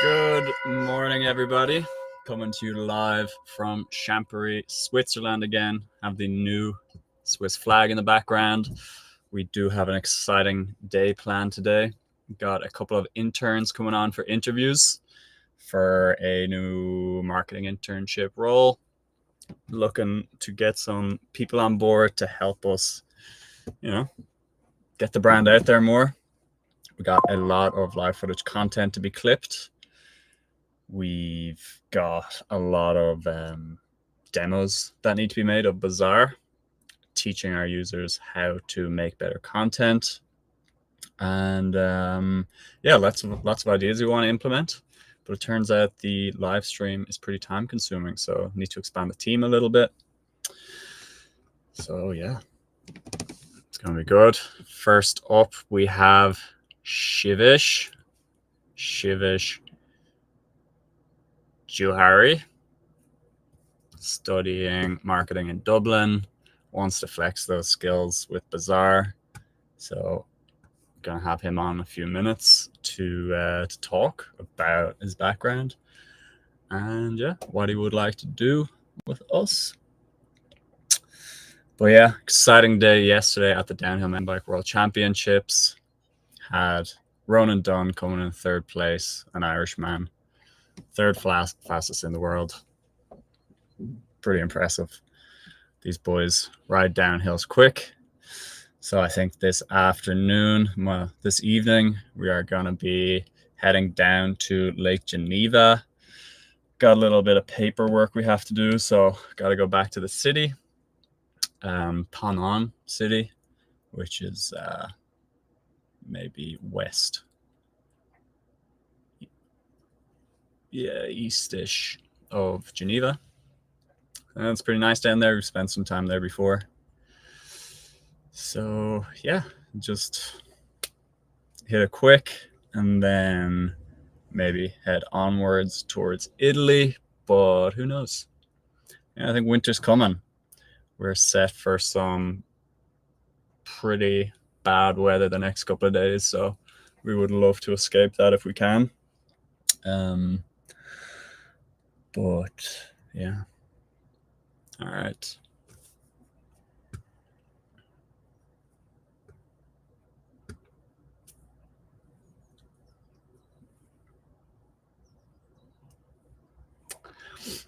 Good morning, everybody. Coming to you live from Champery, Switzerland again. Have the new Swiss flag in the background. We do have an exciting day planned today. Got a couple of interns coming on for interviews for a new marketing internship role. Looking to get some people on board to help us, get the brand out there more. We got a lot of live footage content to be clipped. We've got a lot of demos that need to be made of Bazaar, teaching our users how to make better content. And lots of ideas we want to implement. But it turns out the live stream is pretty time consuming, so need to expand the team a little bit. So yeah, it's going to be good. First up, we have Shivish Juhari, studying marketing in Dublin, wants to flex those skills with Bazaar. So I'm going to have him on in a few minutes to talk about his background and what he would like to do with us. But yeah, exciting day yesterday at the Downhill Mountain Bike World Championships. Had Ronan Dunn coming in third place, an Irishman. Third fastest in the world. Pretty impressive. These boys ride downhills quick. So I think this evening, we are going to be heading down to Lake Geneva. Got a little bit of paperwork we have to do, so got to go back to the city, Panon City, which is maybe west. Yeah, east-ish of Geneva. And it's pretty nice down there. We've spent some time there before. So yeah, just hit a quick and then maybe head onwards towards Italy, but who knows? Yeah, I think winter's coming. We're set for some pretty bad weather the next couple of days, so we would love to escape that if we can. But yeah. All right.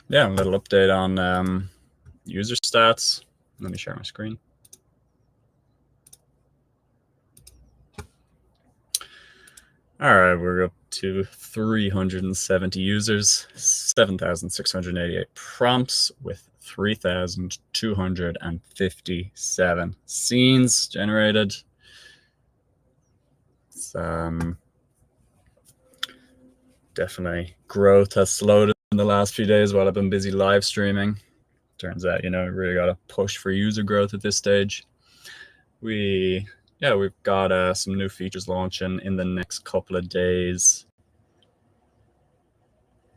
Yeah, a little update on user stats. Let me share my screen. All right, we're up to 370 users, 7,688 prompts with 3,257 scenes generated. It's, definitely growth has slowed in the last few days while I've been busy live streaming. Turns out, we really got to push for user growth at this stage. We've got some new features launching in the next couple of days,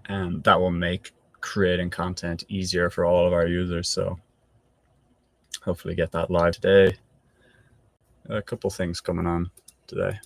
and that will make creating content easier for all of our users. So hopefully get that live today. A couple things coming on today.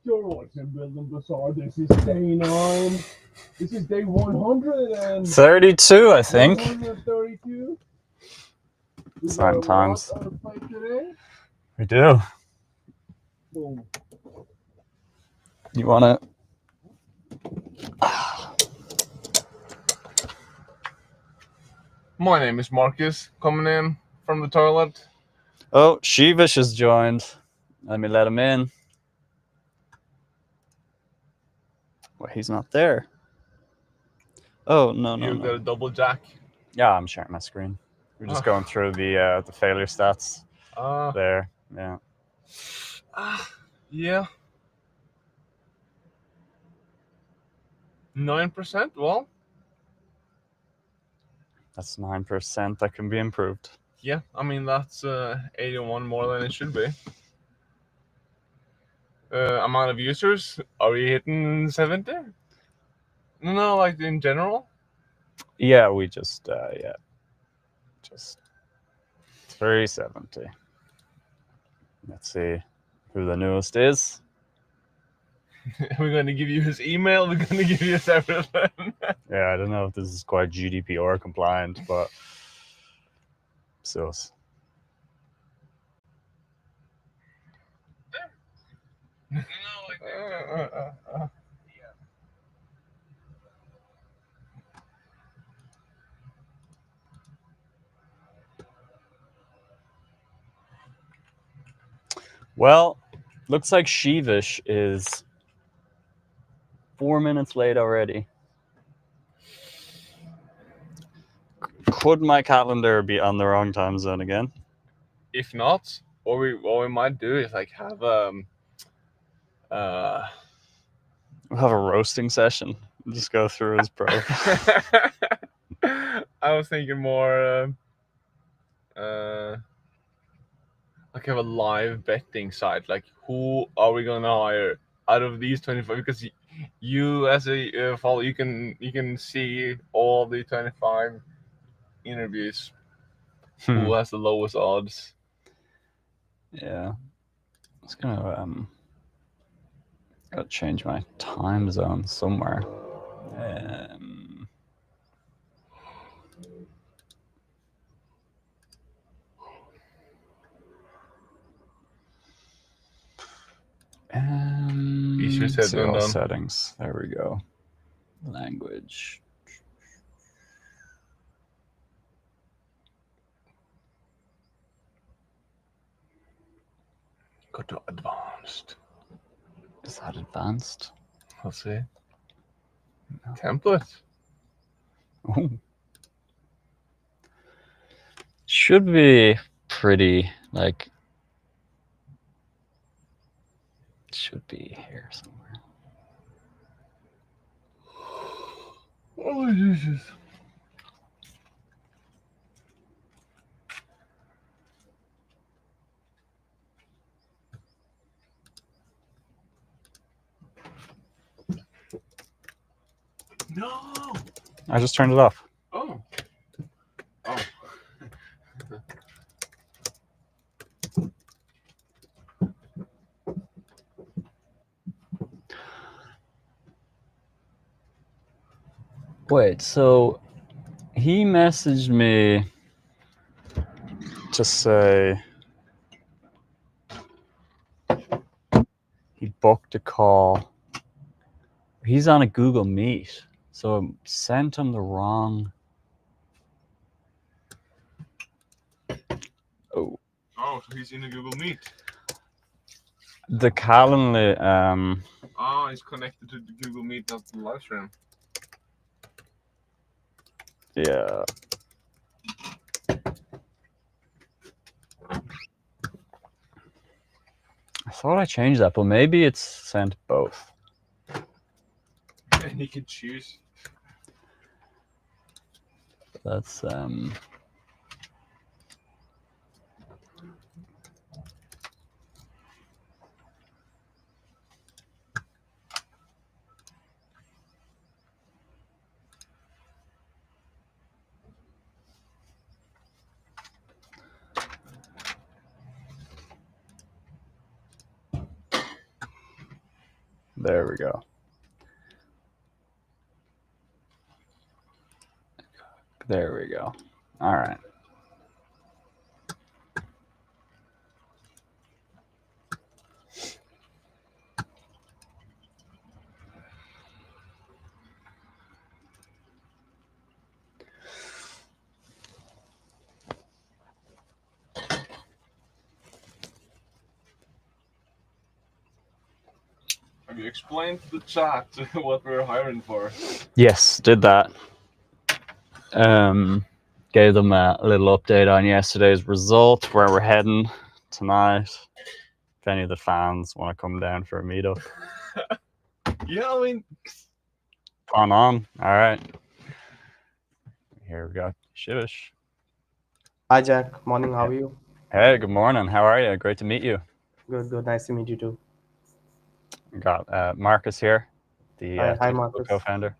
Victor. What's in building Bazaar? This is day 9. This is day 132, 32, I think. 132. We got Exciting a times. lot on the plate today. We do. Boom. You want to? My name is Marcus, coming in from the toilet. Oh, Sheevish has joined. Let me let him in. Well, he's not there. Oh, no. You got a double jack. Yeah, I'm sharing my screen. We're just going through the failure stats there. Yeah. Yeah. 9%? Well, That's 9%. That can be improved. yeah. I mean, that's 81 more than it should be. Amount of users? Are we hitting 70? No, like in general? Yeah, we just 370. Let's see who the newest is. We're going to give you his email. We're going to give you everything. Yeah, I don't know if this is quite GDPR compliant, but so. Well, looks like Sheevish is 4 minutes late already. Could my calendar be on the wrong time zone again? If not, what we might do is like have We'll have a roasting session. We'll just go through his profile. I was thinking more like have a live betting site. Like, who are we gonna hire out of these 25? Because you as a follower, you can see all the 25 interviews. Who has the lowest odds? Yeah, I was gonna gotta change my time zone somewhere. See all settings. There we go. Language. Go to advanced. Is that advanced? Let's see. No. Template. Ooh. Should be pretty, like, should be here somewhere. Oh, Jesus. No. I just turned it off. Oh. Oh. Wait, so he messaged me to say he booked a call. He's on a Google Meet, so I sent him the wrong. Oh. Oh, so he's in a Google Meet. The calendar. Oh, he's connected to the Google Meet, not the live stream. Yeah. I thought I changed that, but maybe it's sent both. And he can choose. That's There we go. There we go. All right. Have you explained to the chat what we're hiring for? Yes, did that. Gave them a little update on yesterday's result, where we're heading tonight. If any of the fans want to come down for a meetup, Yeah, I mean, on. All right. Here we go. Shivish. Hi, Jack. Morning. How are you? Hey, good morning. How are you? Great to meet you. Good, good. Nice to meet you too. We got Marcus here, the Hi, Facebook Marcus. co-founder.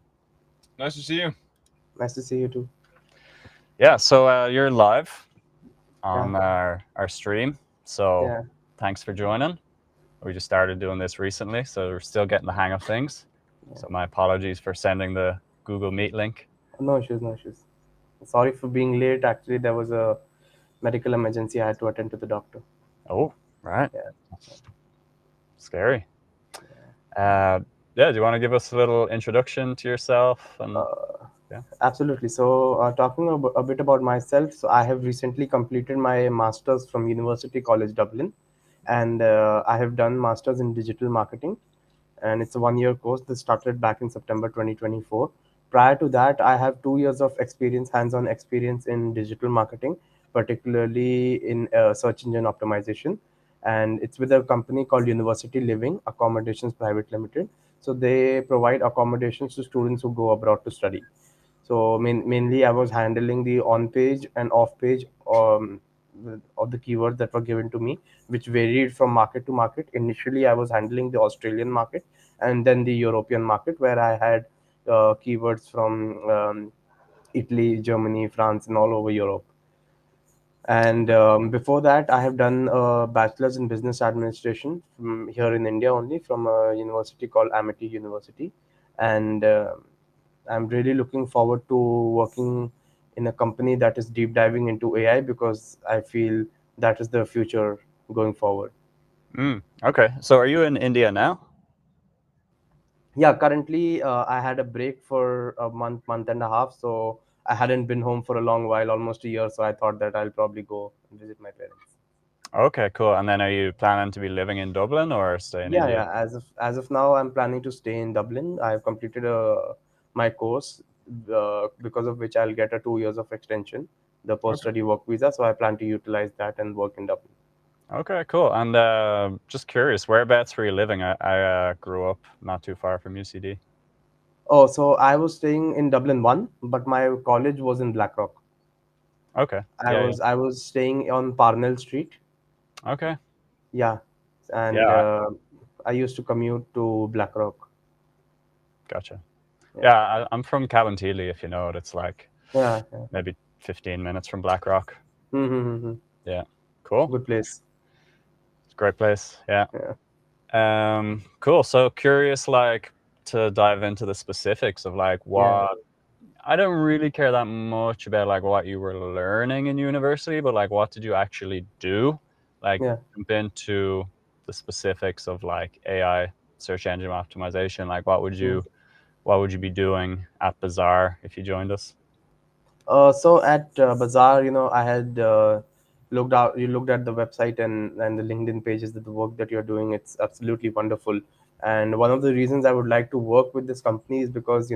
nice to see you. Nice to see you too. Yeah, so you're live Yeah, on our stream. So yeah. thanks for joining. We just started doing this recently, so we're still getting the hang of things. Yeah. So my apologies for sending the Google Meet link. No issues, no issues. Sorry for being late. Actually, there was a medical emergency. I had to attend to the doctor. Oh, right. Yeah. Scary. Yeah, do you want to give us a little introduction to yourself? And Absolutely. So, talking a bit about myself, so I have recently completed my master's from University College Dublin, and I have done master's in digital marketing, and it's a 1 year course that started back in September 2024. Prior to that, I have 2 years of experience, hands-on experience in digital marketing, particularly in search engine optimization, and it's with a company called University Living Accommodations Private Limited. So they provide accommodations to students who go abroad to study. So mainly, I was handling the on-page and off-page of the keywords that were given to me, which varied from market to market. Initially, I was handling the Australian market and then the European market, where I had keywords from Italy, Germany, France, and all over Europe. And before that, I have done a bachelor's in business administration from here in India only, from a university called Amity University. And I'm really looking forward to working in a company that is deep diving into AI, because I feel that is the future going forward. okay. So are you in India now? Yeah, currently I had a break for a month and a half. So I hadn't been home for a long while, almost a year. So I thought that I'll probably go and visit my parents. Okay, cool. And then are you planning to be living in Dublin or stay in Yeah, India? yeah. As of now, I'm planning to stay in Dublin. I've completed my course, because of which I'll get a 2 years of extension, the post Okay. study work visa. So I plan to utilize that and work in Dublin. Okay, cool. And just curious, whereabouts were you living? I grew up not too far from UCD. Oh, so I was staying in Dublin one, but my college was in Blackrock. Okay. I Yeah, was I was staying on Parnell Street. yeah. Okay. Yeah, and Yeah, I used to commute to Blackrock. gotcha. Yeah, Yeah, I'm from Cabinteely, if you know it. It's like yeah, yeah. maybe 15 minutes from Blackrock. Mm-hmm. Yeah. Cool. Good place. It's a great place. Yeah. Yeah, Cool. So curious, like, to dive into the specifics of like yeah, what I don't really care that much about like what you were learning in university, but like what did you actually do? Like yeah. jump into the specifics of like AI search engine optimization. Like what would you be doing at Bazaar if you joined us? So at Bazaar, I had looked out. You looked at the website and the LinkedIn pages, that the work that you're doing. It's absolutely wonderful. And one of the reasons I would like to work with this company is because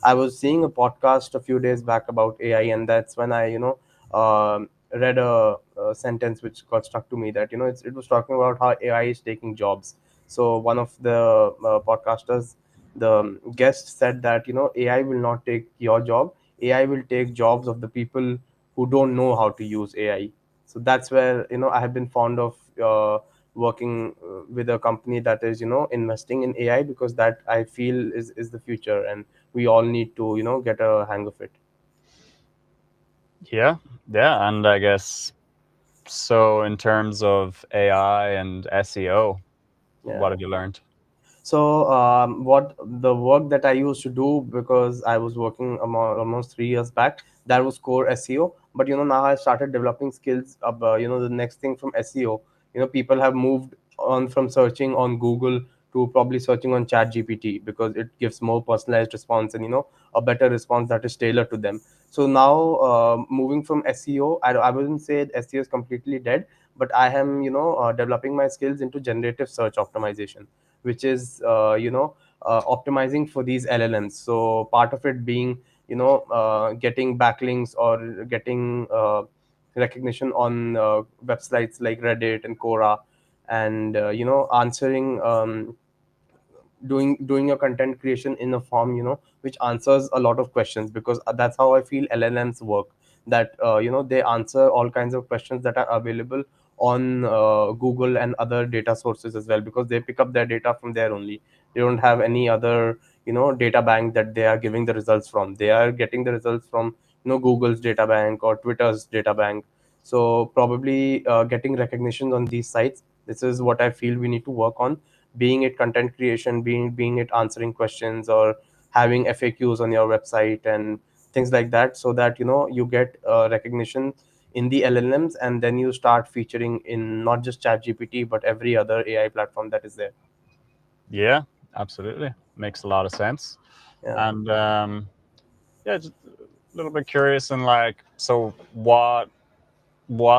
I was seeing a podcast a few days back about AI, and that's when I read a sentence which got stuck to me, that it was talking about how AI is taking jobs. So one of the podcasters, the guest, said that AI will not take your job. AI will take jobs of the people who don't know how to use AI. So that's where I have been fond of working with a company that is investing in AI, because that I feel is the future, and we all need to get a hang of it. Yeah, yeah, and I guess so in terms of AI and SEO, Yeah. what have you learned? So what the work that I used to do, because I was working almost 3 years back, that was core SEO. But now I started developing skills. The next thing from SEO, people have moved on from searching on Google to probably searching on Chat GPT, because it gives more personalized response, and a better response that is tailored to them. So now, moving from SEO, I wouldn't say SEO is completely dead, but I am developing my skills into generative search optimization, which is optimizing for these LLMs. So part of it being getting backlinks or getting recognition on websites like Reddit and Quora, and answering doing your content creation in a form which answers a lot of questions, because that's how I feel LLMs work. That they answer all kinds of questions that are available on Google and other data sources as well, because they pick up their data from there only. They don't have any other data bank that they are giving the results from. They are getting the results from Google's data bank or Twitter's data bank. So probably getting recognition on these sites, this is what I feel we need to work on, being it content creation, being it answering questions, or having FAQs on your website and things like that, so that you get recognition in the LLMs, and then you start featuring in not just ChatGPT but every other AI platform that is there. Yeah, absolutely. Makes a lot of sense. Yeah. And yeah, just a little bit curious and like, so what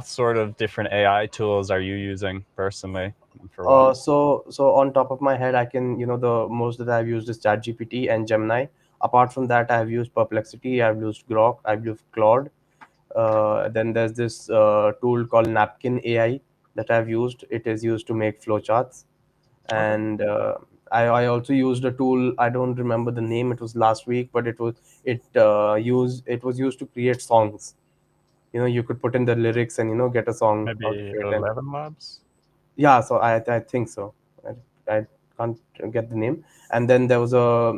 sort of different AI tools are you using personally and for what? So on top of my head, I can, the most that I've used is ChatGPT and Gemini. Apart from that, I've used Perplexity, I've used Grok, I've used Claude. Then there's this tool called Napkin AI that I've used. It is used to make flowcharts. Okay. And I also used a tool. I don't remember the name. It was last week, but it was used to create songs. You could put in the lyrics and get a song out of Maybe it. And 11 Labs? yeah, so I think so. I can't get the name. And then there was a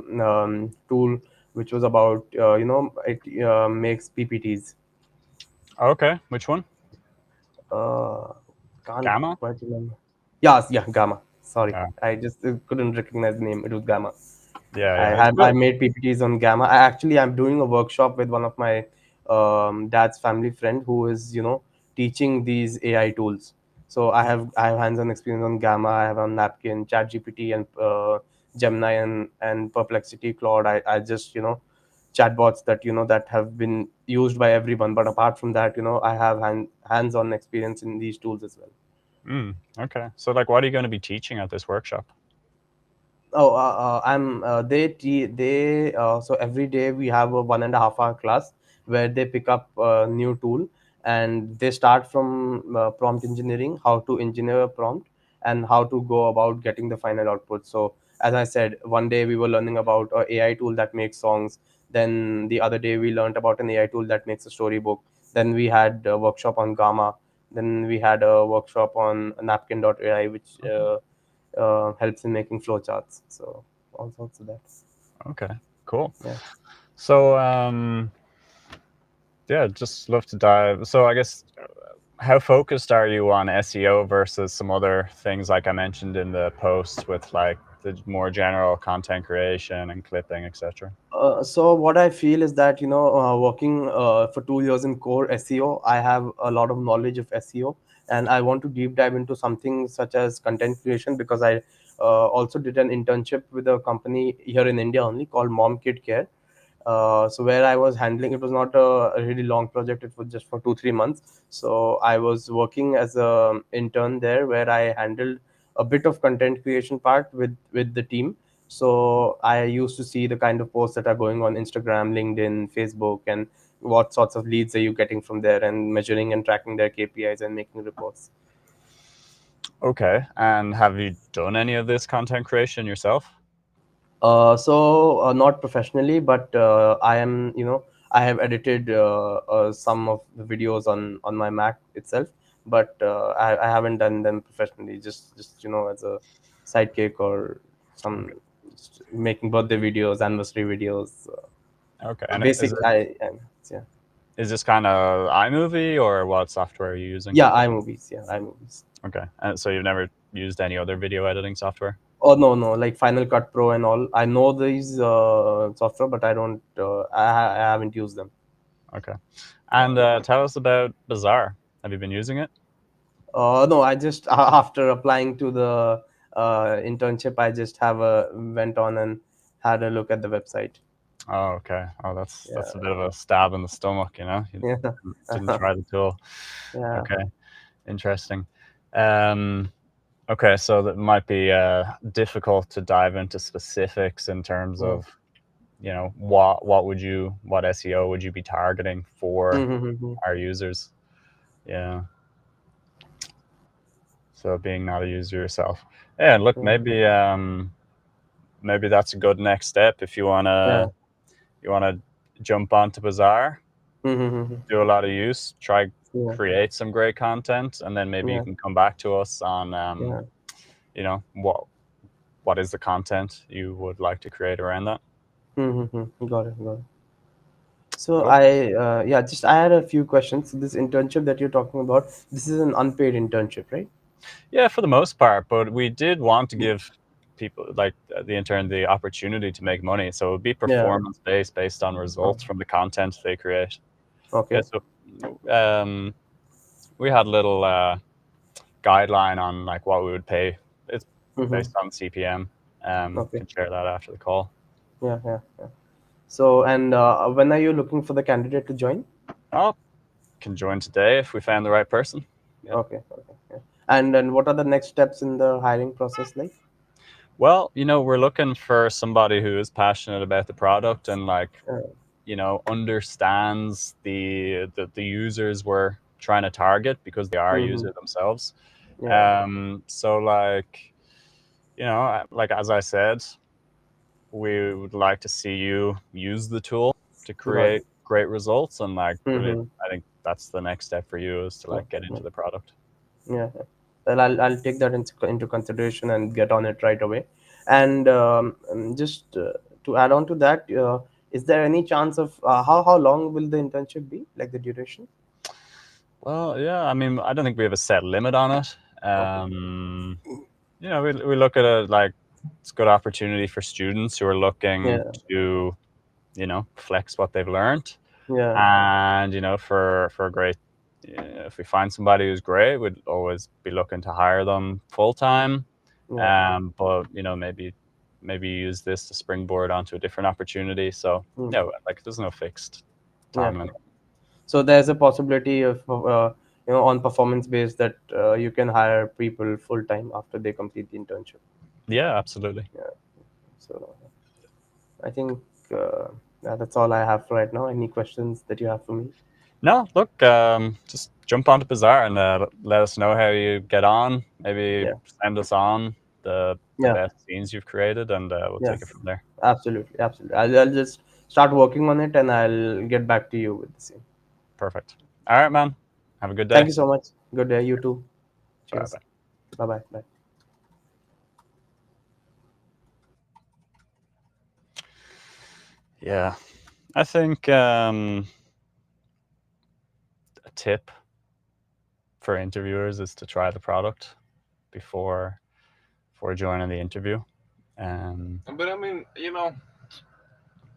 tool which was about it makes PPTs. Okay, which one? Uh, can't Gamma? quite remember. Yes, yeah, Gamma. Sorry, Yeah, I just couldn't recognize the name. It was Gamma. yeah, it's I good. made PPTs on Gamma. I'm doing a workshop with one of my dad's family friend who is teaching these AI tools. So I have hands-on experience on Gamma. I have on Napkin, ChatGPT, and Gemini, and Perplexity, Claude. I just chatbots that that have been used by everyone. But apart from that, I have hands-on experience in these tools as well. Okay. So, like, what are you going to be teaching at this workshop? Oh, I'm. They so every day we have a 1.5 hour class where they pick up a new tool, and they start from prompt engineering, how to engineer a prompt, and how to go about getting the final output. So as I said, one day we were learning about a AI tool that makes songs. Then the other day we learned about an AI tool that makes a storybook. Then we had a workshop on Gamma. Then we had a workshop on napkin.ai, which helps in making flowcharts. So all sorts of that. Okay, cool. Yeah. So, yeah, just love to dive. So, I guess, how focused are you on SEO versus some other things like I mentioned in the post with like the more general content creation and clipping, etc.? So what I feel is that working for 2 years in core SEO, I have a lot of knowledge of SEO, and I want to deep dive into something such as content creation, because I also did an internship with a company here in India only called Mom Kid Care. So where I was handling, it was not a really long project. It was just for 2-3 months. So I was working as a intern there, where I handled a bit of content creation part with the team. So I used to see the kind of posts that are going on Instagram, LinkedIn, Facebook, and what sorts of leads are you getting from there, and measuring and tracking their KPIs and making reports. Okay. And have you done any of this content creation yourself? So not professionally, but I have edited some of the videos on my Mac itself, but I haven't done them professionally. Just as a sidekick, or some Okay. just making birthday videos, anniversary videos, Okay. And basic. Yeah. is this kind of iMovie or what software are you using? Yeah, iMovies. Yeah, iMovies. Okay. And so you've never used any other video editing software? Oh no, like Final Cut Pro and all. I know these software, but I don't. I haven't used them. Okay. And tell us about Bazaar. Have you been using it? No, I just after applying to the internship, I just have a went on and had a look at the website. Oh, okay. Oh, Yeah, that's a bit of a stab in the stomach, you know. You yeah, didn't try the tool. yeah. Okay, interesting. Um, okay, so that might be difficult to dive into specifics in terms Yeah. of, you know, what SEO would you be targeting for Mm-hmm. our users? Yeah. So being not a user yourself. Yeah, and look, maybe that's a good next step if Yeah. you wanna jump onto Bazaar, Mm-hmm. do a lot of use, try Yeah. create some great content, and then maybe you Yeah. can come back to us on Yeah. you know, what is the content you would like to create around that. Mm-hmm. Got it. Got it. So Cool. yeah, just I had a few questions. So this internship that you're talking about, this is an unpaid internship, right? Yeah, for the most part, but we did want to give people like the intern the opportunity to make money, so it would be Yeah. performance based on results from the content they create. Yeah, Okay. so we had a little guideline on like what we would pay. It's Mm-hmm. based on CPM. Okay. Can share that after the call. Yeah. Yeah. Yeah. So, and when are you looking for the candidate to join? Oh, can join today if we found the right person. Yeah. Okay. Okay. Yeah. And then what are the next steps in the hiring process like? Well, you know, we're looking for somebody who is passionate about the product and like, you know, understands the users we're trying to target because they are Mm-hmm. user themselves. Yeah. So like, you know, like as I said, we would like to see you use the tool to Got create it. great results, and like really, Mm-hmm. I think that's the next step for you is to like Okay. get into the product. Yeah. Yeah. Well, I'll take that into consideration and get on it right away. And just to add on to that, is there any chance of how long will the internship be? Like the duration? Well, yeah, I mean, I don't think we have a set limit on it. Okay. You know, we look at it like it's a good opportunity for students who are looking Yeah. to, you know, flex what they've learned. Yeah. And, you know, for a great, if we find somebody who's great, we'd always be looking to hire them full time. Yeah. But, you know, maybe use this to springboard onto a different opportunity. So, Mm. yeah, like there's no fixed Yeah. time limit. So there's a possibility of on performance based that you can hire people full time after they complete the internship. Yeah, absolutely. Yeah. So I think yeah, that's all I have for right now. Any questions that you have for me? No, look, just jump onto Bazaar and let us know how you get on. Maybe Yeah. send us on the Yeah. best scenes you've created, and we'll take it Yes. from there. Absolutely. Absolutely. I'll just start working on it and I'll get back to you with the same. Perfect. All right, man. Have a good Thank day. you so much. Good day. You too. Bye Cheers. bye. Bye bye. Bye. Yeah, I think a tip for interviewers is to try the product before joining the interview. But I mean, you know,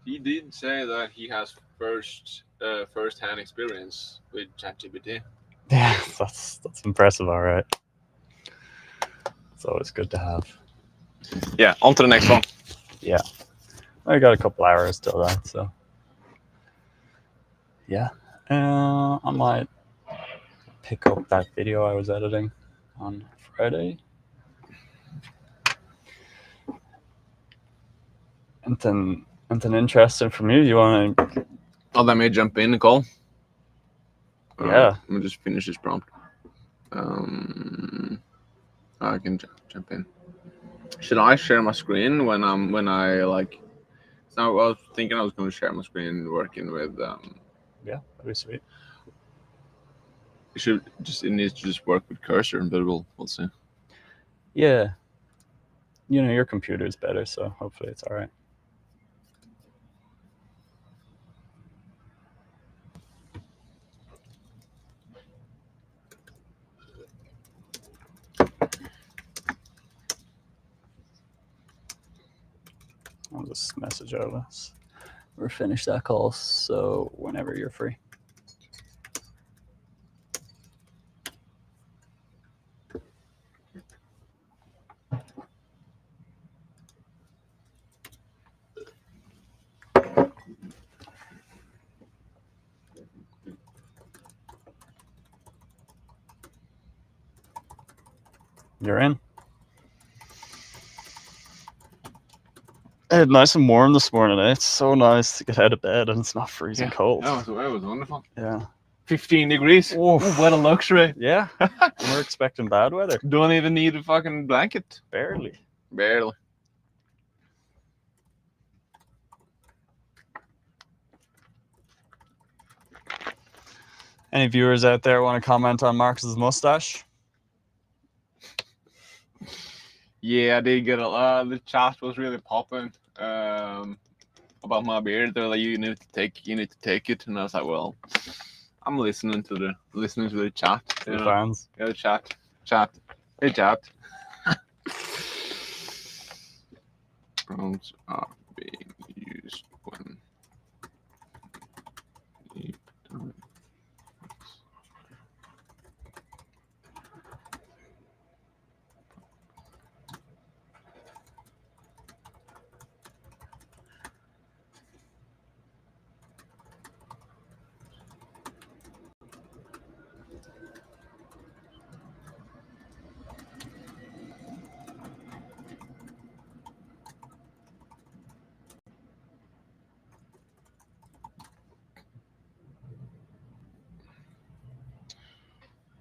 he did say that he has first-hand experience with ChatGPT. Yeah, that's impressive. All right, it's always good to have. Yeah, on to the next one. Yeah, I got a couple hours till that, so yeah. I might pick up that video I was editing on Friday. Anything interesting from you? You want to? Oh, let me jump in, Nicole. Yeah. Let me just finish this prompt. I can jump in. Should I share my screen when I like? So I was thinking I was going to share my screen working with. Yeah, that'd be sweet. It needs to just work with cursor, but we'll see. Yeah. You know, your computer is better, so hopefully it's all right. I'll just message Ola. We're finished that call, so whenever you're free. You're in. It's nice and warm this morning. Eh? It's so nice to get out of bed and it's not freezing cold. That was wonderful. Yeah. 15 degrees. Oof. Ooh, what a luxury. Yeah. We're expecting bad weather. Don't even need a fucking blanket. Barely. Barely. Any viewers out there want to comment on Marcus's mustache? Yeah, I did get the chat was really popping about my beard. They're like, you need to take it, and I was like, well, I'm listening to the chat. The fans. Yeah, the chat. Hey, chat. Drones are being used when deep dive.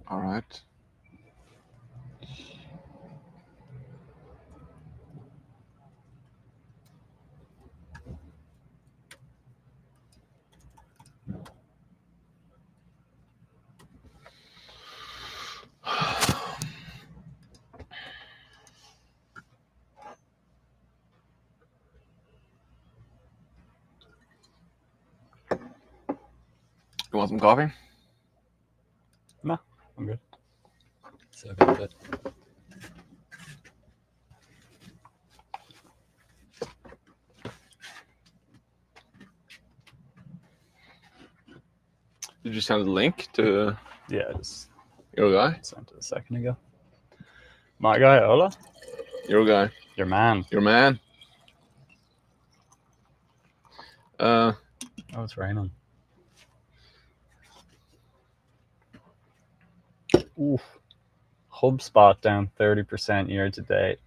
All right. You want some coffee? No, I'm good. So good. Did you send the link to Yeah, I just your guy? sent it a second ago. My guy, Ola? Your guy. Your man. Your man. Oh, it's raining. Oof. HubSpot down 30% year to date.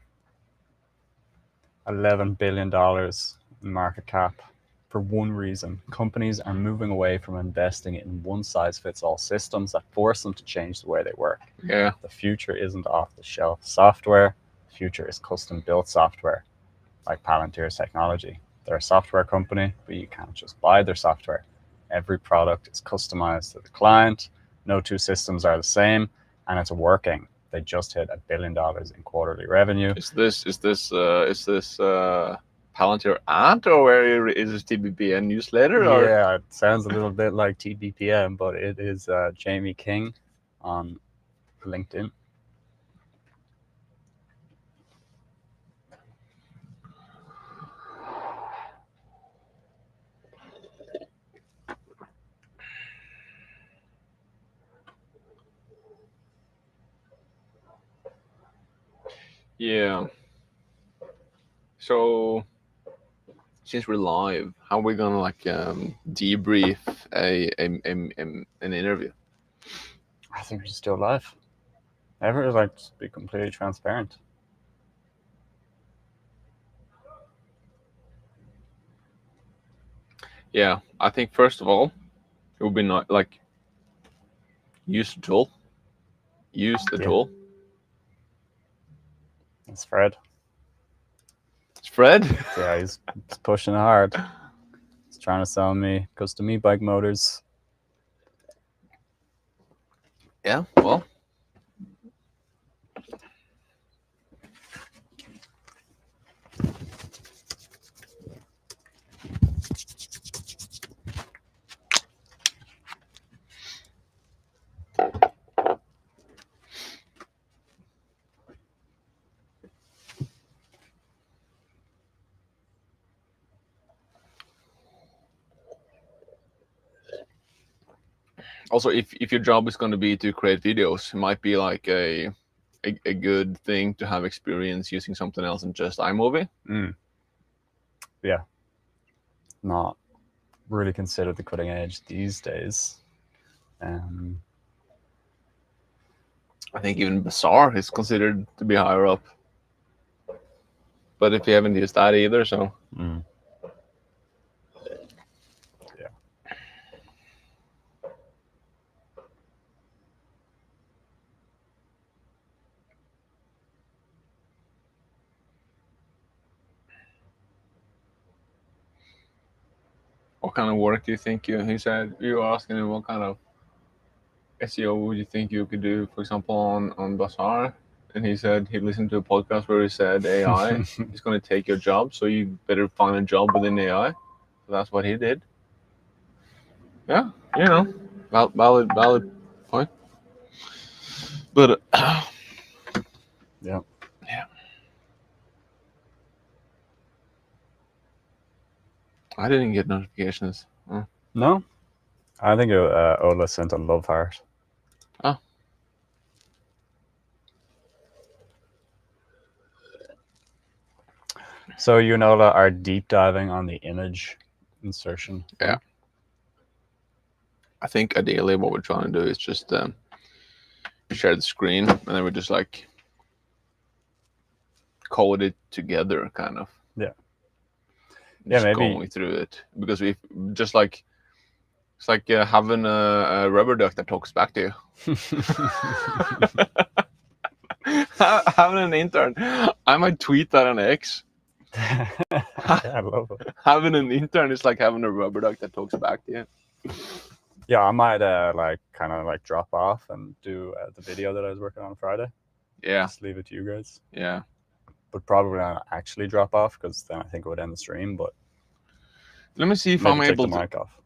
$11 billion in market cap. For one reason, companies are moving away from investing in one-size-fits-all systems that force them to change the way they work. Yeah. The future isn't off-the-shelf software. The future is custom-built software, like Palantir's technology. They're a software company, but you can't just buy their software. Every product is customized to the client. No two systems are the same, and it's working. They just hit $1 billion in quarterly revenue. Is this Palantir ad or is this TBPN newsletter? Or? Yeah, it sounds a little bit like TBPM, but it is Jamie King on LinkedIn. Yeah. So since we're live, how are we gonna debrief an interview? I think we're still live. Ever like to be completely transparent. Yeah, I think first of all, it would be not use the tool. Use the tool. It's Fred. It's Fred. Yeah, he's pushing hard. He's trying to sell me custom e-bike motors. Yeah, well. Also, if your job is going to be to create videos, it might be like a good thing to have experience using something else than just iMovie. Yeah, not really considered the cutting edge these days. I think even Bazaar is considered to be higher up. But if you haven't used that either, so Yeah. what kind of work do you think he said you were asking him what kind of SEO would you think you could do, for example, on Bazaar? And he said he listened to a podcast where he said AI is going to take your job, so you better find a job within AI. So that's what he did. Yeah, you know, valid point. But Yeah. yeah, I didn't get notifications. Oh. No, I think Ola sent a love heart. Oh. So you and Ola are deep diving on the image insertion. Yeah. I think ideally what we're trying to do is just share the screen, and then we just like code it together, kind of. Yeah. Just maybe going through it, because we just like it's like having a rubber duck that talks back to you. Having an intern, I might tweet that on X. Yeah, I love it. Having an intern is like having a rubber duck that talks back to you. Yeah, I might kind of drop off and do the video that I was working on Friday. Yeah. Just leave it to you guys. Yeah. But probably not actually drop off, because then I think it would end the stream. But let me see if maybe I'm take able the to. mic off.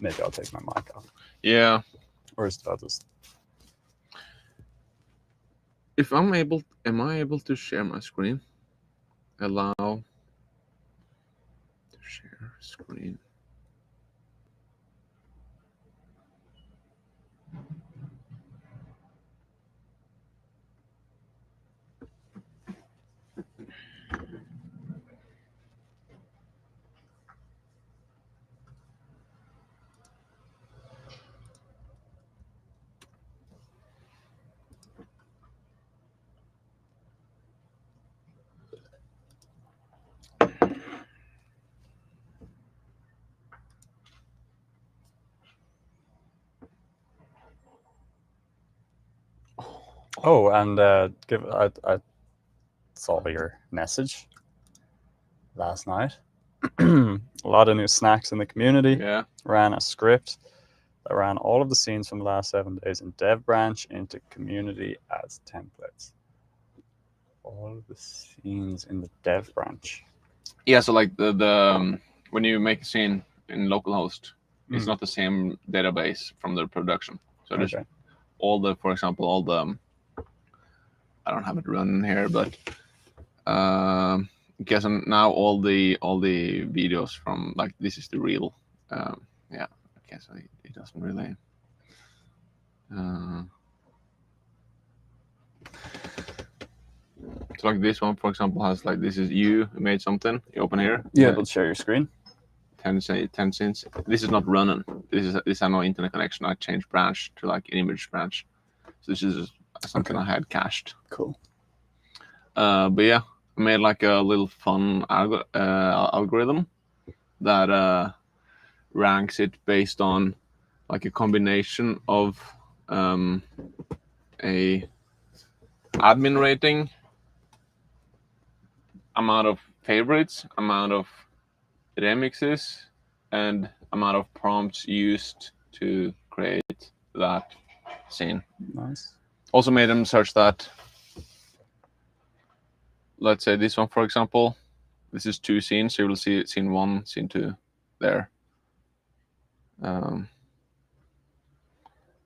Maybe I'll take my mic off. Yeah. Or is that just? If I'm able, am I able to share my screen? Allow to share screen. Oh, and I saw your message last night. A lot of new snacks in the community. Yeah. Ran a script that ran all of the scenes from the last 7 days in dev branch into community as templates. All of the scenes in the dev branch. Yeah. So like the when you make a scene in localhost, it's not the same database from the production. So there's all the, for example, all the. I don't have it running here, but guess now all the videos from like this is the real. Yeah. Okay. So it doesn't really. So like this one, for example, has like this is you made something. You open here. Yeah, but share your screen. 10 scenes. This is not running. This has no internet connection. I changed branch to like an image branch. So this is something I had cached. Cool. But yeah, I made like a little fun algorithm that ranks it based on like a combination of a admin rating, amount of favorites, amount of remixes, and amount of prompts used to create that scene. Nice. Also made them search that. Let's say this one, for example. This is 2 scenes, so you will see scene 1, scene 2 there.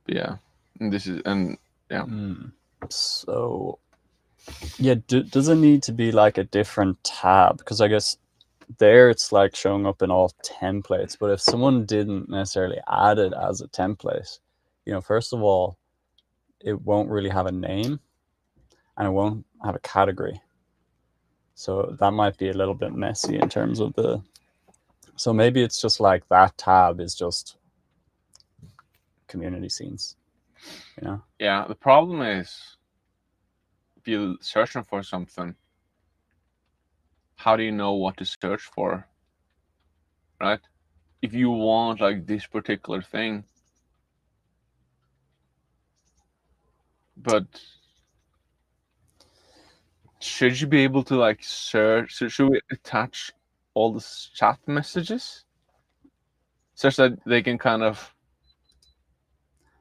Yeah, and this is yeah. So, yeah, does it need to be like a different tab? Because I guess there it's like showing up in all templates. But if someone didn't necessarily add it as a template, first of all, it won't really have a name and it won't have a category. So that might be a little bit messy in terms of so maybe it's just like that tab is just community scenes, Yeah, the problem is if you're searching for something, how do you know what to search for, right? If you want like this particular thing, but should you be able to like search? Should we attach all the chat messages such that they can kind of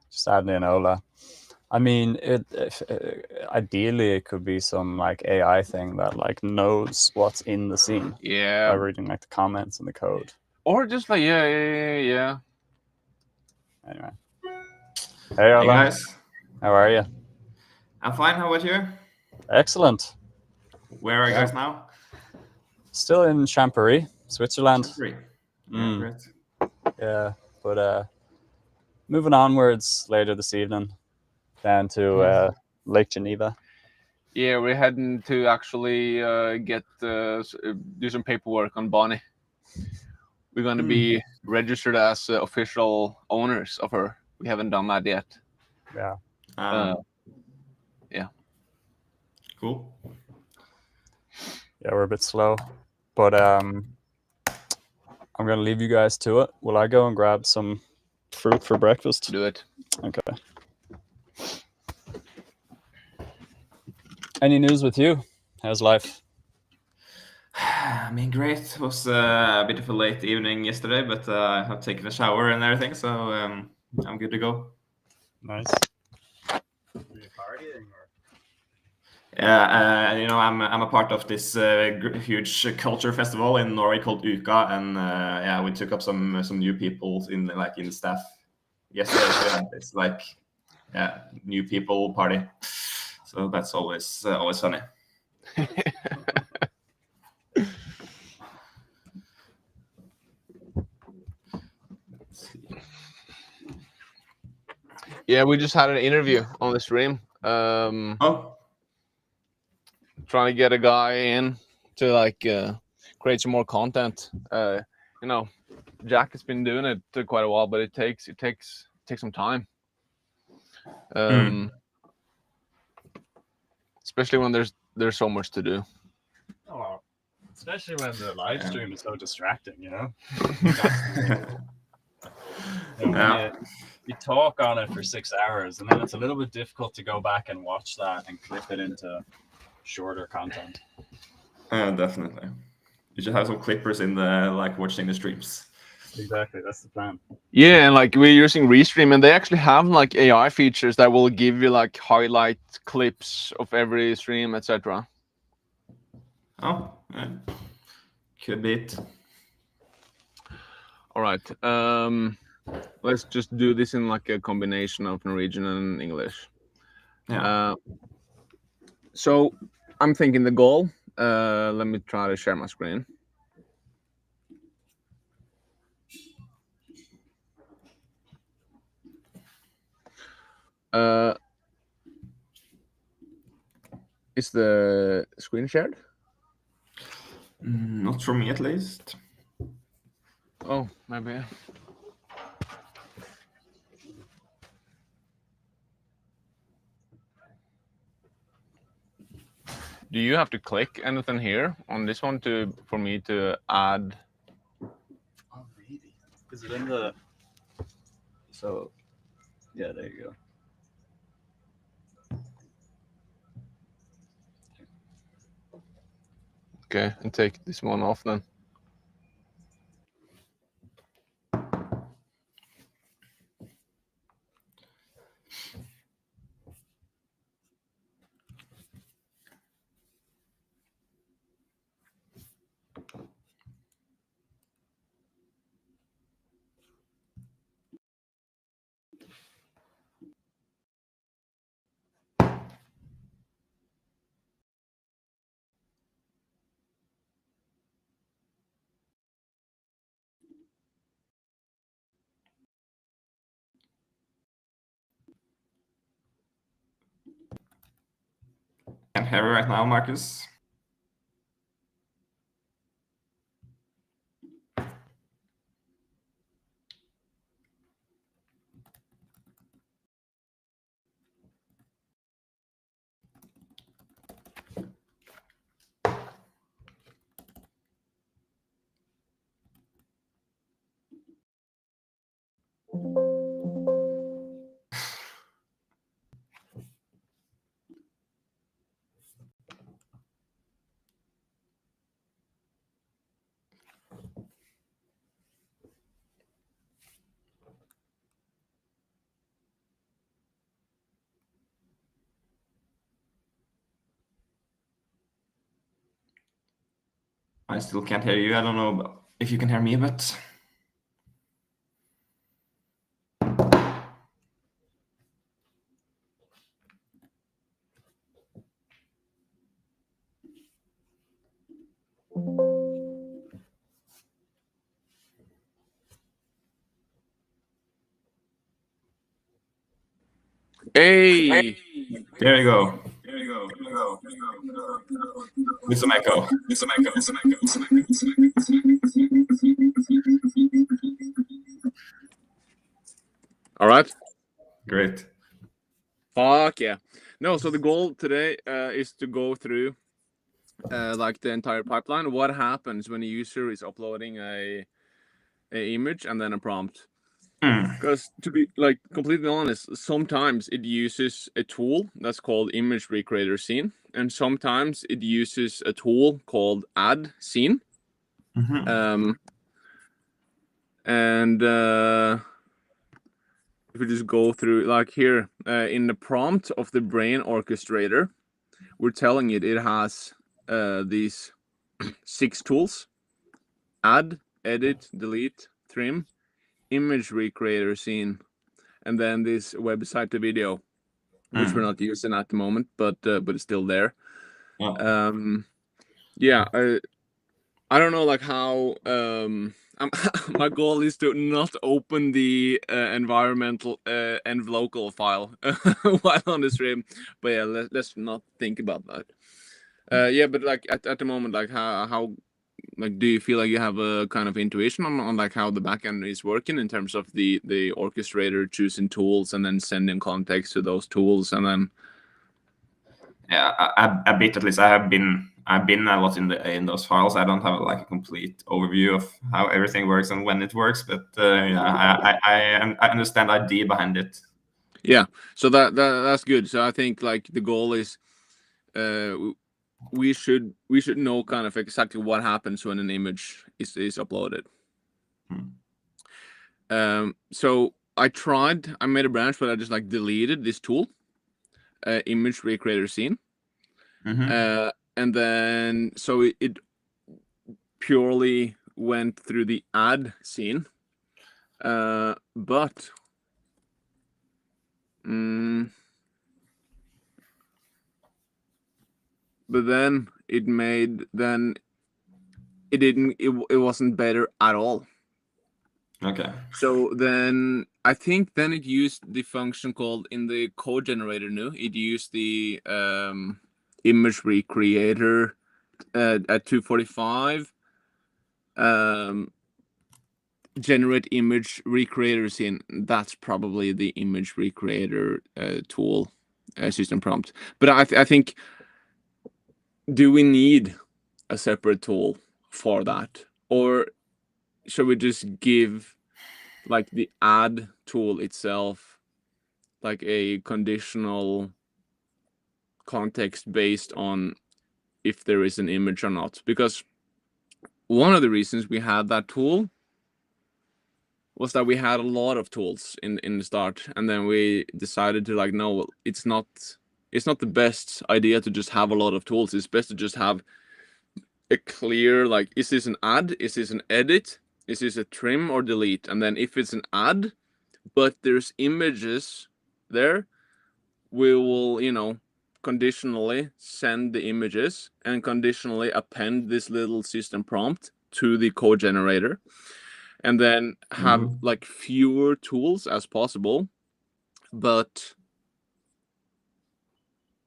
just add in Ola. I mean, ideally it could be some like AI thing that like knows what's in the scene by reading like the comments and the code. Or just like yeah. Anyway, hey Ola, guys, how are you? I'm fine. How about you? Excellent. Where are you guys now? Still in Champery, Switzerland. Champery. Yeah, great. Yeah, but moving onwards later this evening down to Lake Geneva. Yeah, we're heading to actually get do some paperwork on Bonnie. We're going to be registered as official owners of her. We haven't done that yet. Yeah. Yeah. Cool. Yeah, we're a bit slow, but I'm going to leave you guys to it. Will I go and grab some fruit for breakfast? Do it. Okay. Any news with you? How's life? I mean, great. It was a bit of a late evening yesterday, but I have taken a shower and everything, so I'm good to go. Nice. Are you partying or? Yeah, I'm a part of this huge culture festival in Norway called Uka, and yeah, we took up some new people in the staff yesterday. So yeah, it's like new people party. So that's always funny. Yeah, we just had an interview on the stream. Oh, Trying to get a guy in to like create some more content. Jack has been doing it quite a while, but it takes some time. Especially when there's so much to do. Oh, especially when the live stream is so distracting, You talk on it for 6 hours, and then it's a little bit difficult to go back and watch that and clip it into shorter content. Definitely. You should have some clippers in the watching the streams. Exactly, that's the plan. Yeah, and like we're using Restream, and they actually have like AI features that will give you like highlight clips of every stream, etc. Oh, could be it. All right. Let's just do this in like a combination of Norwegian and English. Yeah. So I'm thinking the goal. Let me try to share my screen. Is the screen shared? Not for me, at least. Oh, maybe. Do you have to click anything here on this one for me to add? Oh, maybe. Is it in the? So, yeah, there you go. Okay, and take this one off then. hear right now, Marcus? I still can't hear you. I don't know if you can hear me, but Hey, there you go. With some echo. all right. Great. Fuck yeah. No, so the goal today is to go through like the entire pipeline. What happens when a user is uploading a image and then a prompt? Because to be like completely honest, sometimes it uses a tool that's called image recreator scene, and sometimes it uses a tool called add scene. And if we just go through, like here in the prompt of the brain orchestrator, we're telling it has these 6 tools: add, edit, delete, trim, image recreator scene, and then this website to video, which we're not using at the moment, but it's still there. Yeah, I don't know like how my goal is to not open the environmental and local file while on the stream, but yeah, let's not think about that. Yeah, but like at the moment, like how like do you feel like you have a kind of intuition on like how the backend is working in terms of the orchestrator choosing tools and then sending context to those tools, and then Yeah, a bit at least. I've been a lot in those files. I don't have like a complete overview of how everything works and when it works, but yeah, I understand the idea behind it. Yeah, so that's good. So I think like the goal is we should know kind of exactly what happens when an image is uploaded. So I made a branch, but I just like deleted this tool, image recreator scene. And then so it purely went through the add scene, but then it wasn't better at all. Okay. So then I think then it used the function called in the code generator it used the image recreator at 245 generate image recreator scene. That's probably the image recreator tool system prompt. But I think, do we need a separate tool for that, or should we just give like the add tool itself like a conditional context based on if there is an image or not? Because one of the reasons we had that tool was that we had a lot of tools in the start, and then we decided to like, no, it's not the best idea to just have a lot of tools. It's best to just have a clear, like, is this an add, is this an edit, is this a trim or delete? And then if it's an add but there's images there, we will, conditionally send the images and conditionally append this little system prompt to the code generator, and then have like fewer tools as possible, but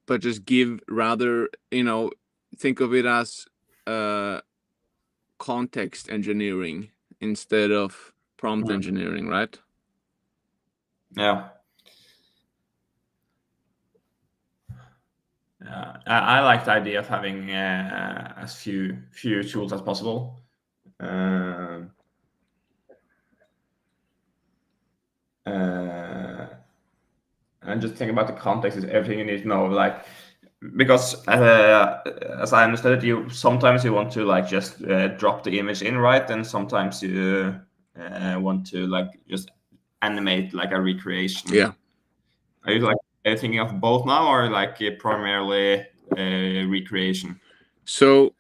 but just give rather, think of it as context engineering instead of prompt engineering, right? Yeah. I like the idea of having as few tools as possible. And just think about the context is everything you need to know, like, because as I understand it, you sometimes you want to like just drop the image in, right? And sometimes you want to like just animate like a recreation. Yeah. Are you like thinking of both now, or like primarily recreation? So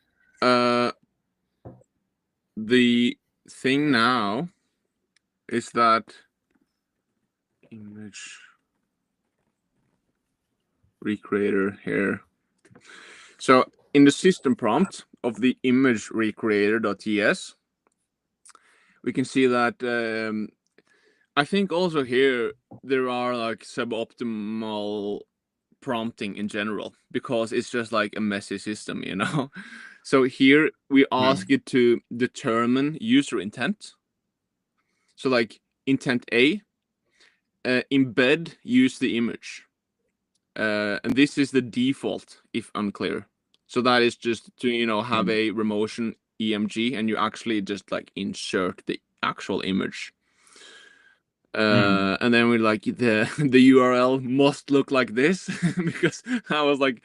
the thing now is that image recreator here. So in the system prompt of the image recreator.ts, we can see that I think also here there are like suboptimal prompting in general, because it's just like a messy system, So here we ask it to determine user intent. So like intent A, embed, use the image. And this is the default if unclear. So that is just to, have a remotion EMG, and you actually just like insert the actual image. And then we're like, the URL must look like this, because I was like,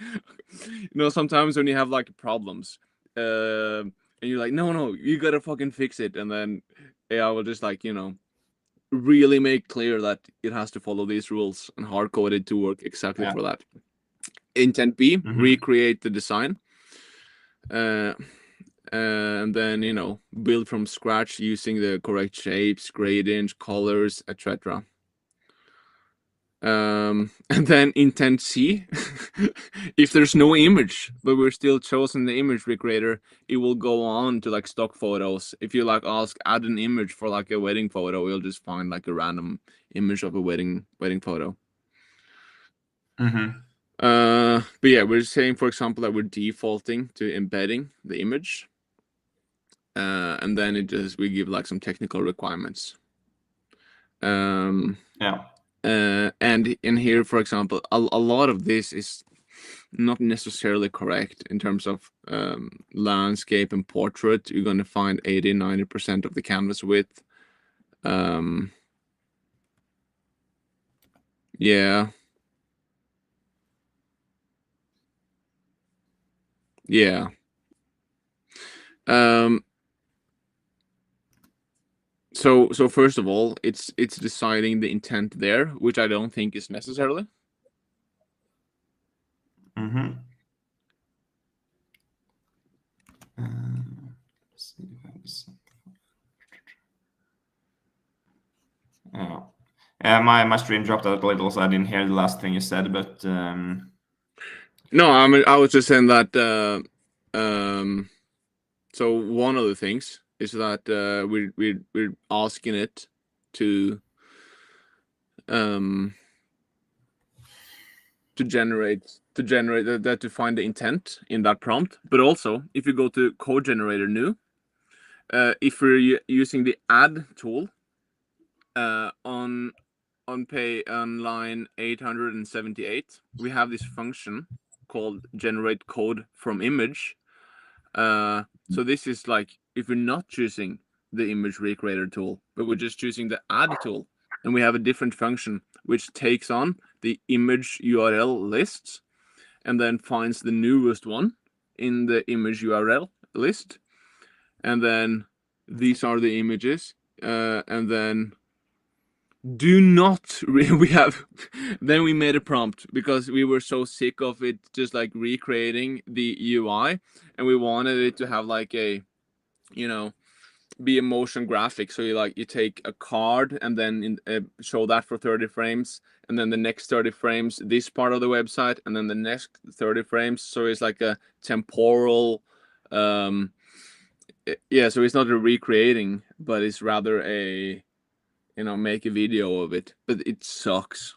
sometimes when you have like problems, and you're like, no, you gotta fucking fix it, and then AI will just like, really make clear that it has to follow these rules and hard code it to work exactly for that. Intent B, recreate the design. And then build from scratch using the correct shapes, gradients, colors, etc. And then intent C, if there's no image but we're still chosen the image recreator, it will go on to like stock photos. If you like ask add an image for like a wedding photo, we'll just find like a random image of a wedding photo. But yeah, we're saying, for example, that we're defaulting to embedding the image, and then we give like some technical requirements. And in here, for example, a lot of this is not necessarily correct in terms of landscape and portrait. You're going to find 80-90% of the canvas width. Yeah. So first of all, it's deciding the intent there, which I don't think is necessarily. Yeah, my stream dropped out a little, so I didn't hear the last thing you said. But no, I mean, I was just saying that. So one of the things is that we're asking it to generate that, to find the intent in that prompt. But also, if you go to code generator new, if we're using the add tool on line 878, we have this function called generate code from image. So this is like if we're not choosing the image recreator tool, but we're just choosing the add tool, and we have a different function which takes on the image URL lists and then finds the newest one in the image URL list, and then these are the images, and then do not then we made a prompt because we were so sick of it just like recreating the UI, and we wanted it to have like a be a motion graphic. So you take a card and then show that for 30 frames, and then the next 30 frames this part of the website, and then the next 30 frames, so it's like a temporal so it's not a recreating, but it's rather a make a video of it, but it sucks.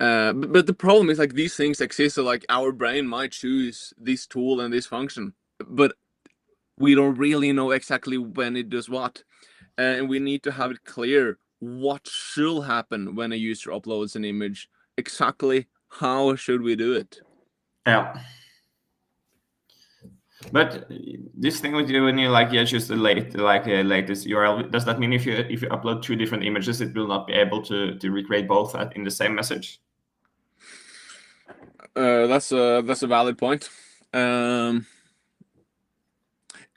But the problem is like these things exist. So like our brain might choose this tool and this function, but we don't really know exactly when it does what, and we need to have it clear what should happen when a user uploads an image. Exactly how should we do it? Yeah. But this thing with you when you like choose the latest URL, does that mean if you upload 2 different images, it will not be able to recreate both in the same message? That's a valid point.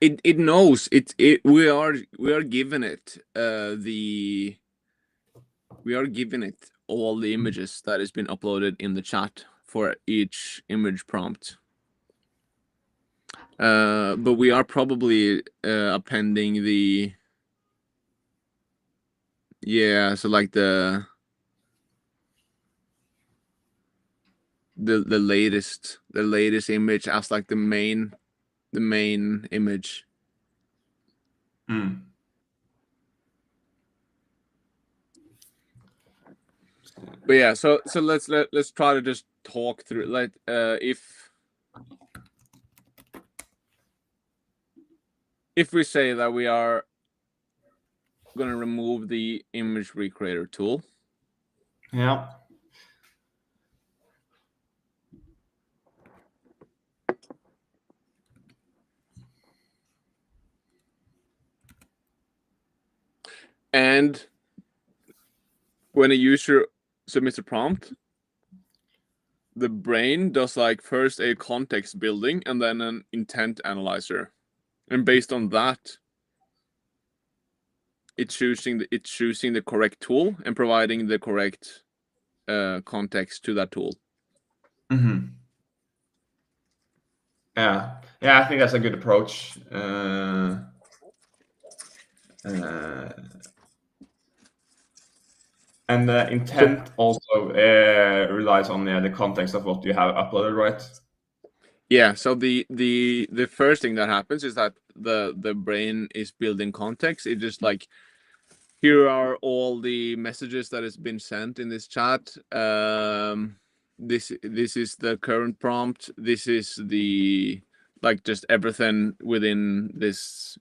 It knows it we are given it all the images that has been uploaded in the chat for each image prompt. But we are probably appending so like the latest image as like the main image. But yeah, so let's try to just talk through like if we say that we are going to remove the image recreator tool. Yeah. And when a user submits a prompt, the brain does like first a context building and then an intent analyzer. And based on that, it's choosing the correct tool and providing the correct context to that tool. Mm-hmm. Yeah, I think that's a good approach. And the intent also relies on the context of what you have uploaded, right? Yeah. So the first thing that happens is that the brain is building context. It just like, here are all the messages that has been sent in this chat. This is the current prompt. This is the like just everything within this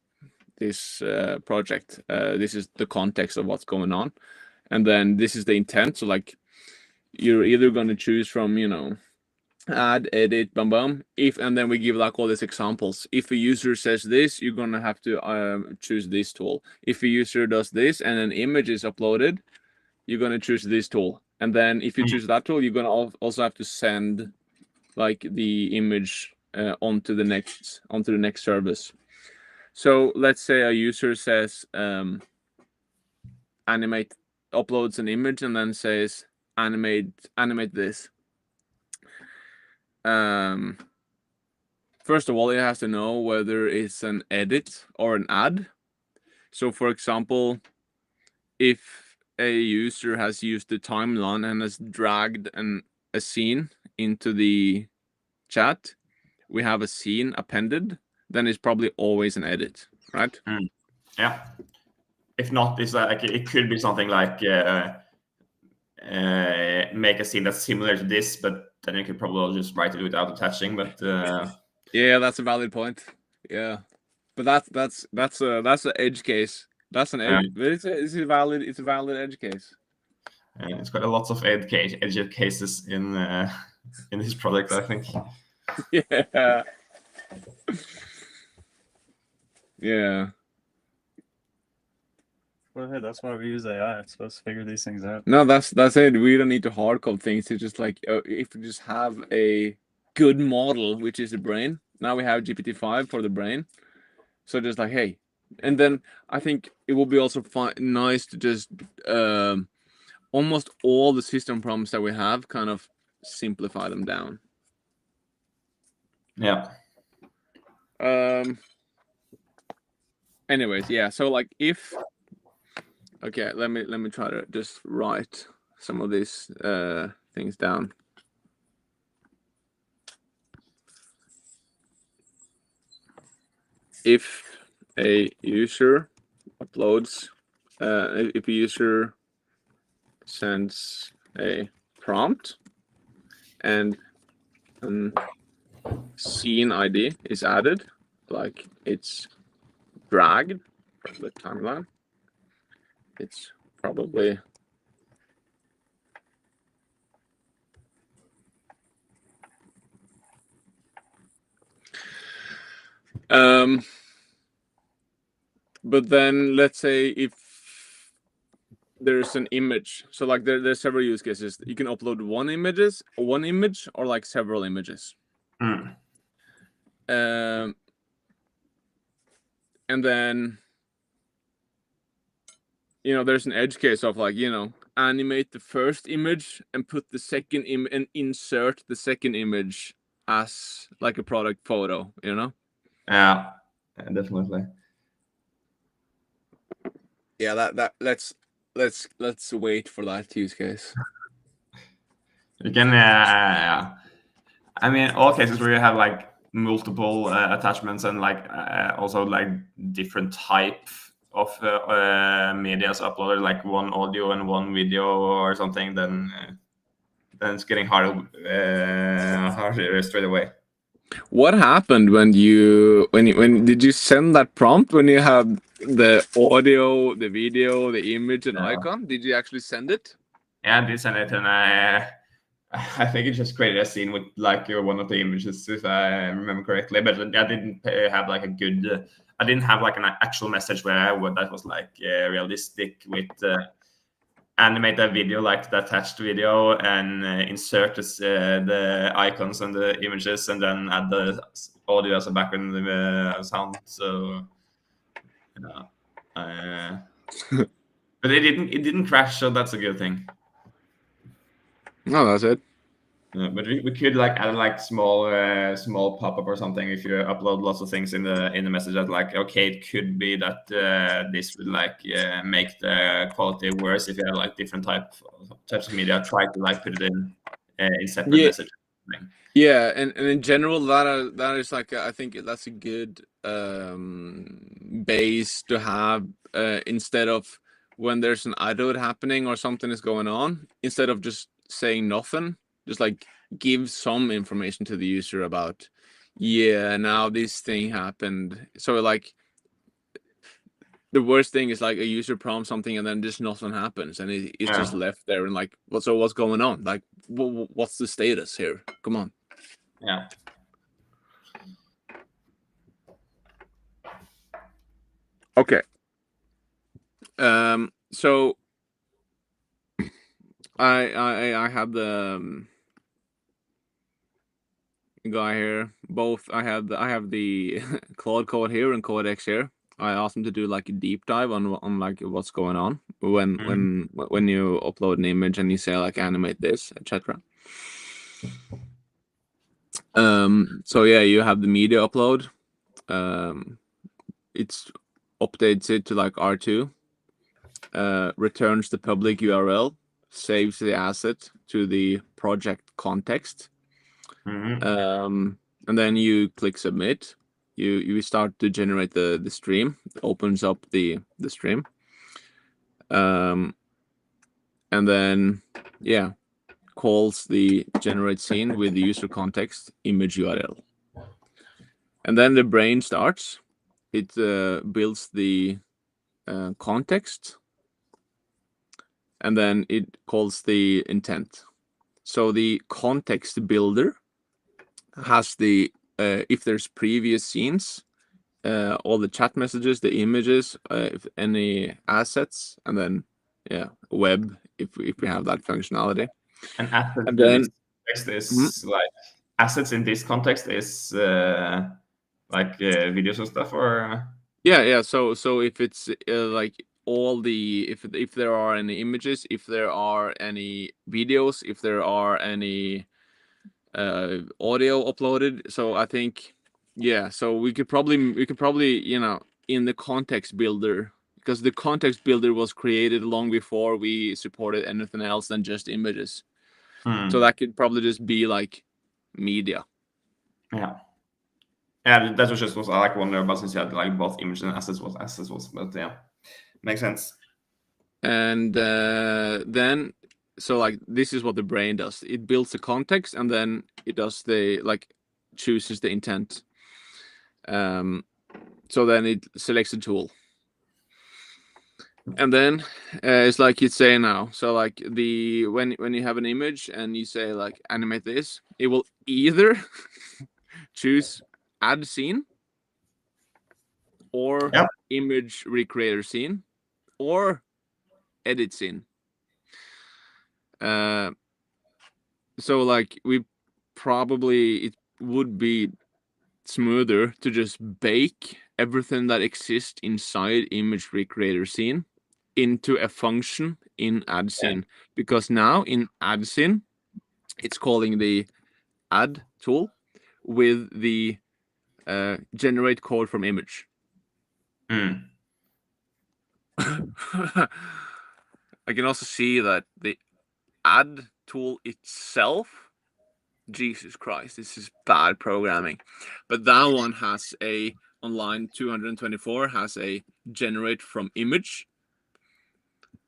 project. This is the context of what's going on, and then this is the intent. So like, you're either going to choose from add, edit, bam bam. And then we give like all these examples. If a user says this, you're gonna have to choose this tool. If a user does this and an image is uploaded, you're gonna choose this tool. And then if you choose that tool, you're gonna also have to send like the image onto the next service. So let's say a user says animate, uploads an image and then says animate this. First of all, it has to know whether it's an edit or an add. So for example, if a user has used the timeline and has dragged a scene into the chat, we have a scene appended, then it's probably always an edit, right? Yeah. If not, it's like it could be something like make a scene that's similar to this, but then you could probably just write it without attaching. But yeah, that's a valid point. Yeah, but that's an edge case. That's an edge. It's a valid edge case. It's got a lots of edge cases in this product, I think. Yeah. Yeah. Well, hey, that's why we use AI. It's supposed to figure these things out. No, that's it. We don't need to hard code things. It's just like if we just have a good model, which is the brain. Now we have GPT-5 for the brain. So just like, hey, and then I think it will be also nice to just almost all the system prompts that we have, kind of simplify them down. Yeah. Anyways, yeah. So like if, okay, let me try to just write some of these things down. If a user uploads, if a user sends a prompt, and scene ID is added, like it's dragged from the timeline. It's probably but then let's say if there's an image, so like there's several use cases. You can upload one image or like several images. And then there's an edge case of like animate the first image and put the second and insert the second image as like a product photo. Yeah, definitely. Yeah, that let's wait for that use case. You can, I mean, all cases where you have like multiple attachments and like also like different type of medias uploaded, like one audio and one video or something, then it's getting harder straight away. What happened when did you send that prompt when you had the audio, the video, the image, and icon? Did you actually send it? Yeah, I did send it, and I think it just created a scene with like one of the images, if I remember correctly. But I didn't have like a good. I didn't have like an actual message that was like realistic with animate a video, like the attached video, and insert the icons and the images, and then add the audio as a background sound. So, but it didn't crash, so that's a good thing. No, that's it. But we could like add like small pop-up or something if you upload lots of things in the message that like, okay, it could be that this would like make the quality worse if you have like different types of media. Try to like put it in separate messages. Yeah, and in general, that is like I think that's a good base to have instead of when there's an idle happening or something is going on, instead of just saying nothing, just like give some information to the user about, now this thing happened. So like the worst thing is like a user prompts something and then just nothing happens and it's just left there and like, what's going on? Like, what's the status here? Come on. Yeah. Okay. So I have the guy here. Both I have the Claude Code here and Codex here. I asked him to do like a deep dive on like what's going on when you upload an image and you say like animate this, etc. So yeah, you have the media upload. It's updates it to like R2. Returns the public URL, saves the asset to the project context, and then you click submit. You start to generate the stream. It opens up the stream, and then calls the generate scene with the user context image URL, and then the brain starts. It builds the context. And then it calls the intent. So the context builder has the if there's previous scenes, all the chat messages, the images, if any assets, and then web if we have that functionality. And assets and then is like assets in this context is like videos and stuff, or So if it's like all the if there are any images, if there are any videos, if there are any audio uploaded, so I think so we could probably in the context builder, because the context builder was created long before we supported anything else than just images. So that could probably just be like media. Yeah, that was just what I like wonder about, since you had like both image and assets was, but yeah, makes sense. And then so like this is what the brain does. It builds the context and then it does chooses the intent. So then it selects a tool. And then it's like you say now. So like when you have an image and you say like animate this, it will either choose add scene or image recreator scene or edit scene. So like it would be smoother to just bake everything that exists inside image recreator scene into a function in add scene, because now in add scene it's calling the add tool with the generate code from image. Mm. I can also see that the add tool itself, Jesus Christ, this is bad programming, but that one has on line 224 has a generate from image.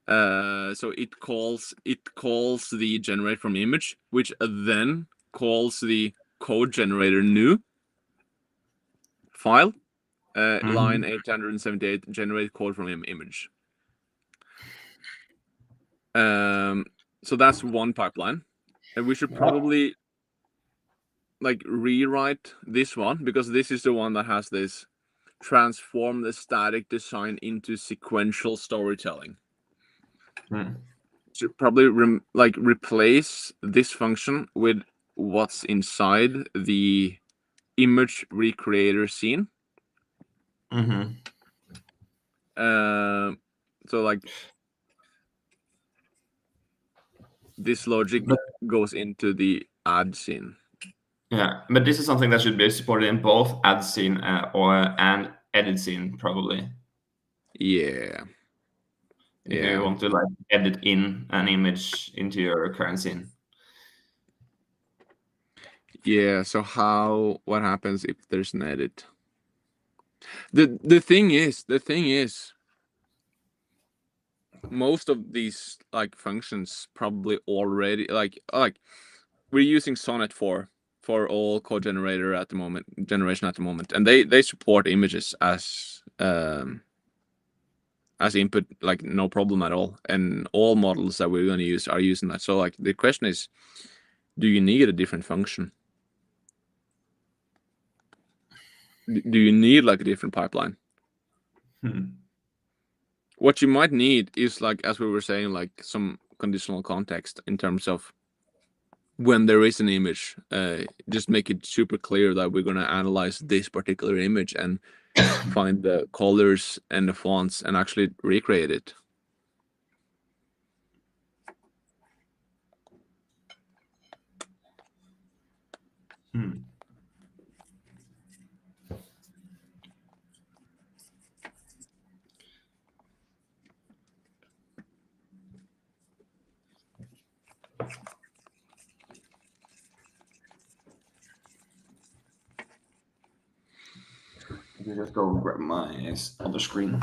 So it calls the generate from image, which then calls the code generator new file, line 878 generate code from image. So that's one pipeline, and we should probably like rewrite this one, because this is the one that has this transform the static design into sequential storytelling. Should probably replace this function with what's inside the image recreator scene. So like this logic goes into the add scene. Yeah, but this is something that should be supported in both add scene and edit scene, probably. Yeah. If you want to like edit in an image into your current scene. Yeah. So what happens if there's an edit? The thing is, most of these like functions probably already like we're using Sonnet for all code generation at the moment, and they support images as input, like no problem at all, and all models that we're going to use are using that. So like the question is, do you need a different function? Do you need like a different pipeline? What you might need is, like as we were saying, like some conditional context in terms of when there is an image, just make it super clear that we're going to analyze this particular image and find the colors and the fonts and actually recreate it. Let me just go grab my other screen.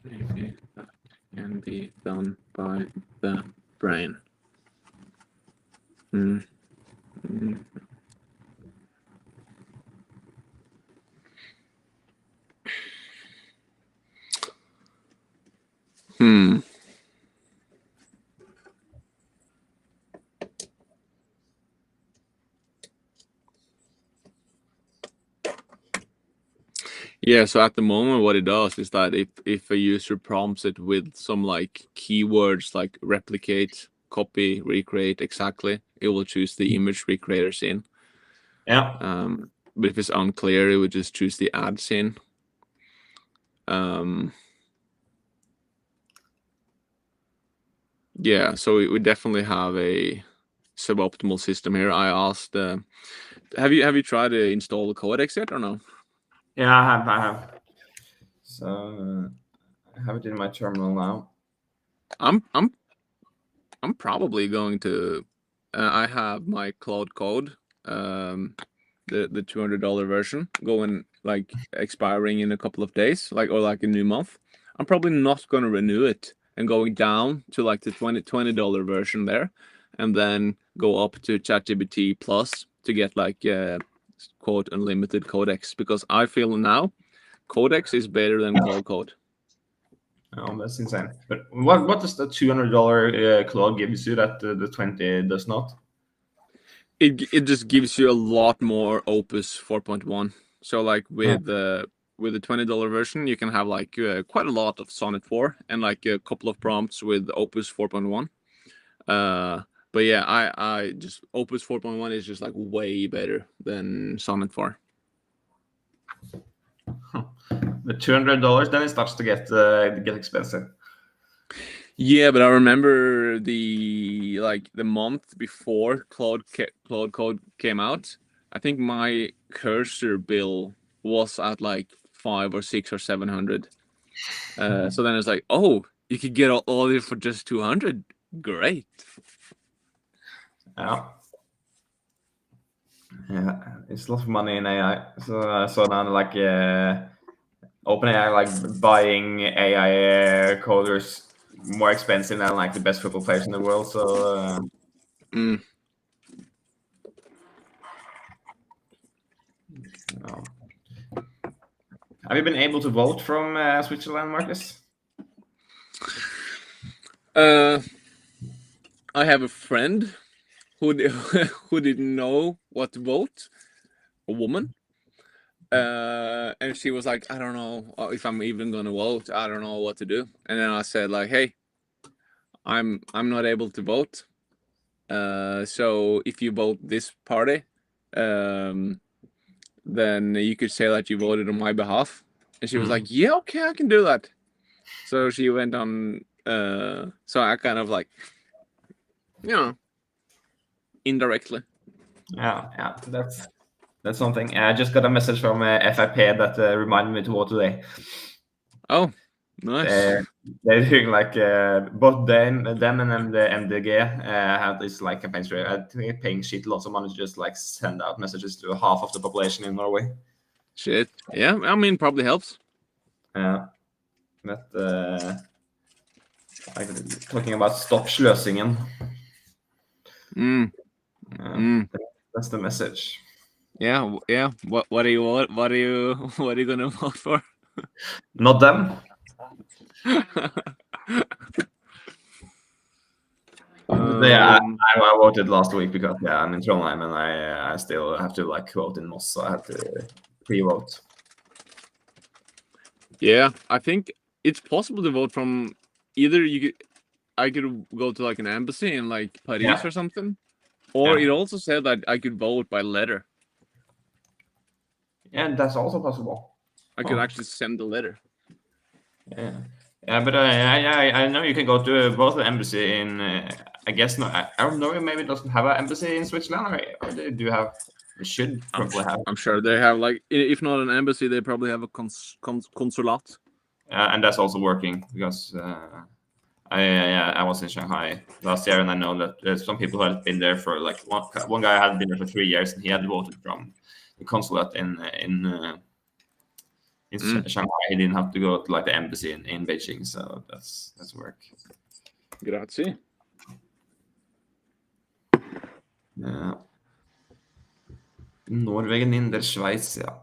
Maybe that can be done by the brain. Hmm. Yeah, so at the moment what it does is that if a user prompts it with some like keywords like replicate, copy, recreate exactly, it will choose the image recreator scene. Yeah. But if it's unclear, it would just choose the ad scene. Yeah, so we definitely have a suboptimal system here. I asked, have you tried to install the codex yet or no? Yeah, I have. So I have it in my terminal now. I'm probably going to. I have my Cloud Code, the $200 version, going like expiring in a couple of days, or like a new month. I'm probably not going to renew it and going down to like the $20 version there, and then go up to ChatGPT Plus to get like quote unlimited codex, because I feel now codex is better than Cloud Code. Oh, that's insane. But what does the $200 Claude gives you that the 20 does not? It just gives you a lot more Opus 4.1. So like with the $20 version, you can have like quite a lot of Sonnet 4 and like a couple of prompts with Opus 4.1. But yeah, I just Opus 4.1 is just like way better than Sonnet 4. The $200, then it starts to get expensive. Yeah, but I remember the month before Cloud Code came out. I think my cursor bill was at like 500 or 600 or 700. So then it's like, oh, you could get all of it for just 200. Great. Yeah. Yeah, it's a lot of money in AI. So now like OpenAI like buying AI coders more expensive than like the best football players in the world. So no. Have you been able to vote from Switzerland, Marcus? I have a friend who didn't know what to vote, a woman. And she was like, I don't know if I'm even gonna vote. I don't know what to do. And then I said like, hey, I'm not able to vote. So if you vote this party, then you could say that you voted on my behalf. And she was like, yeah, okay, I can do that. So she went on. So I kind of like, indirectly. Yeah, that's something. I just got a message from FIP that reminded me to vote today. Oh, nice. They're doing like both them and then the MDG have this like campaigns where I think they're paying shit lots of money to just like send out messages to half of the population in Norway. Shit. Yeah, I mean, probably helps. Yeah, but like, talking about stop sløsingen. That's the message. Yeah. What are you gonna vote for? Not them. Yeah, I voted last week because I'm in Trondheim and I still have to like vote in Moss, so I have to pre-vote. Yeah, I think it's possible to vote from either I could go to like an embassy in like Paris or something, or it also said that I could vote by letter. Yeah, that's also possible. I could actually send the letter. Yeah, but I know you can go to both the embassy in. I guess no, I don't know. Maybe it doesn't have an embassy in Switzerland, or they do have. They should probably have. I'm sure they have like, if not an embassy, they probably have a consulate. And that's also working because I was in Shanghai last year, and I know that there's some people who had been there for like one guy had been there for 3 years, and he had voted from the consulate in Shanghai. He didn't have to go to like the embassy in Beijing, so that's work. Grazie. Yeah. Norwegen in der Schweiz, yeah.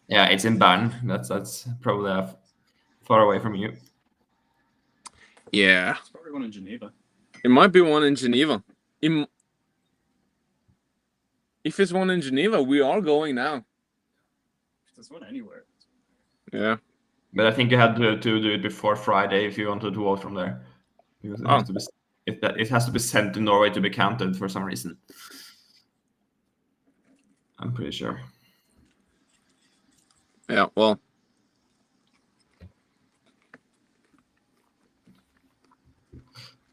Yeah, it's in Bern. That's probably far away from you. Yeah. It's probably one in Geneva. It might be one in Geneva. If it's one in Geneva, we are going now. There's one anywhere. Yeah. But I think you had to do it before Friday if you wanted to vote from there, because it has to be it has to be sent to Norway to be counted for some reason. I'm pretty sure. Yeah, well.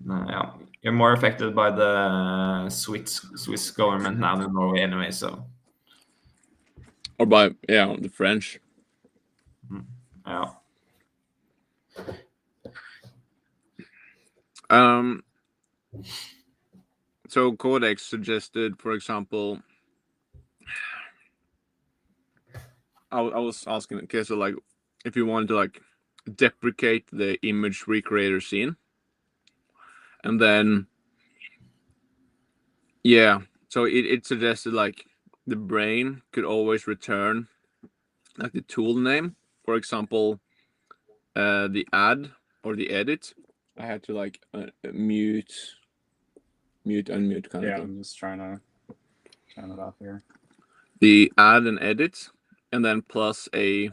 Yeah, you're more affected by the Swiss government now than Norway anyway, so. Or by, the French. Yeah. So Codex suggested, for example, I was asking, okay, so like, if you wanted to like deprecate the image recreator scene, and then, so it suggested like the brain could always return like the tool name, for example, the add or the edit. I had to like mute, unmute kind of Yeah, thing. I'm just trying to turn it off here. The add and edit, and then plus a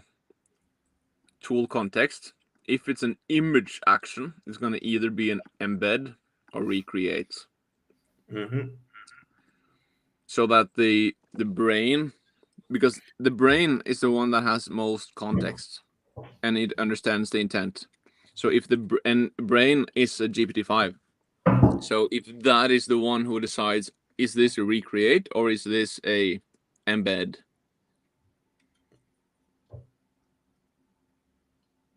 tool context. If it's an image action, it's going to either be an embed or recreate. So that the brain, because the brain is the one that has most context and it understands the intent. So if the brain is a GPT-5, so if that is the one who decides, is this a recreate or is this a embed?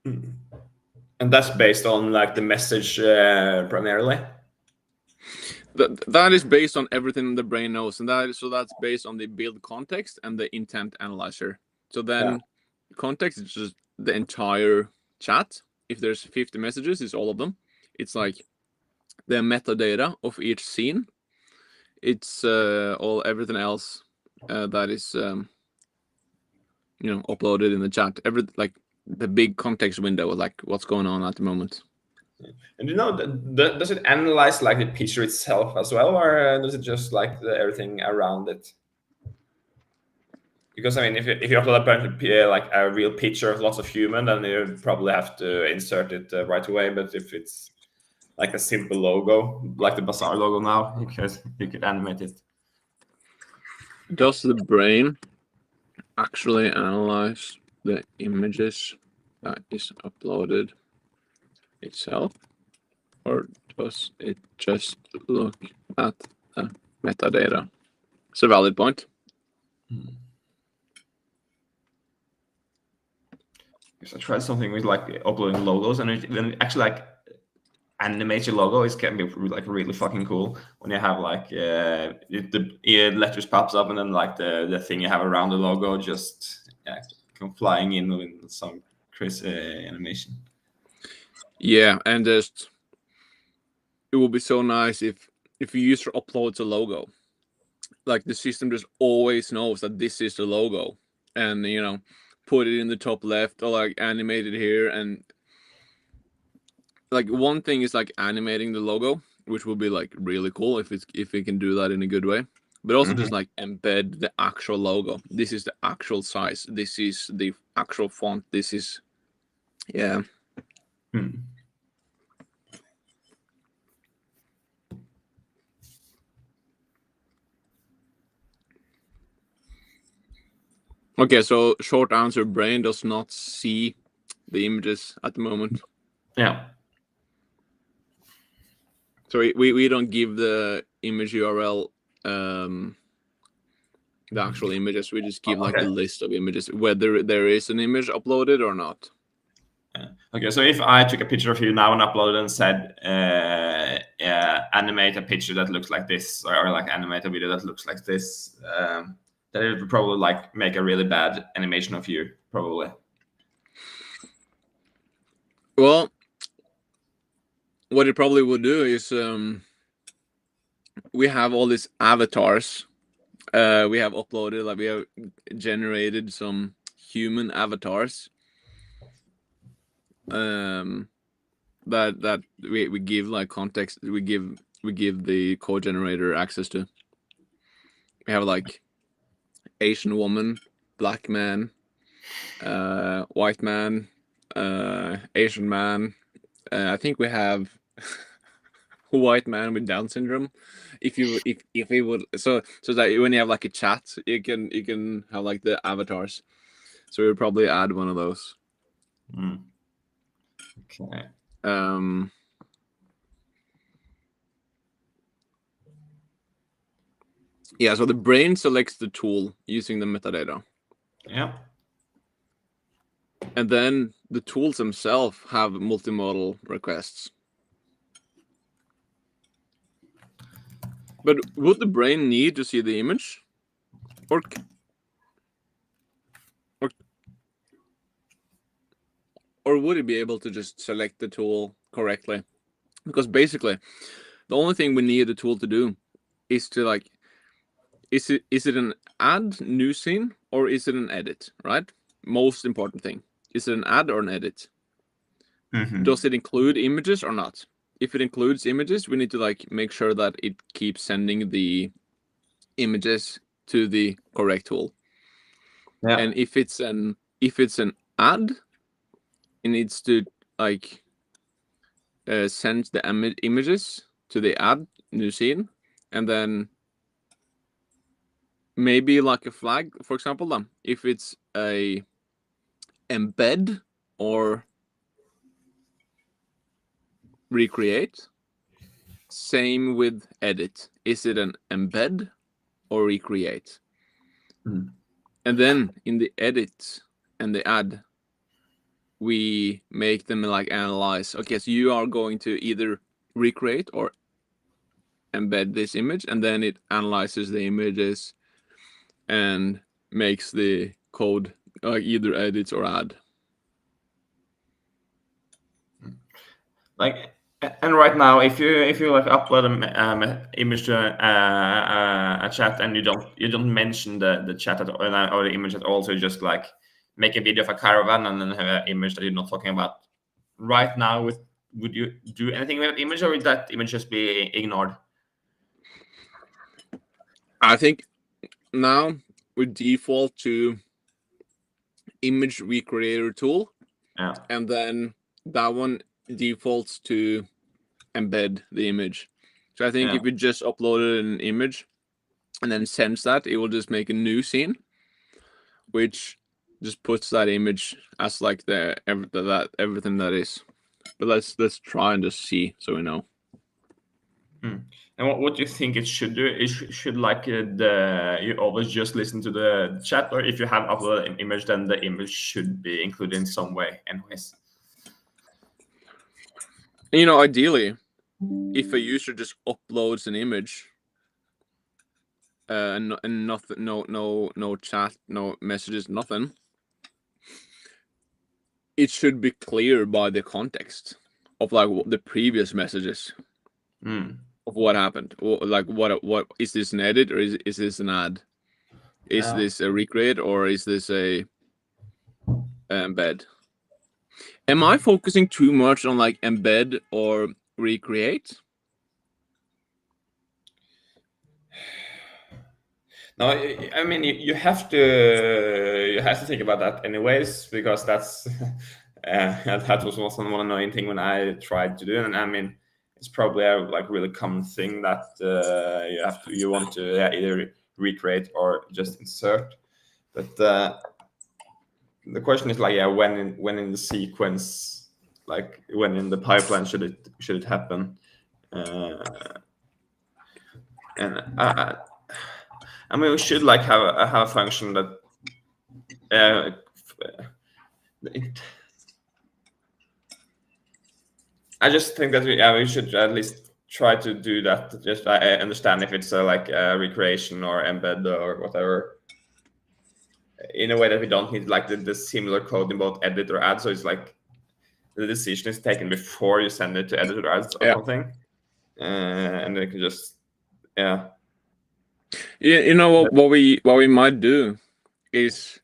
And that's based on like the message primarily. That is based on everything the brain knows, and that's based on the build context and the intent analyzer. So then context is just the entire chat. If there's 50 messages, it's all of them. It's like the metadata of each scene. It's everything else that is uploaded in the chat. Like the big context window, like what's going on at the moment. And does it analyze like the picture itself as well, or does it just like everything around it? Because I mean, if you upload a bunch of like a real picture of lots of human, then you probably have to insert it right away. But if it's like a simple logo, like the Bazaar logo now, you could animate it. Does the brain actually analyze the images that is uploaded itself, or does it just look at the metadata? It's a valid point. I tried something with like uploading logos, and then actually like animate your logo. It can be like really fucking cool when you have like the letters pops up, and then like the thing you have around the logo just come flying in with some crazy animation. Yeah, and just it would be so nice if a user uploads a logo, like the system just always knows that this is the logo, and put it in the top left or like animate it here. And like one thing is like animating the logo, which will be like really cool if we can do that in a good way, but also just like embed the actual logo. This is the actual size, this is the actual font, this is Okay, so short answer, brain does not see the images at the moment. Yeah. So we don't give the image URL the actual images. We just give like the list of images, whether there is an image uploaded or not. Yeah. Okay, so if I took a picture of you now and uploaded and said, animate a picture that looks like this, or like animate a video that looks like this, then it would probably like make a really bad animation of you, probably. Well, what it probably would do is we have all these avatars. We have uploaded, like we have generated some human avatars. That we give like context. We give the code generator access to. We have like Asian woman, black man, white man, Asian man. I think we have white man with Down syndrome. If we would so that when you have like a chat, you can have like the avatars. So we would probably add one of those. Okay. Yeah, so the brain selects the tool using the metadata. Yeah. And then the tools themselves have multimodal requests. But would the brain need to see the image? Or would it be able to just select the tool correctly? Because basically, the only thing we need the tool to do is to like, is it an add new scene or is it an edit, right? Most important thing. Is it an add or an edit? Does it include images or not? If it includes images, we need to like make sure that it keeps sending the images to the correct tool. Yeah. And if it's an add, it needs to like send the images to the add new scene, and then maybe like a flag, for example, then if it's a embed or recreate. Same with edit. Is it an embed or recreate? And then in the edit and the add, we make them like analyze. Okay, so you are going to either recreate or embed this image, and then it analyzes the images and makes the code like either edits or add. Like, and right now, if you like upload an image to a chat and you don't mention the chat or the image at all, so you just like make a video of a caravan and then have an image that you're not talking about. Right now, would you do anything with that image, or would that image just be ignored? I think now we default to image recreator tool, and then that one defaults to embed the image. So I think if we just uploaded an image and then sends that, it will just make a new scene, which just puts that image as like everything that is. But let's try and just see so we know. And what do you think it should do? It should like you always just listen to the chat, or if you have uploaded an image, then the image should be included in some way, anyways. You know, ideally, if a user just uploads an image, and nothing, no chat, no messages, nothing, it should be clear by the context of like the previous messages of what happened. Like what is this an edit or is this an add? Is this a recreate or is this a embed? Am I focusing too much on like embed or recreate? No, I mean you have to think about that anyways, because that's that was also one annoying thing when I tried to do it. And I mean it's probably a like really common thing that you want to either recreate or just insert. But the question is like when in the sequence, like when in the pipeline should it happen? And I mean, we should like have a function that I just think that we should at least try to do that. Just I understand if it's like recreation or embed or whatever, in a way that we don't need like the similar code in both edit or add. So it's like the decision is taken before you send it to edit or ads or something, and they can just Yeah, you know what we might do is,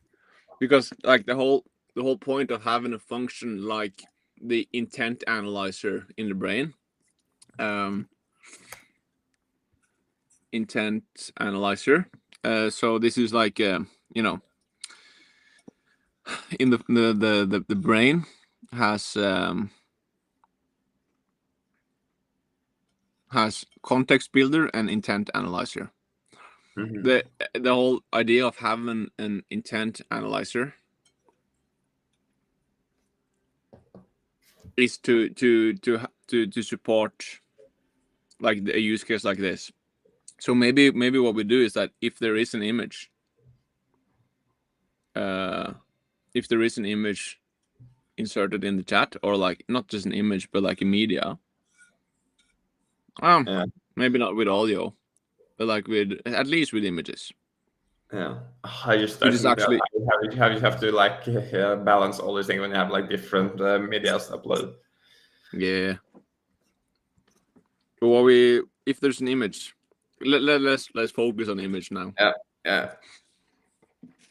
because like the whole point of having a function like the intent analyzer in the brain, intent analyzer. So this is like you know, in the brain has context builder and intent analyzer. The whole idea of having an intent analyzer is to support like a use case like this. So maybe what we do is that if there is an image, inserted in the chat, or like not just an image but like a media, maybe not with audio, but like with at least with images. Yeah, I Which think is actually you have to like balance all these things when you have like different medias uploaded. Yeah. But what we, if there's an image, let's focus on image now. Yeah.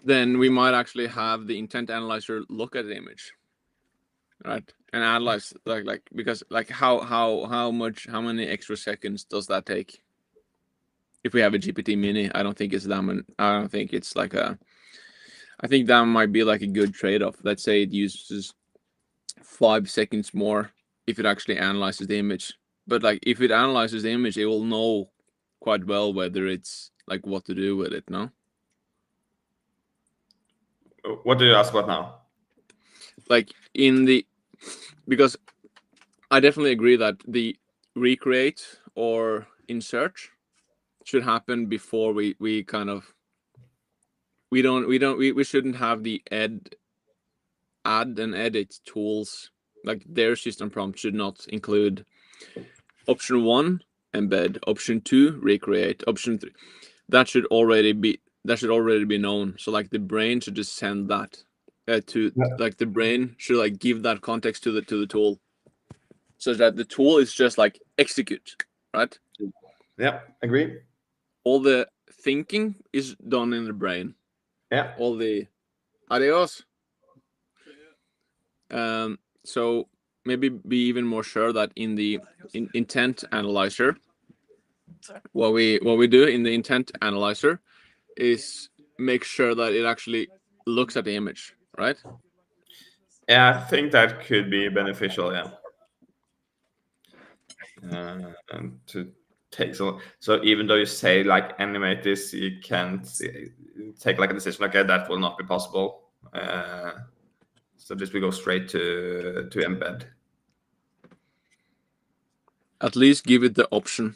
Then we might actually have the intent analyzer look at the image, right, and analyze like because like how many extra seconds does that take? If we have a GPT Mini, I don't think it's that. I don't think it's like a. I think that might be like a good trade-off. Let's say it uses 5 seconds more if it actually analyzes the image. But like if it analyzes the image, it will know quite well whether it's like what to do with it. No. What do you ask about now? Like because I definitely agree that the recreate or insert should happen before we shouldn't have the add and edit tools. Like their system prompt should not include option 1 embed, option 2 recreate, option 3. That should already be known. So like the brain should just send that like the brain should like give that context to the tool, so that the tool is just like execute, right? Yeah, agree. All the thinking is done in the brain. Yeah. All the adios. So maybe be even more sure that in the intent analyzer, what we do in the intent analyzer is make sure that it actually looks at the image, right? Yeah, I think that could be beneficial. Yeah. And to take so even though you say like animate this, you can't take like a decision. Okay, that will not be possible. So this will go straight to embed. At least give it the option.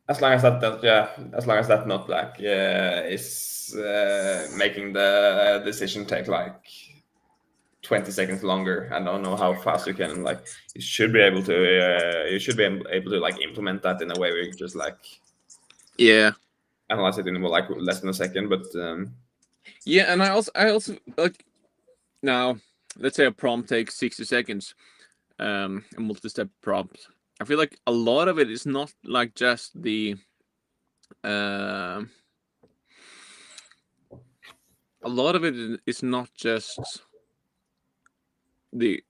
As long as that not like is making the decision take like 20 seconds longer. I don't know how fast you can like. You should be able to like implement that in a way where you just like analyze it in more like less than a second. But yeah, and I also like, now let's say a prompt takes 60 seconds, a multi-step prompt. I feel like a lot of it is not like just the a lot of it is not just the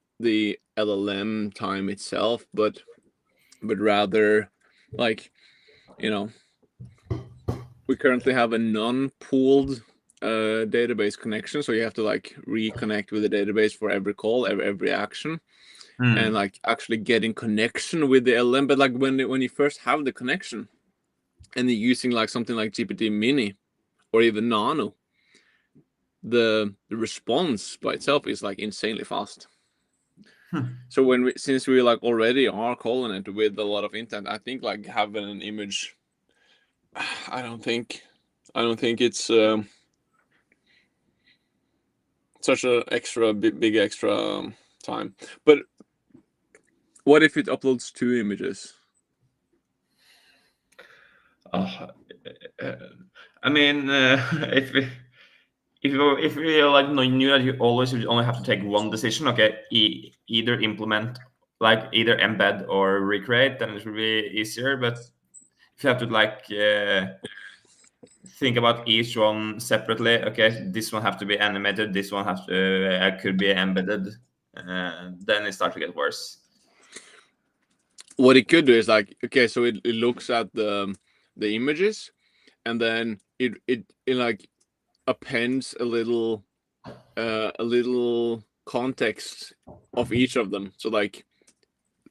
LLM time itself, but rather like, you know, we currently have a non-pooled database connection, so you have to like reconnect with the database for every call, every action, and like actually getting connection with the LLM. But like when you first have the connection and you're using like something like GPT Mini or even Nano, the response by itself is like insanely fast. So since we like already are calling it with a lot of intent, I think like having an image, I don't think it's such a extra big extra time. But what if it uploads 2 images? I mean, if we like knew that you always would only have to take one decision, okay, either implement, like either embed or recreate, then it would be easier. But if you have to like think about each one separately, okay, this one have to be animated, this one have to could be embedded, then it starts to get worse. What it could do is like, okay, so it looks at the images, and then it like appends a little context of each of them. So like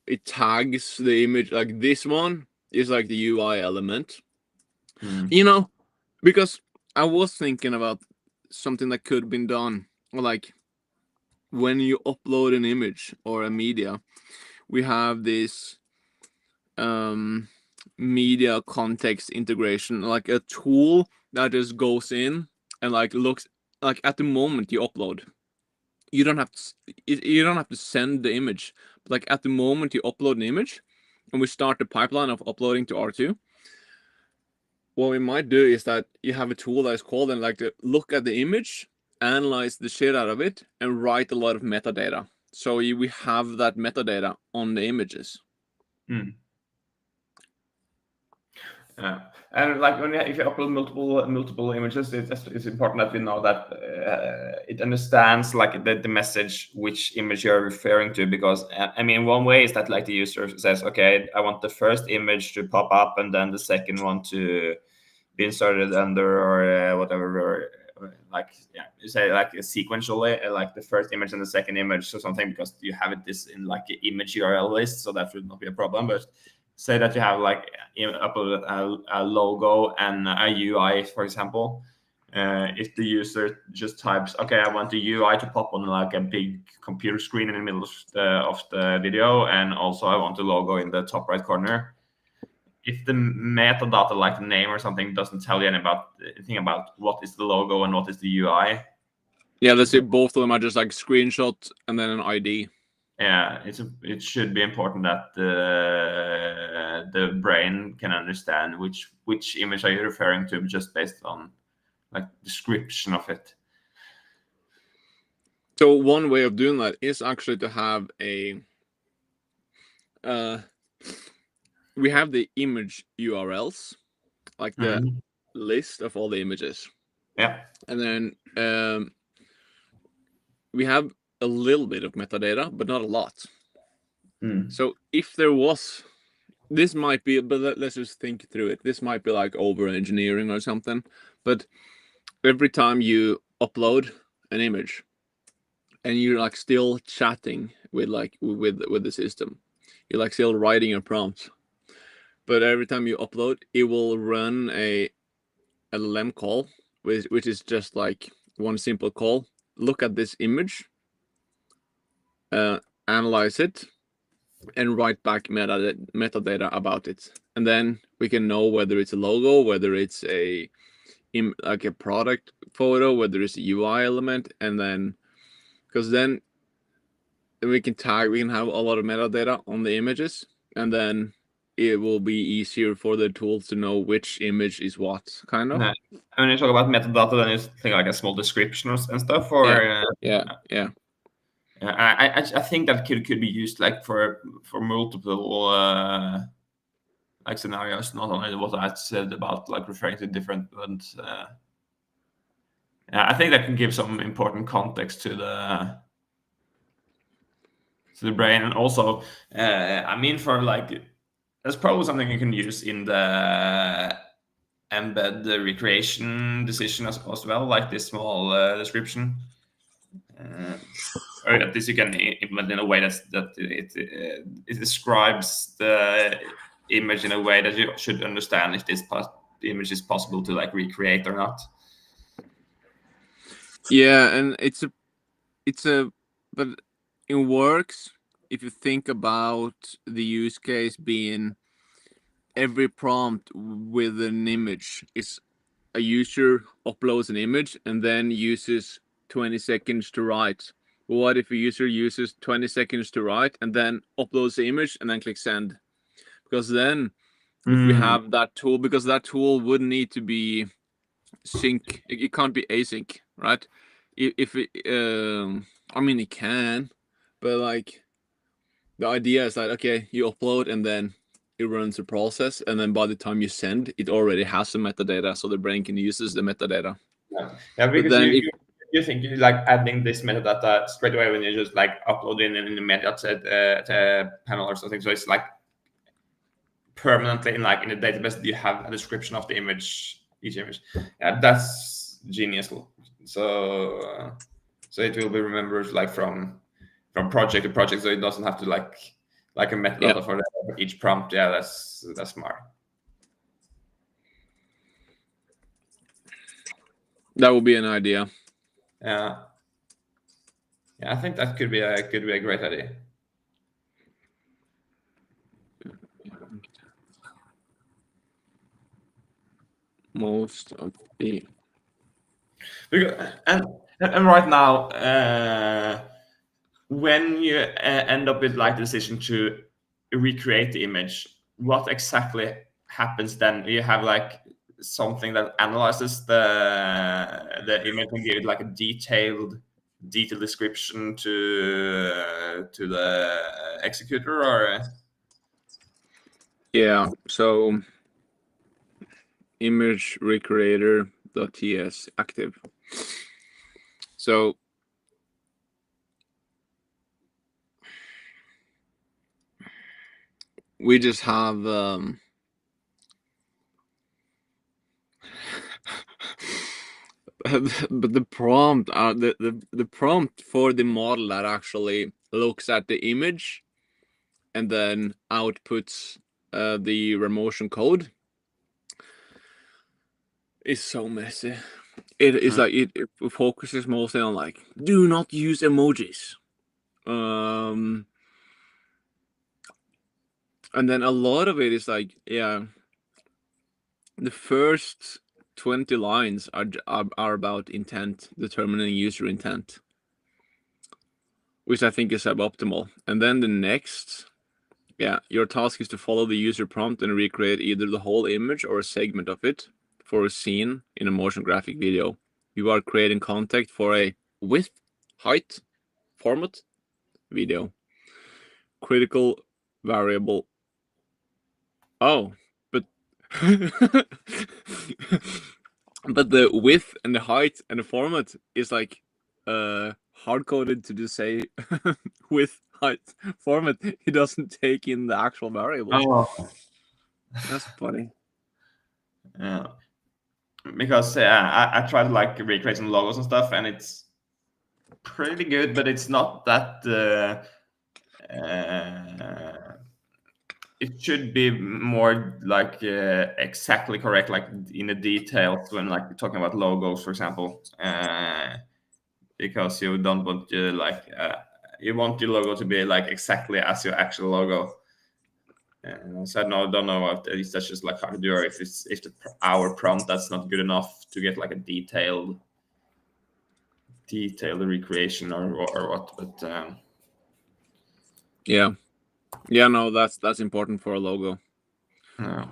it tags the image, like this one is like the UI element. You know, because I was thinking about something that could have been done, like when you upload an image or a media, we have this media context integration, like a tool that just goes in and like looks, like at the moment you upload, you don't have to send the image, but like at the moment you upload an image and we start the pipeline of uploading to R2, what we might do is that you have a tool that is called and like to look at the image, analyze the shit out of it, and write a lot of metadata. So we have that metadata on the images. Yeah, and like if you upload multiple images, it's important that we know that it understands like the message which image you're referring to, because I mean one way is that like the user says, okay, I want the first image to pop up and then the second one to be inserted under, or whatever, or like, yeah, you say like sequentially, like the first image and the second image or something, because you have it this in like an image URL list, so that should not be a problem. But say that you have like upload a logo and a UI, for example. If the user just types, okay, I want the UI to pop on like a big computer screen in the middle of the video, and also I want the logo in the top right corner. If the metadata, like the name or something, doesn't tell you anything about what is the logo and what is the UI. Yeah, let's say both of them are just like screenshot and then an ID. Yeah, it should be important that the brain can understand which image are you referring to, just based on like description of it. So one way of doing that is actually to have a we have the image URLs, like the list of all the images. Yeah. And then we have a little bit of metadata, but not a lot. So if there was, this might be, but let's just think through it. This might be like over engineering or something. But every time you upload an image and you're like still chatting with the system, you're like still writing a prompt. But every time you upload, it will run a LLM call, which is just like one simple call. Look at this image, analyze it, and write back metadata about it, and then we can know whether it's a logo, whether it's like a product photo, whether it's a UI element, and then because then we can have a lot of metadata on the images, and then it will be easier for the tools to know which image is what, kind of. Yeah. When you talk about metadata, then you think like a small description and stuff, or yeah. I think that could be used like for multiple like scenarios, not only what I said about like referring to different, but yeah, I think that can give some important context to the brain. And also I mean, for like, that's probably something you can use in the embed the recreation decision as well, like this small description, or at least you can implement in a way that it describes the image in a way that you should understand if the image is possible to like recreate or not. Yeah, and it's a but it works if you think about the use case being every prompt with an image is a user uploads an image and then uses 20 seconds to write. What if a user uses 20 seconds to write and then uploads the image and then click send? Because then if we have that tool, because that tool would need to be sync, it can't be async, right? If it, I mean, it can, but like the idea is that, okay, you upload and then it runs a process, and then by the time you send, it already has some metadata, so the brain can use the metadata. Yeah, because then you think you like adding this metadata straight away when you just like upload in the metadata panel or something. So it's like permanently in the database you have a description of the image, each image. Yeah, that's genius. So it will be remembered like from project to project, so it doesn't have to like a metadata for each prompt. Yeah, that's smart. That would be an idea. Yeah, I think that could be a great idea. Most of the and right now, when you end up with like the decision to recreate the image, what exactly happens then? You have like something that analyzes the image and give it like a detailed description to the executor, or yeah. So image recreator.ts active. So we just have but the prompt the prompt for the model that actually looks at the image and then outputs the remotion code is so messy. It is like it focuses mostly on like, do not use emojis, and then a lot of it is like, yeah, the first 20 lines are about intent, determining user intent, which I think is suboptimal. And then the next, yeah, your task is to follow the user prompt and recreate either the whole image or a segment of it for a scene in a motion graphic video. You are creating content for a width, height, format video. Critical variable. Oh, but but the width and the height and the format is like hard coded to just say width, height, format. It doesn't take in the actual variables. oh, That's funny. yeah, because I tried like recreating logos and stuff, and it's pretty good, but it's not that. It should be more like exactly correct, like in the details when like talking about logos, for example, because you don't want to like you want your logo to be like exactly as your actual logo. So I don't know if that's just like hard to do, or if our prompt that's not good enough to get like a detailed recreation or what. But Yeah, no, that's important for a logo. no.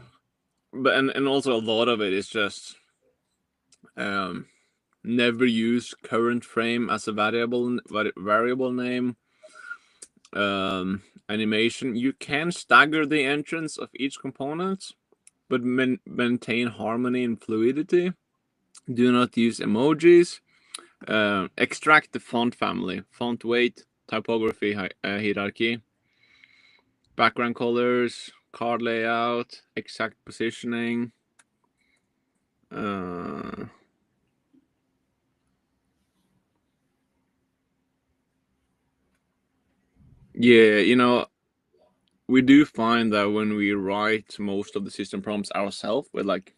But and also a lot of it is just never use current frame as a variable name. Animation, you can stagger the entrance of each component, but maintain harmony and fluidity. Do not use emojis. Extract the font family, font weight, typography, hierarchy, background colors, card layout, exact positioning. Yeah, we do find that when we write most of the system prompts ourselves with like,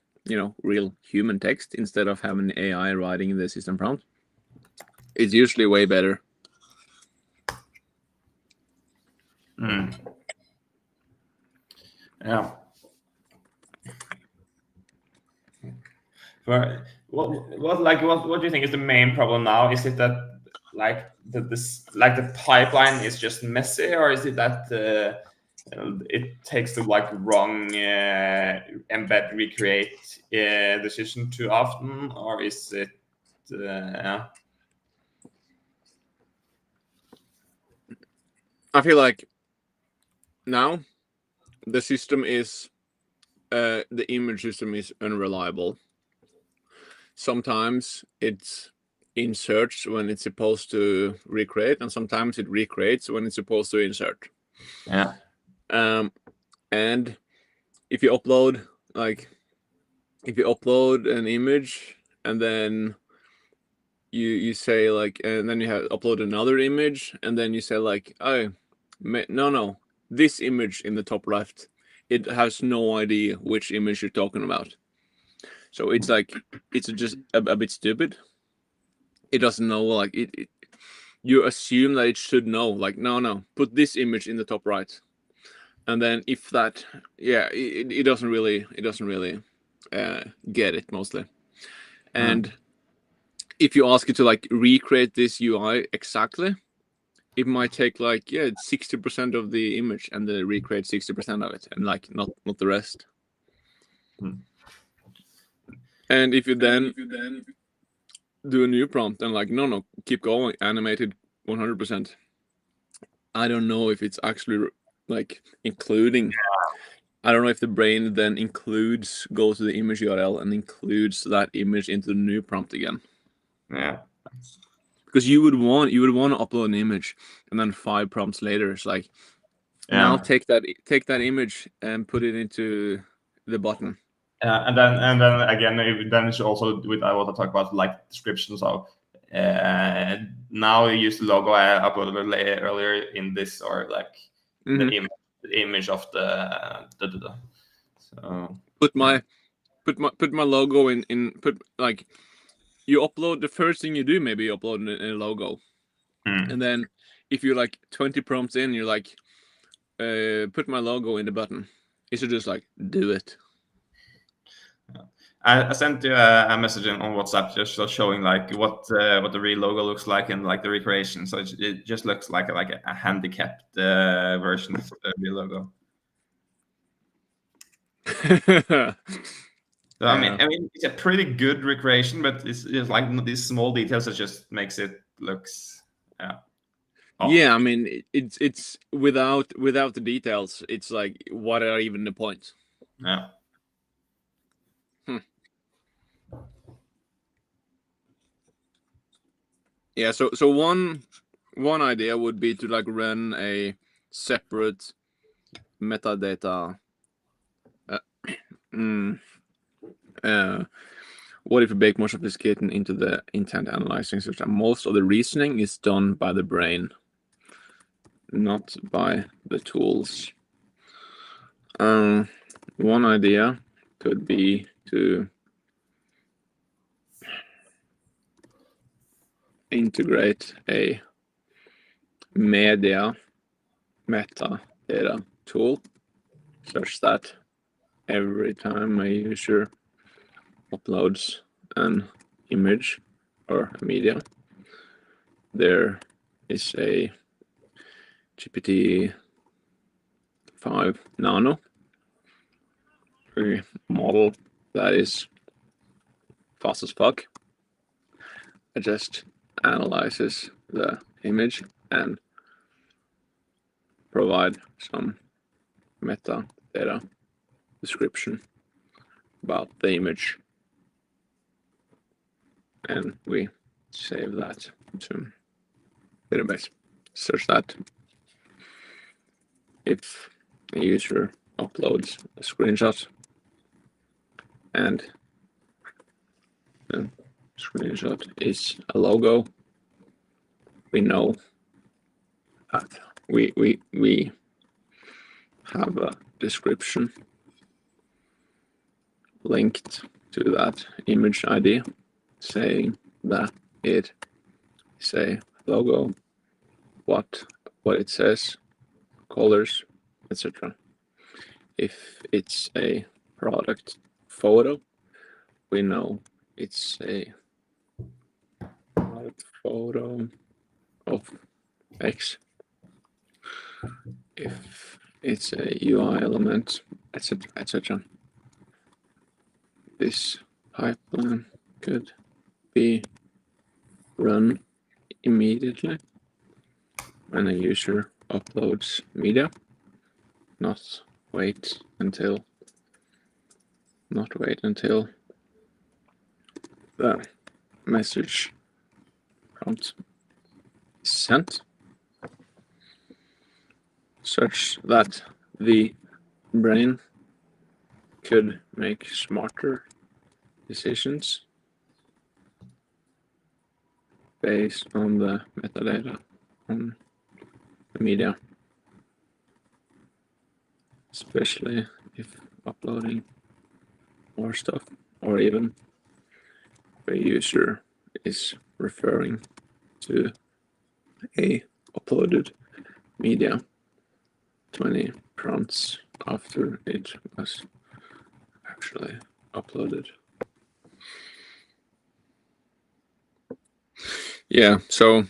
real human text instead of having AI writing the system prompt, it's usually way better. Yeah. what do you think is the main problem now? Is it that like the pipeline is just messy, or is it that it takes the like wrong embed recreate decision too often, or is it yeah? I feel like now the system is the image system is unreliable. Sometimes it inserts when it's supposed to recreate, and sometimes it recreates when it's supposed to insert. Yeah. And if you upload an image and then you say like, and then you have upload another image, and then you say like, oh no, this image in the top left, it has no idea which image you're talking about. So it's like it's just a bit stupid. It doesn't know, like it you assume that it should know, like no, put this image in the top right, and then if that, yeah, it doesn't really get it mostly. And if you ask it to like recreate this UI exactly, it might take like 60% of the image and then recreate 60% of it, and like not the rest. And if you then do a new prompt and like no, keep going, animated 100%, I don't know if it's actually like including. I don't know if the brain then goes to the image URL and includes that image into the new prompt again. Yeah. Because you would want to upload an image, and then 5 prompts later it's like, now take that image and put it into the button. And then again, then it's also with what I talk about, like description. So now you use the logo I uploaded earlier in this, or like the image of the. So put my logo in put like, you upload, the first thing you do, maybe you upload a logo, and then if you're like 20 prompts in, you're like, put my logo in the button. You should just like do it. I sent you a message on WhatsApp just showing like what the real logo looks like and like the recreation. So it just looks like a handicapped version of the real logo. So, I mean, it's a pretty good recreation, but it's just like these small details that just makes it looks off. Yeah, I mean, it's without the details, it's like, what are even the points? Yeah. Yeah, so one idea would be to like run a separate metadata. What if you bake more sophisticated into the intent analyzing system? Most of the reasoning is done by the brain, not by the tools. One idea could be to integrate a metadata tool such that every time a user uploads an image or a media, there is a GPT-5 Nano, a model that is fast as fuck. It just analyzes the image and provide some metadata description about the image, and we save that to database such that if a user uploads a screenshot and the screenshot is a logo, we know that we have a description linked to that image ID saying that it is a logo, what it says, colors, etc. If it's a product photo, we know it's a photo of X, if it's a UI element, etc., etc. This pipeline could be run immediately when a user uploads media, not wait until the message prompt is sent, such that the brain could make smarter decisions based on the metadata on the media, especially if uploading more stuff, or even the user is referring to a uploaded media 20 prompts after it was actually uploaded. Yeah, so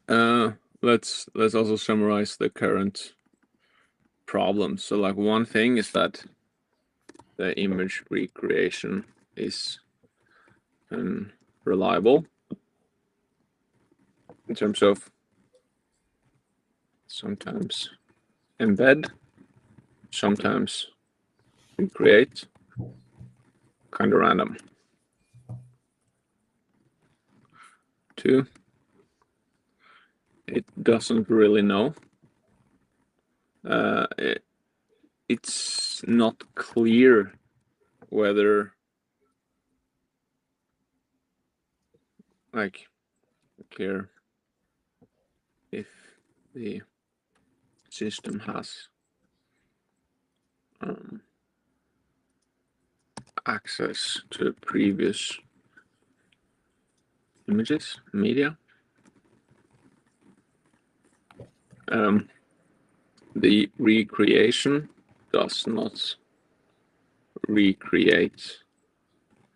let's also summarize the current problems. So like one thing is that the image recreation is unreliable in terms of sometimes embed, sometimes recreate, kind of random. 2, it doesn't really know. It's not clear whether if the system has access to previous images, media. The recreation does not recreate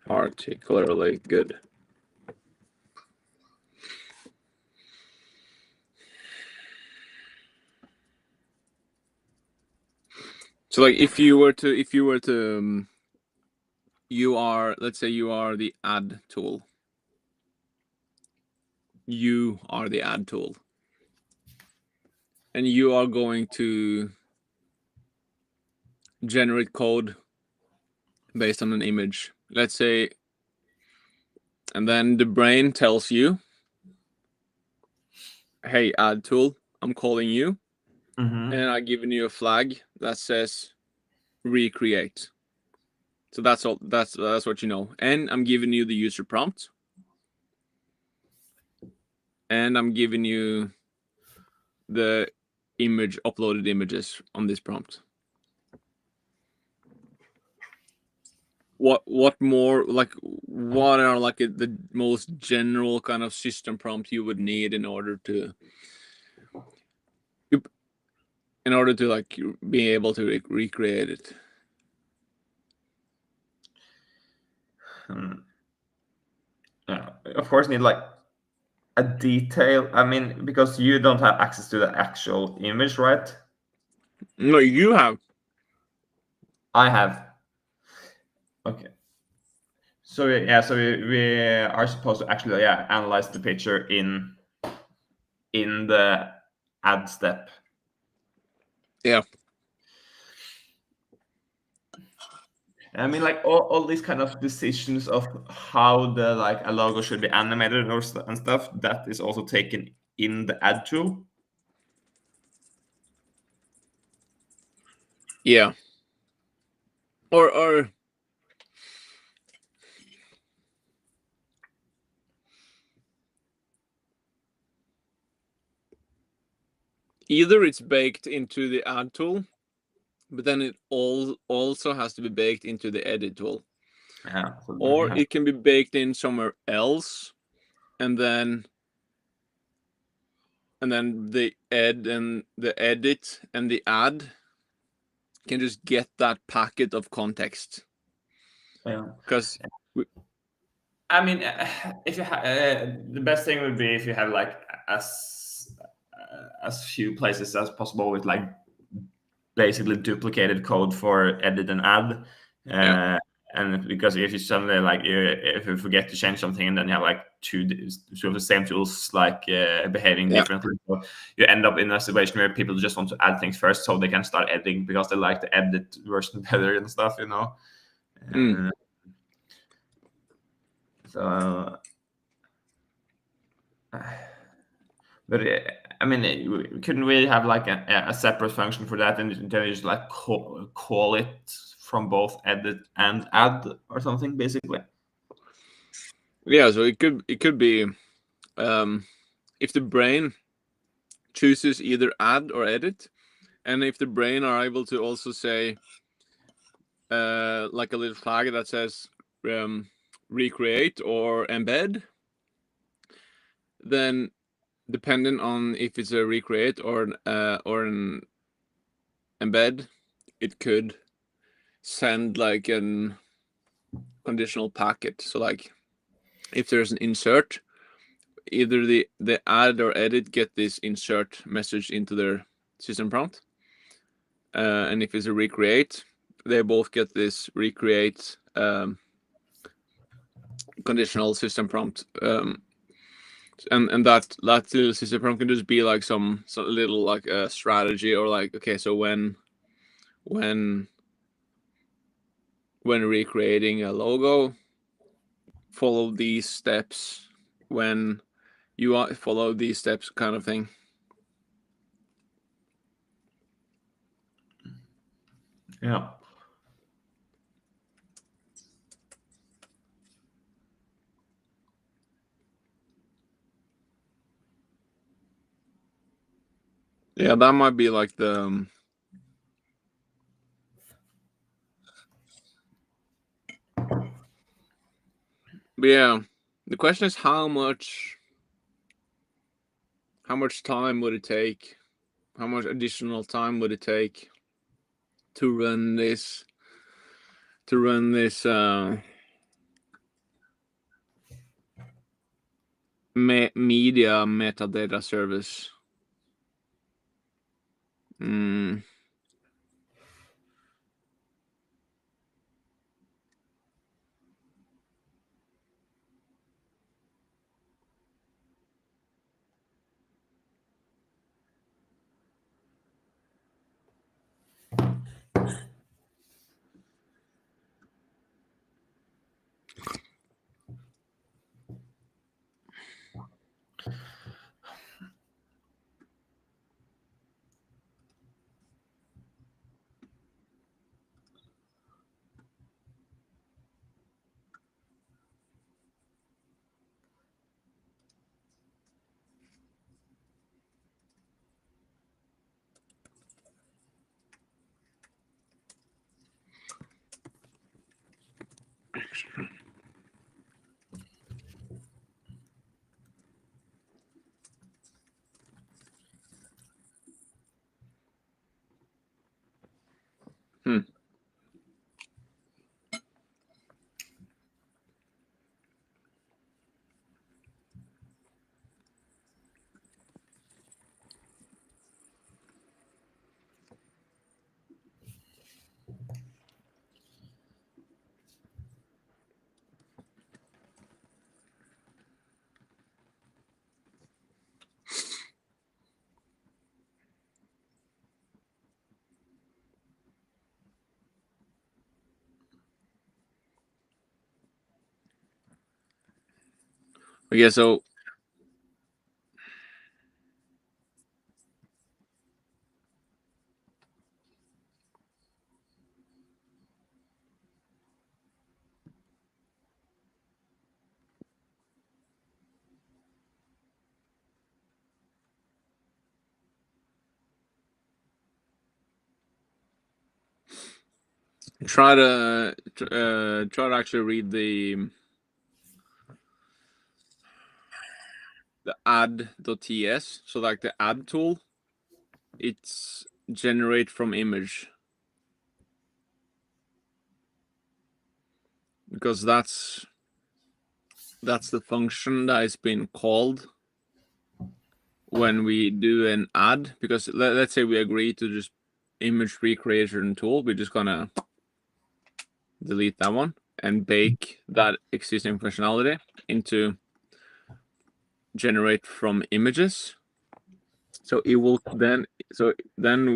particularly good. So like if you were to let's say you are the ad tool. You are the ad tool. And you are going to generate code based on an image, let's say, and then the brain tells you, hey, ad tool, I'm calling you, and I'm giving you a flag that says recreate. So that's all. That's what you know. And I'm giving you the user prompt, and I'm giving you the uploaded images on this prompt. What more, like, what are like the most general kind of system prompt you would need in order to like be able to recreate it? Yeah, of course, need like a detail. I mean, because you don't have access to the actual image, right? No, you have. I have. Okay. So yeah, so we are supposed to actually analyze the picture in the ad step. Yeah. I mean, like all these kind of decisions of how the like a logo should be animated and stuff, that is also taken in the ad tool. Yeah. Or either it's baked into the ad tool, but then it also has to be baked into the edit tool. Yeah. So or it can be baked in somewhere else, and then the edit and the ad can just get that packet of context. Yeah. Because I mean, if you the best thing would be if you have like as few places as possible with like basically duplicated code for edit and add. And because if you suddenly like if you forget to change something and then you have like two of the same tools like behaving differently, so you end up in a situation where people just want to add things first so they can start editing because they like the edit version better and stuff, you know. So but I mean, couldn't we have like a separate function for that, and then you just like call it from both edit and add or something, basically? Yeah, so it could be if the brain chooses either add or edit, and if the brain are able to also say like a little flag that says recreate or embed, then depending on if it's a recreate or an embed, it could send like an conditional packet. So like if there's an insert, either the add or edit get this insert message into their system prompt, and if it's a recreate, they both get this recreate conditional system prompt. And that little system prompt can just be like some little like a strategy, or like, okay, so when recreating a logo, follow these steps. When you follow these steps, kind of thing. Yeah. Yeah, that might be like the but yeah, the question is how much time would it take? How much additional time would it take to run this media metadata service? Okay, so try to actually read the add.ts. So like the add tool, it's generate from image, because that's that's the function that is being called when we do an ad. Because let's say we agree to just image recreation tool, we're just gonna delete that one and bake that existing functionality into generate from images. So it will then,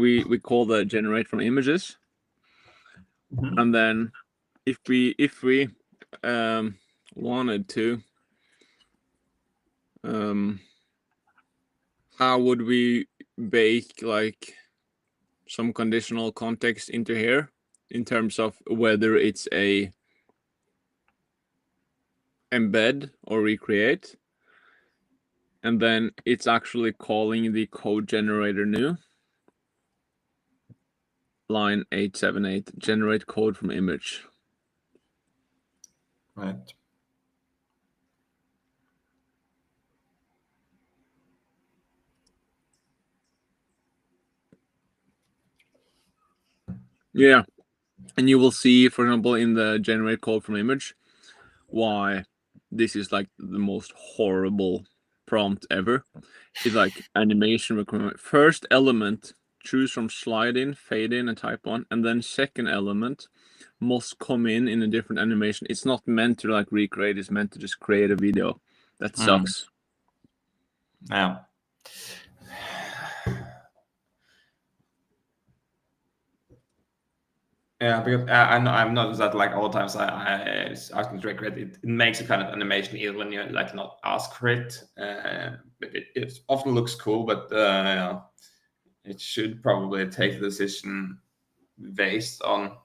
we call the generate from images. Mhm. And then if we wanted to, how would we bake like some conditional context into here in terms of whether it's a embed or recreate? And then it's actually calling the code generator new. Line 878, generate code from image. Right. Yeah. And you will see, for example, in the generate code from image, why this is like the most horrible prompt ever. It's like animation requirement. First element, choose from slide in, fade in, and type on. And then second element must come in a different animation. It's not meant to like recreate, it's meant to just create a video. That sucks. Yeah. Yeah, because I've noticed that like all the times I ask to recreate it, it makes a kind of animation even when you like not ask for it. But it often looks cool, but yeah, it should probably take the decision based on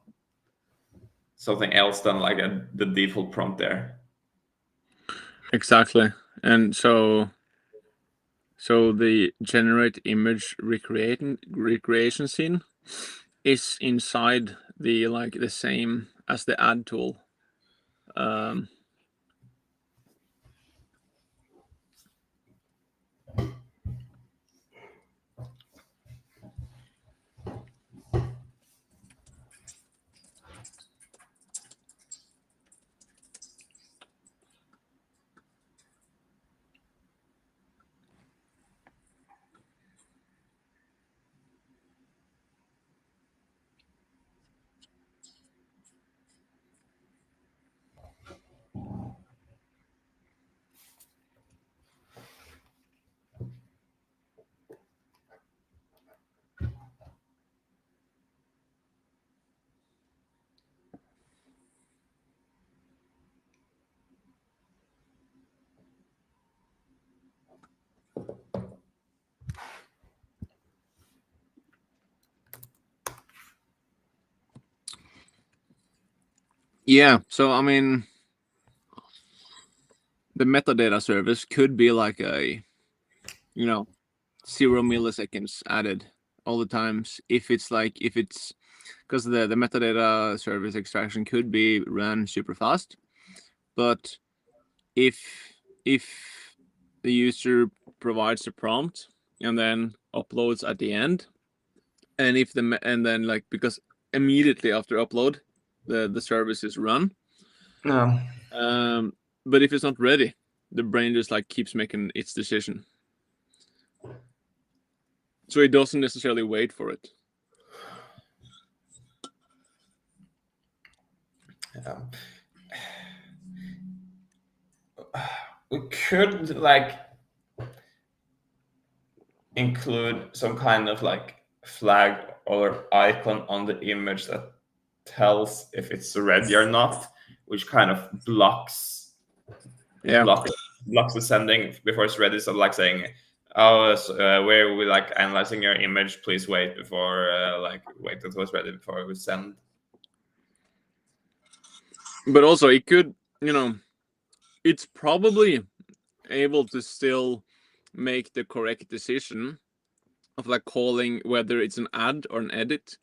something else than like the default prompt there. Exactly. And so the generate image recreation scene is inside the like the same as the add tool. Yeah, so I mean, the metadata service could be like a, 0 milliseconds added all the times if it's because the metadata service extraction could be run super fast. But if the user provides a prompt and then uploads at the end, and then like, because immediately after upload the service is run. No. But if it's not ready, the brain just like keeps making its decision, so it doesn't necessarily wait for it. Yeah. We could like include some kind of like flag or icon on the image that tells if it's ready or not, which kind of blocks the sending before it's ready. So like saying, oh, where we like analyzing your image, please wait before wait until it's ready before we send. But also it could, it's probably able to still make the correct decision of like calling whether it's an add or an edit,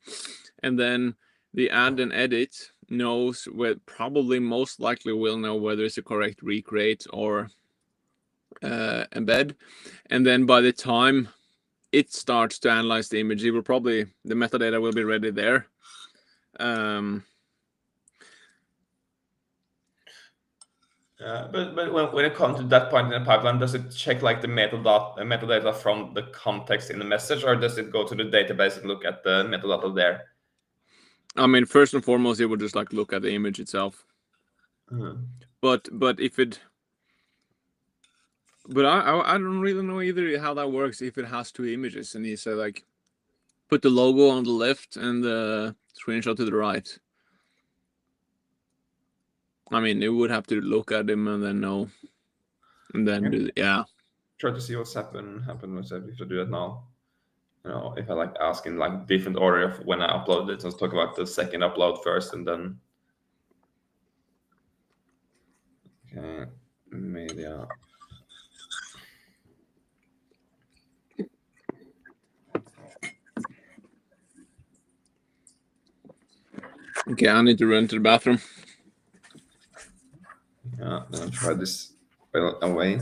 and then the add and edit knows probably most likely will know whether it's a correct recreate or embed. And then by the time it starts to analyze the image, the metadata will be ready there. But when it comes to that point in the pipeline, does it check like the metadata from the context in the message, or does it go to the database and look at the metadata there? I mean, first and foremost, it would just like look at the image itself. But if it, but I don't really know either how that works. If it has 2 images, and you say like, put the logo on the left and the screenshot to the right. I mean, it would have to look at them and then know, and then Try to see what's happened if I do that now. You know, if I like ask in like different order of when I upload it, let's talk about the second upload first, and then okay, media. Okay, I need to run to the bathroom. Yeah, then I'll try this. Well, I'll wait.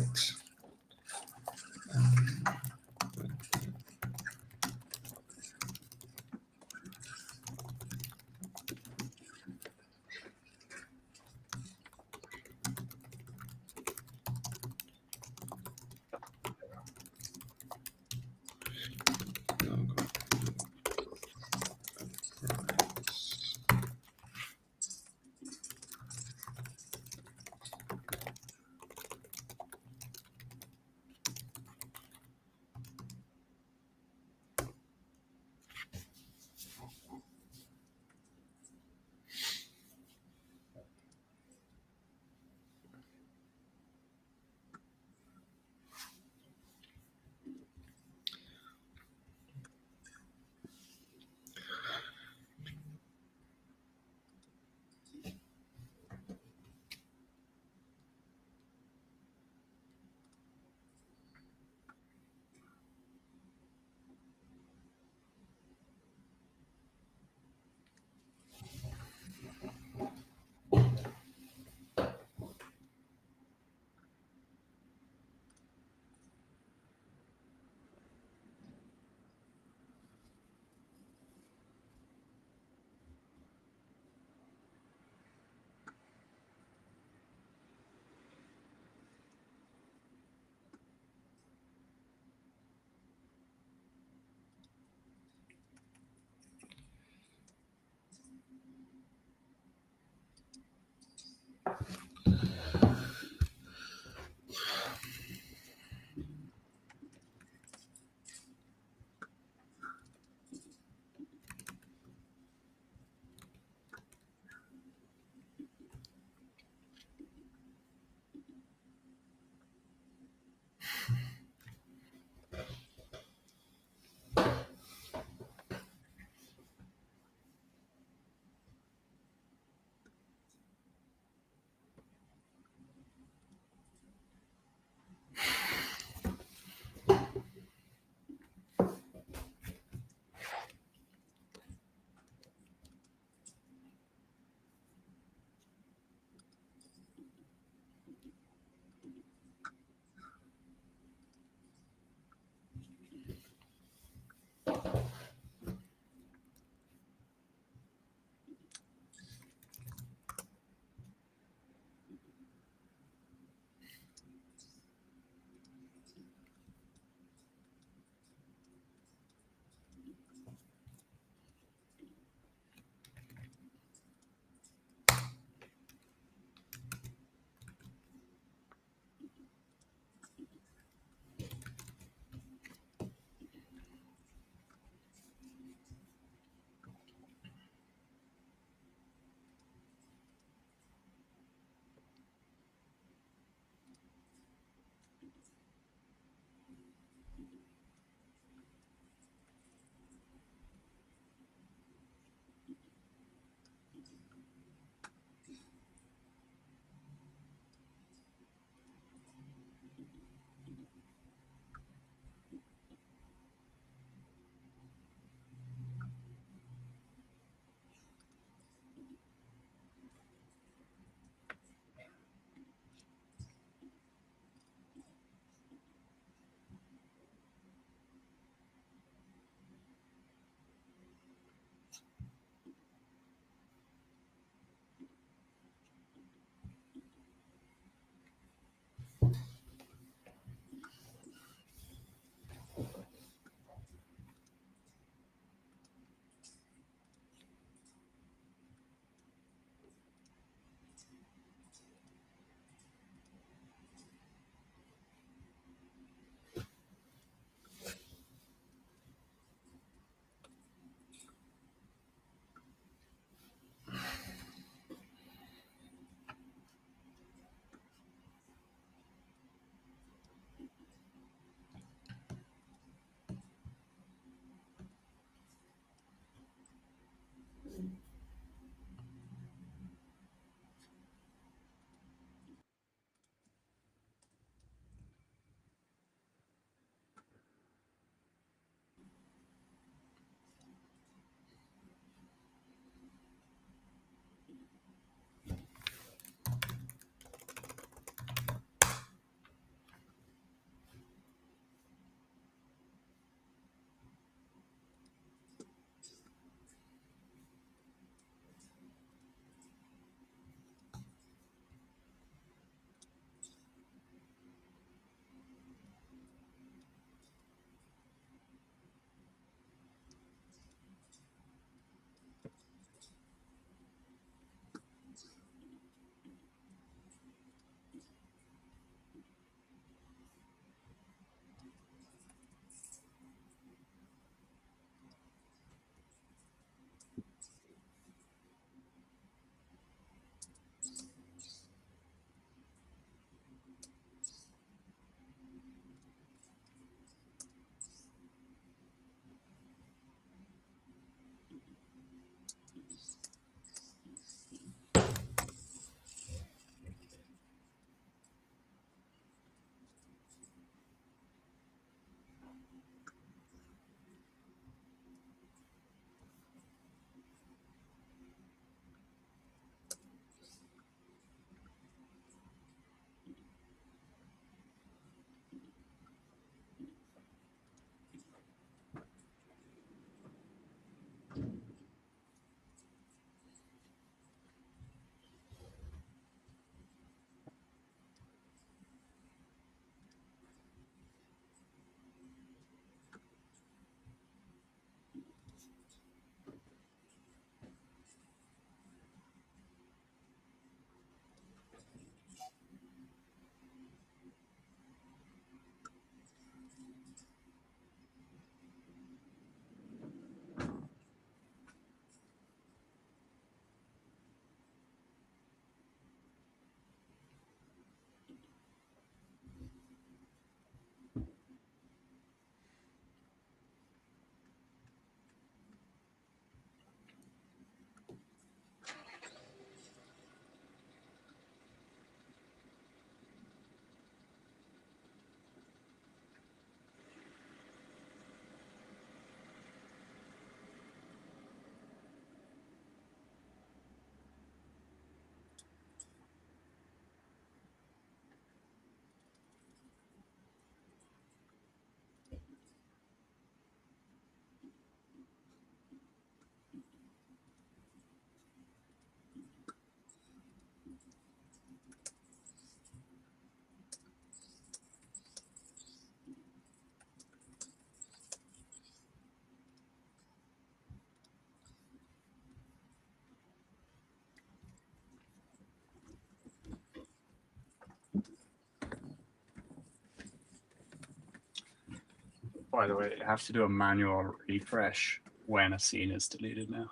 By the way, you have to do a manual refresh when a scene is deleted now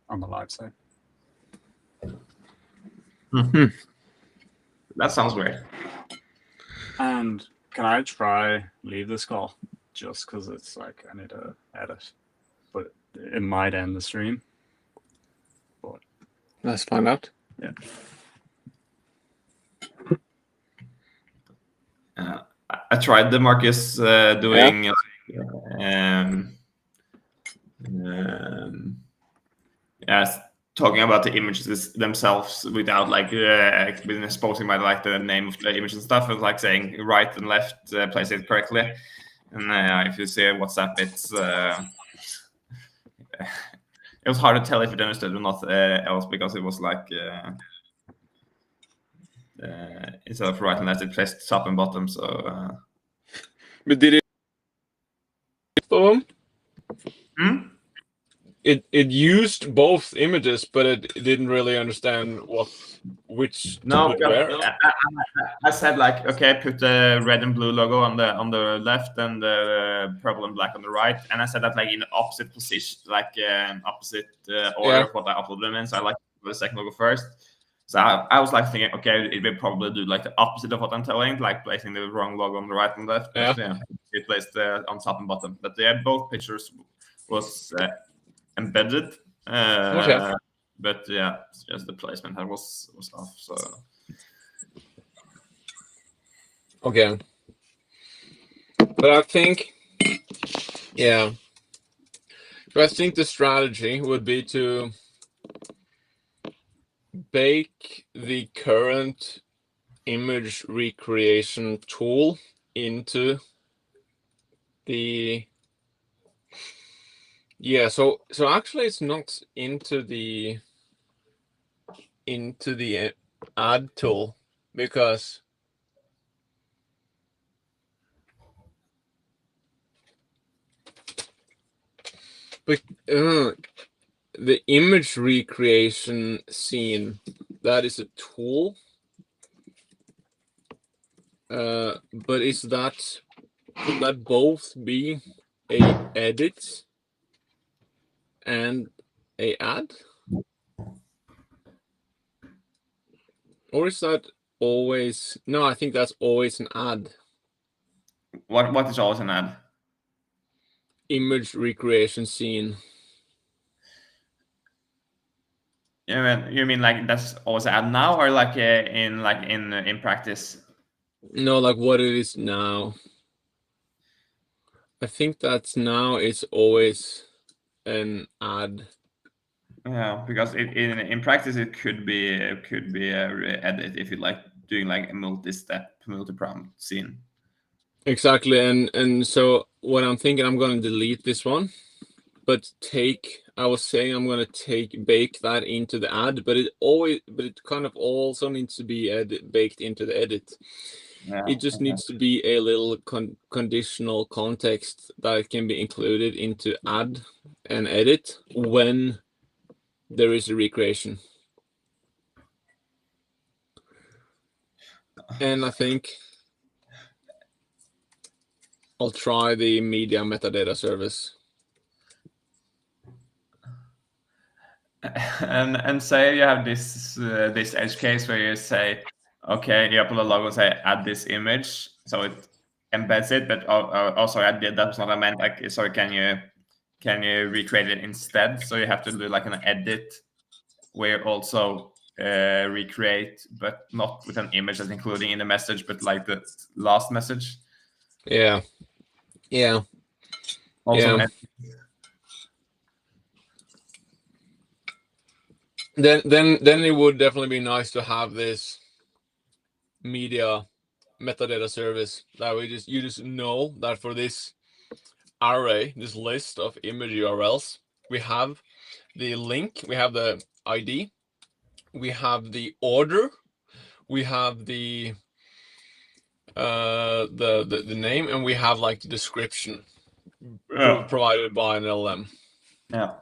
on the live side. That sounds weird. And can I try leave this call just because it's like I need to edit, but it might end the stream. But Let's find out. yeah. I tried the Marcus doing yes, talking about the images themselves without like exposing my like the name of the image and stuff. It's like saying right and left, place it correctly. And if you see WhatsApp, it's it was hard to tell if it understood or not else, because it was like instead of right and left, it placed top and bottom. So But did it of them? It used both images, but it didn't really understand which to put where. I said like, okay, put the red and blue logo on the left and the purple and black on the right, and I said that like in the opposite position, like opposite order of what I uploaded them in. So I like the second logo first. So I was like thinking, okay, it will probably do like the opposite of what I'm telling, like placing the wrong logo on the right and left. But, it placed on top and bottom. But both pictures was embedded. But yeah, it's just the placement that was off. So okay, but I think, but I think the strategy would be to bake the current image recreation tool into the so actually it's not into the add tool, because the image recreation scene, that is a tool, but could that both be a edit and a add, or is that always? No, I think that's always an add. What is always an add? Image recreation scene. You mean like that's always an add now, or like in practice? No, like what it is now. I think that's now it's always an add. Yeah, because in practice it could be a edit if you like doing like a multi-step, multi-prompt scene. Exactly, and so what I'm thinking, I'm going to delete this one, but I was saying I'm going to bake that into the add, but it kind of also needs to be baked into the edit. Yeah, it just needs to be a little conditional context that can be included into add and edit when there is a recreation. And I think I'll try the media metadata service. And say you have this edge case where you say, okay, you upload a logo, say add this image, so it embeds it, but also that was not I meant. Like, so can you recreate it instead? So you have to do like an edit where you also recreate, but not with an image that's including in the message, but like the last message. Yeah. Also yeah. Then it would definitely be nice to have this media metadata service that you just know that for this array, this list of image URLs, we have the link, we have the ID, we have the order, we have the name, and we have like the description provided by an LLM. Yeah.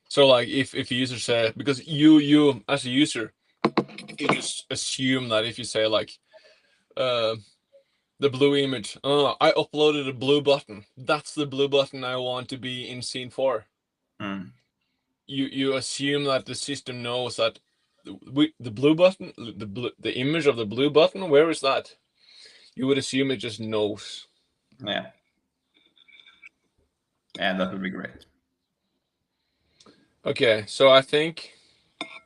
So like if a user says, because you as a user, you just assume that if you say like the blue image, I uploaded a blue button, that's the blue button I want to be in scene 4. You assume that the system knows that the blue button, the image of the blue button, where is that? You would assume it just knows. Yeah. Yeah, that would be great. Okay, so I think,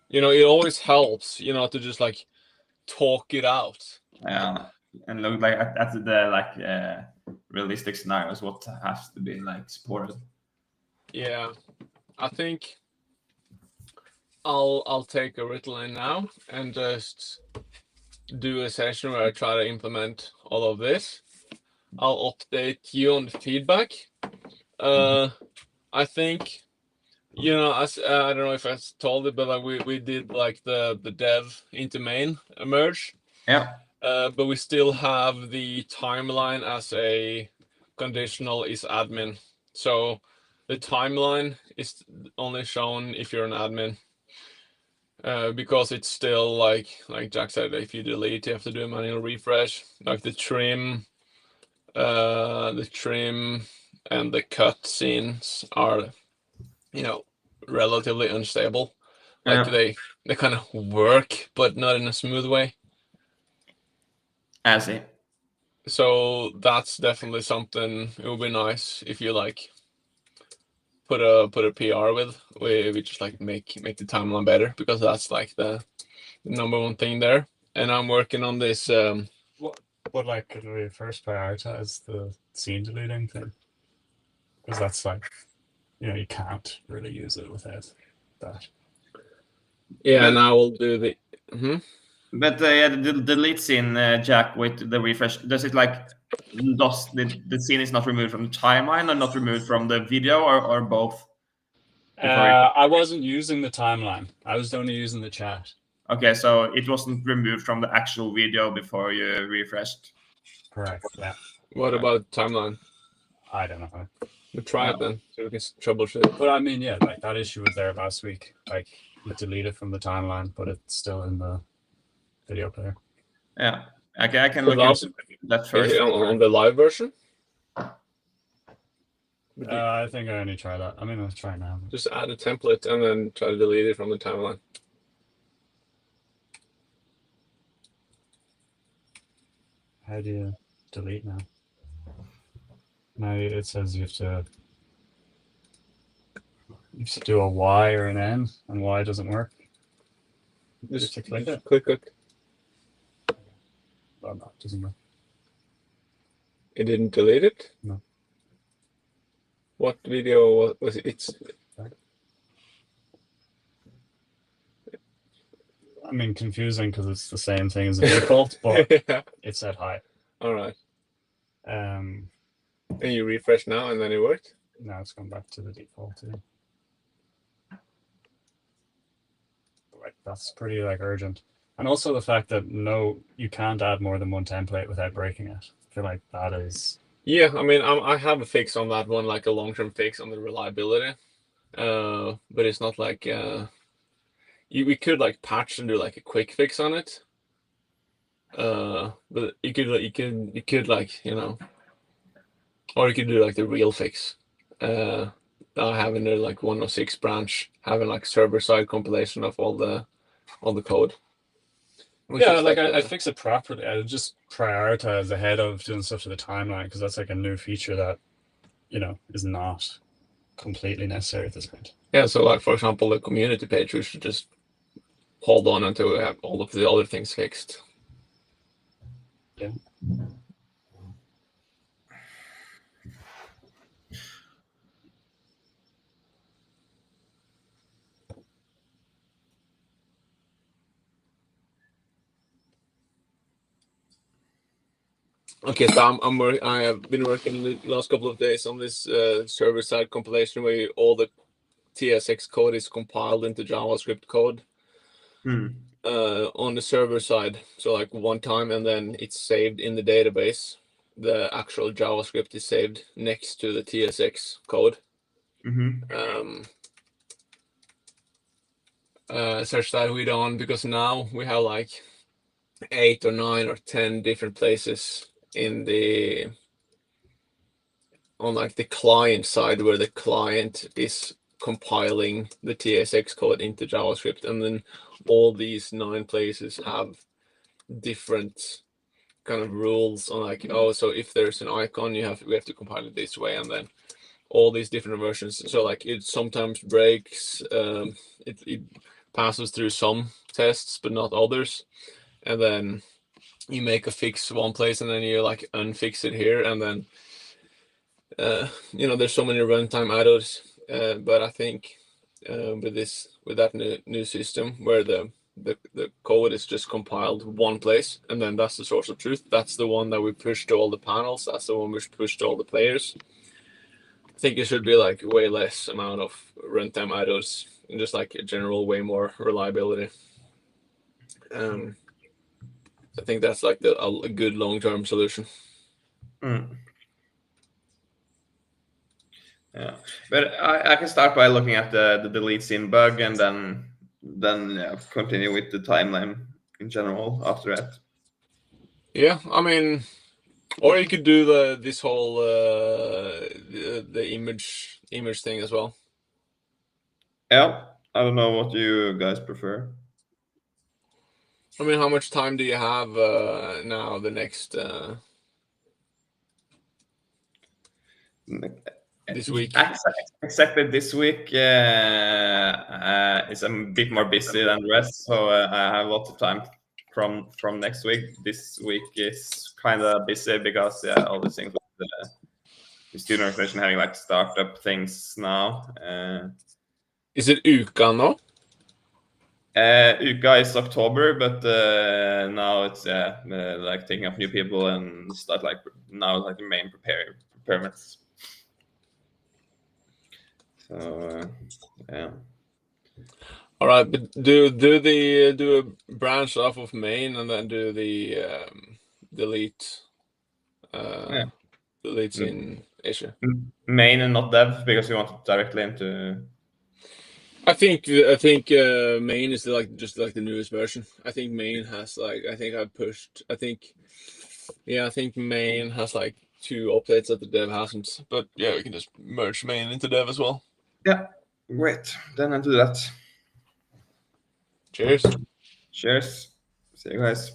it always helps, to just like talk it out. Yeah, and look like at the like realistic scenarios, what has to be like supported. Yeah, I think I'll take a Ritalin now and just do a session where I try to implement all of this. I'll update you on the feedback. I think, as I don't know if I told it, but like we did like the dev into main merge. Yeah. But we still have the timeline as a conditional is admin. So the timeline is only shown if you're an admin. Because it's still like Jack said, if you delete, you have to do a manual refresh. Like the trim and the cut scenes are, relatively unstable. Like they kind of work, but not in a smooth way. I see. So that's definitely something. It would be nice if you like put a PR with. We just like make the timeline better, because that's like the number one thing there. And I'm working on this. What like could we first prioritize the scene deleting thing? Because that's like, you can't really use it without that. Yeah, But- and I will do the. But yeah, the delete scene, Jack, with the refresh, does it like the scene is not removed from the timeline or not removed from the video, or both? I wasn't using the timeline. I was only using the chat. Okay, so it wasn't removed from the actual video before you refreshed. Correct. Yeah. What about timeline? I don't know. We'll try it then, so we can troubleshoot it. But I mean, yeah, like that issue was there last week. Like you delete it from the timeline, but it's still in the video player. Yeah. Okay, I can look into that first. On the live version? I think I only try that. I mean, let's try now. Just add a template and then try to delete it from the timeline. How do you delete now? Now it says you have to do a Y or an N, and Y doesn't work. Just click it. Click. Oh, no, it doesn't work. It didn't delete it? No. What video was it? It's. I mean, confusing because it's the same thing as the default, but Yeah. it said hi. All right. And And you refresh now, and then it worked. now it's gone back to the default too. Like that's pretty like urgent, and also the fact that you can't add more than one template without breaking it. I feel like that is. Yeah, I mean, I have a fix on that one, like a long-term fix on the reliability. But it's not like we could like patch and do like a quick fix on it. But you could like, or you could do like the real fix. Having the like 106 branch, having like server-side compilation of all the code. Yeah, like I fix it properly. I just prioritize ahead of doing stuff to the timeline, because that's like a new feature that, is not completely necessary at this point. Yeah, so like for example, the community page, we should just hold on until we have all of the other things fixed. Yeah. Okay, so I have been working the last couple of days on this server-side compilation where all the TSX code is compiled into JavaScript code on the server side. So like one time, and then it's saved in the database. The actual JavaScript is saved next to the TSX code. such that we don't, because now we have like 8 or 9 or 10 different places on like the client side where the client is compiling the TSX code into JavaScript, and then all these 9 places have different kind of rules on like, oh, so if there's an icon, we have to compile it this way, and then all these different versions. So like it sometimes breaks, it passes through some tests but not others, and then you make a fix one place and then you like unfix it here, and then there's so many runtime add-ons, but I think with that new system where the code is just compiled one place, and then that's the source of truth. That's the one that we push to all the panels. That's the one we push to all the players. I think it should be like way less amount of runtime add-ons and just like a general way more reliability. I think that's like a good long-term solution. Yeah, but I can start by looking at the delete scene bug, and then continue with the timeline in general after that. Yeah, I mean, or you could do this whole the image thing as well. Yeah, I don't know what you guys prefer. I mean, how much time do you have now? The next this week. Exactly this week is a bit more busy than the rest, so I have lots of time from next week. This week is kind of busy because all the things with the student organization having like startup things now. Is it Uka now? Uka is October, but now it's like taking up new people and start like now like the main preparedness. So yeah. All right, but do a branch off of main and then do the delete deletes in Asia. Main and not dev because we want it directly into. I think main is just like the newest version. I think main has like I think main has like 2 updates that the dev hasn't. But yeah, we can just merge main into dev as well. Yeah, great. Then I'll do that. Cheers. Cheers. See you guys.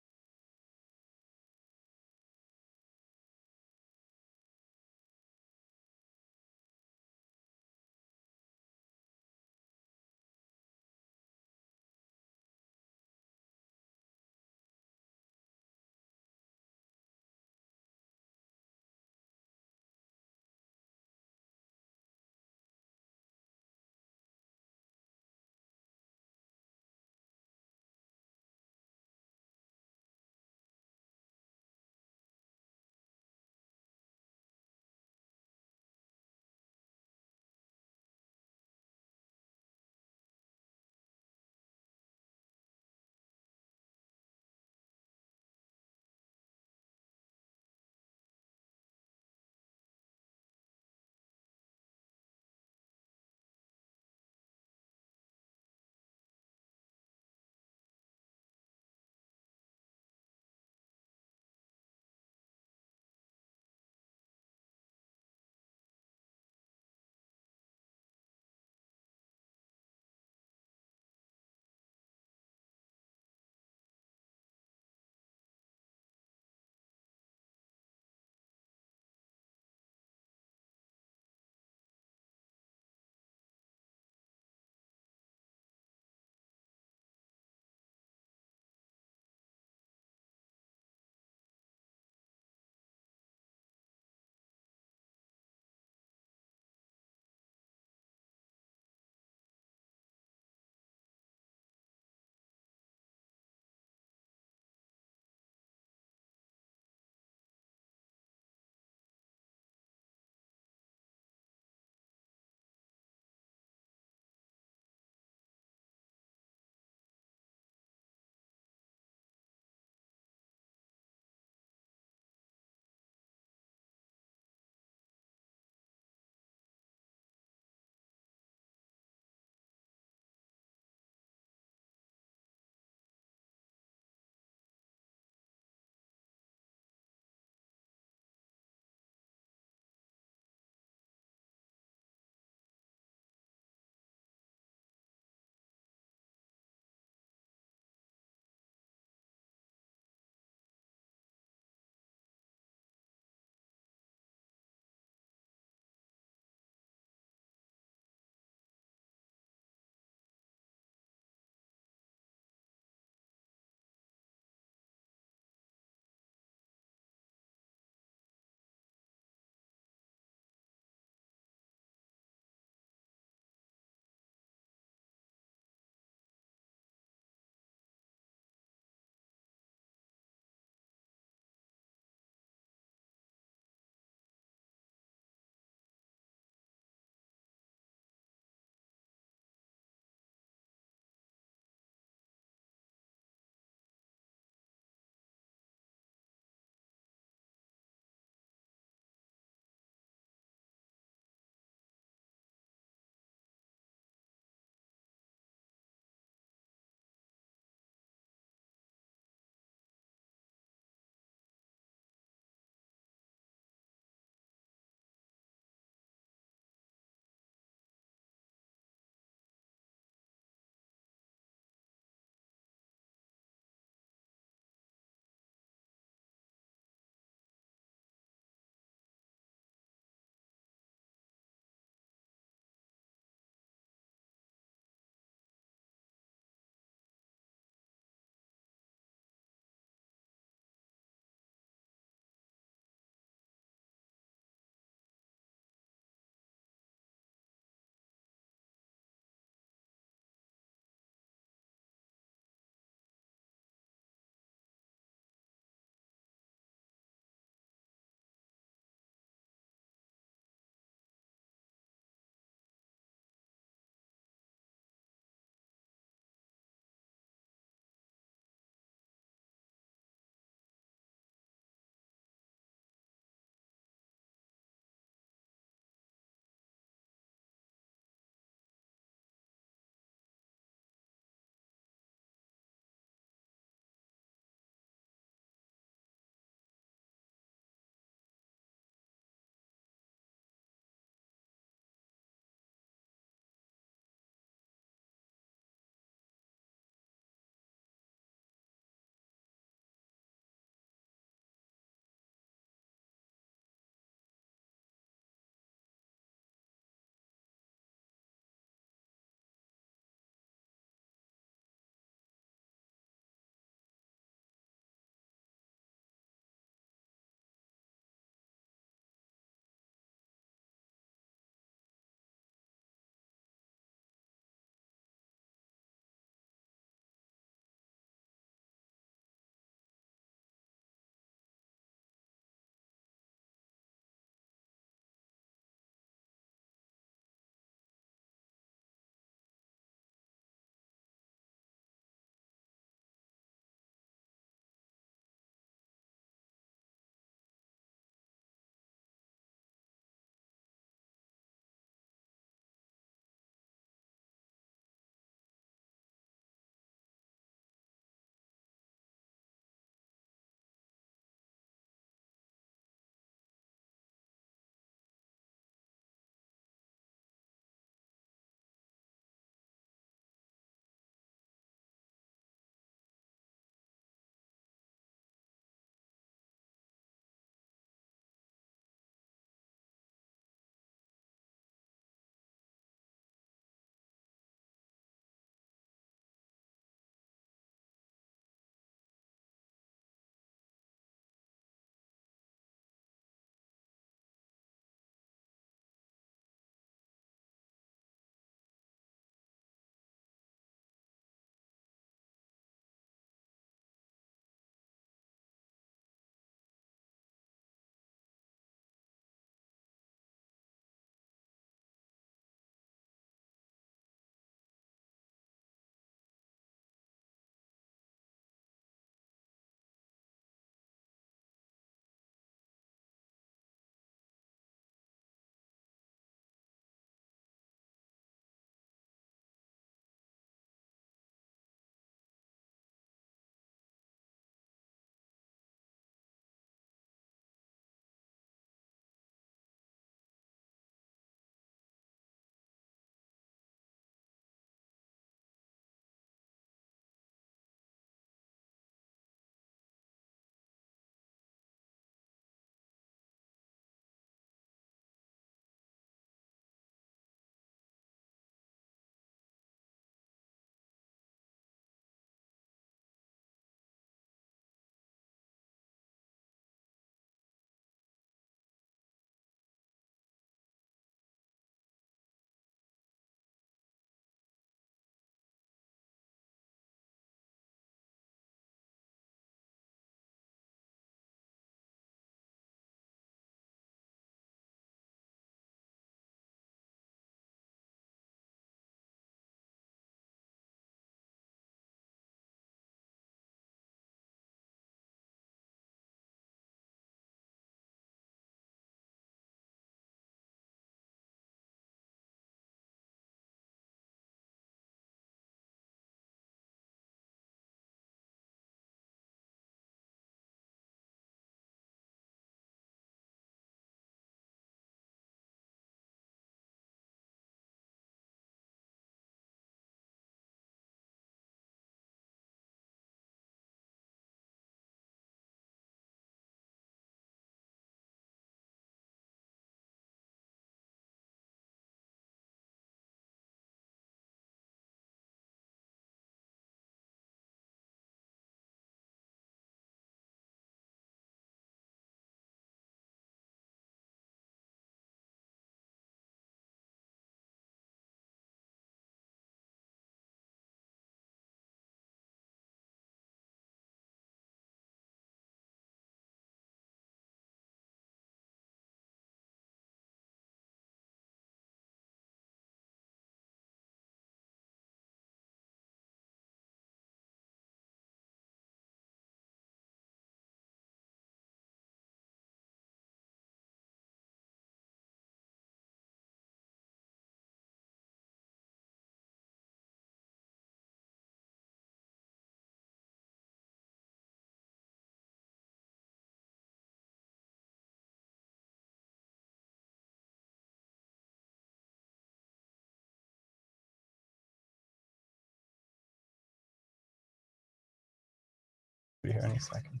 be here any second.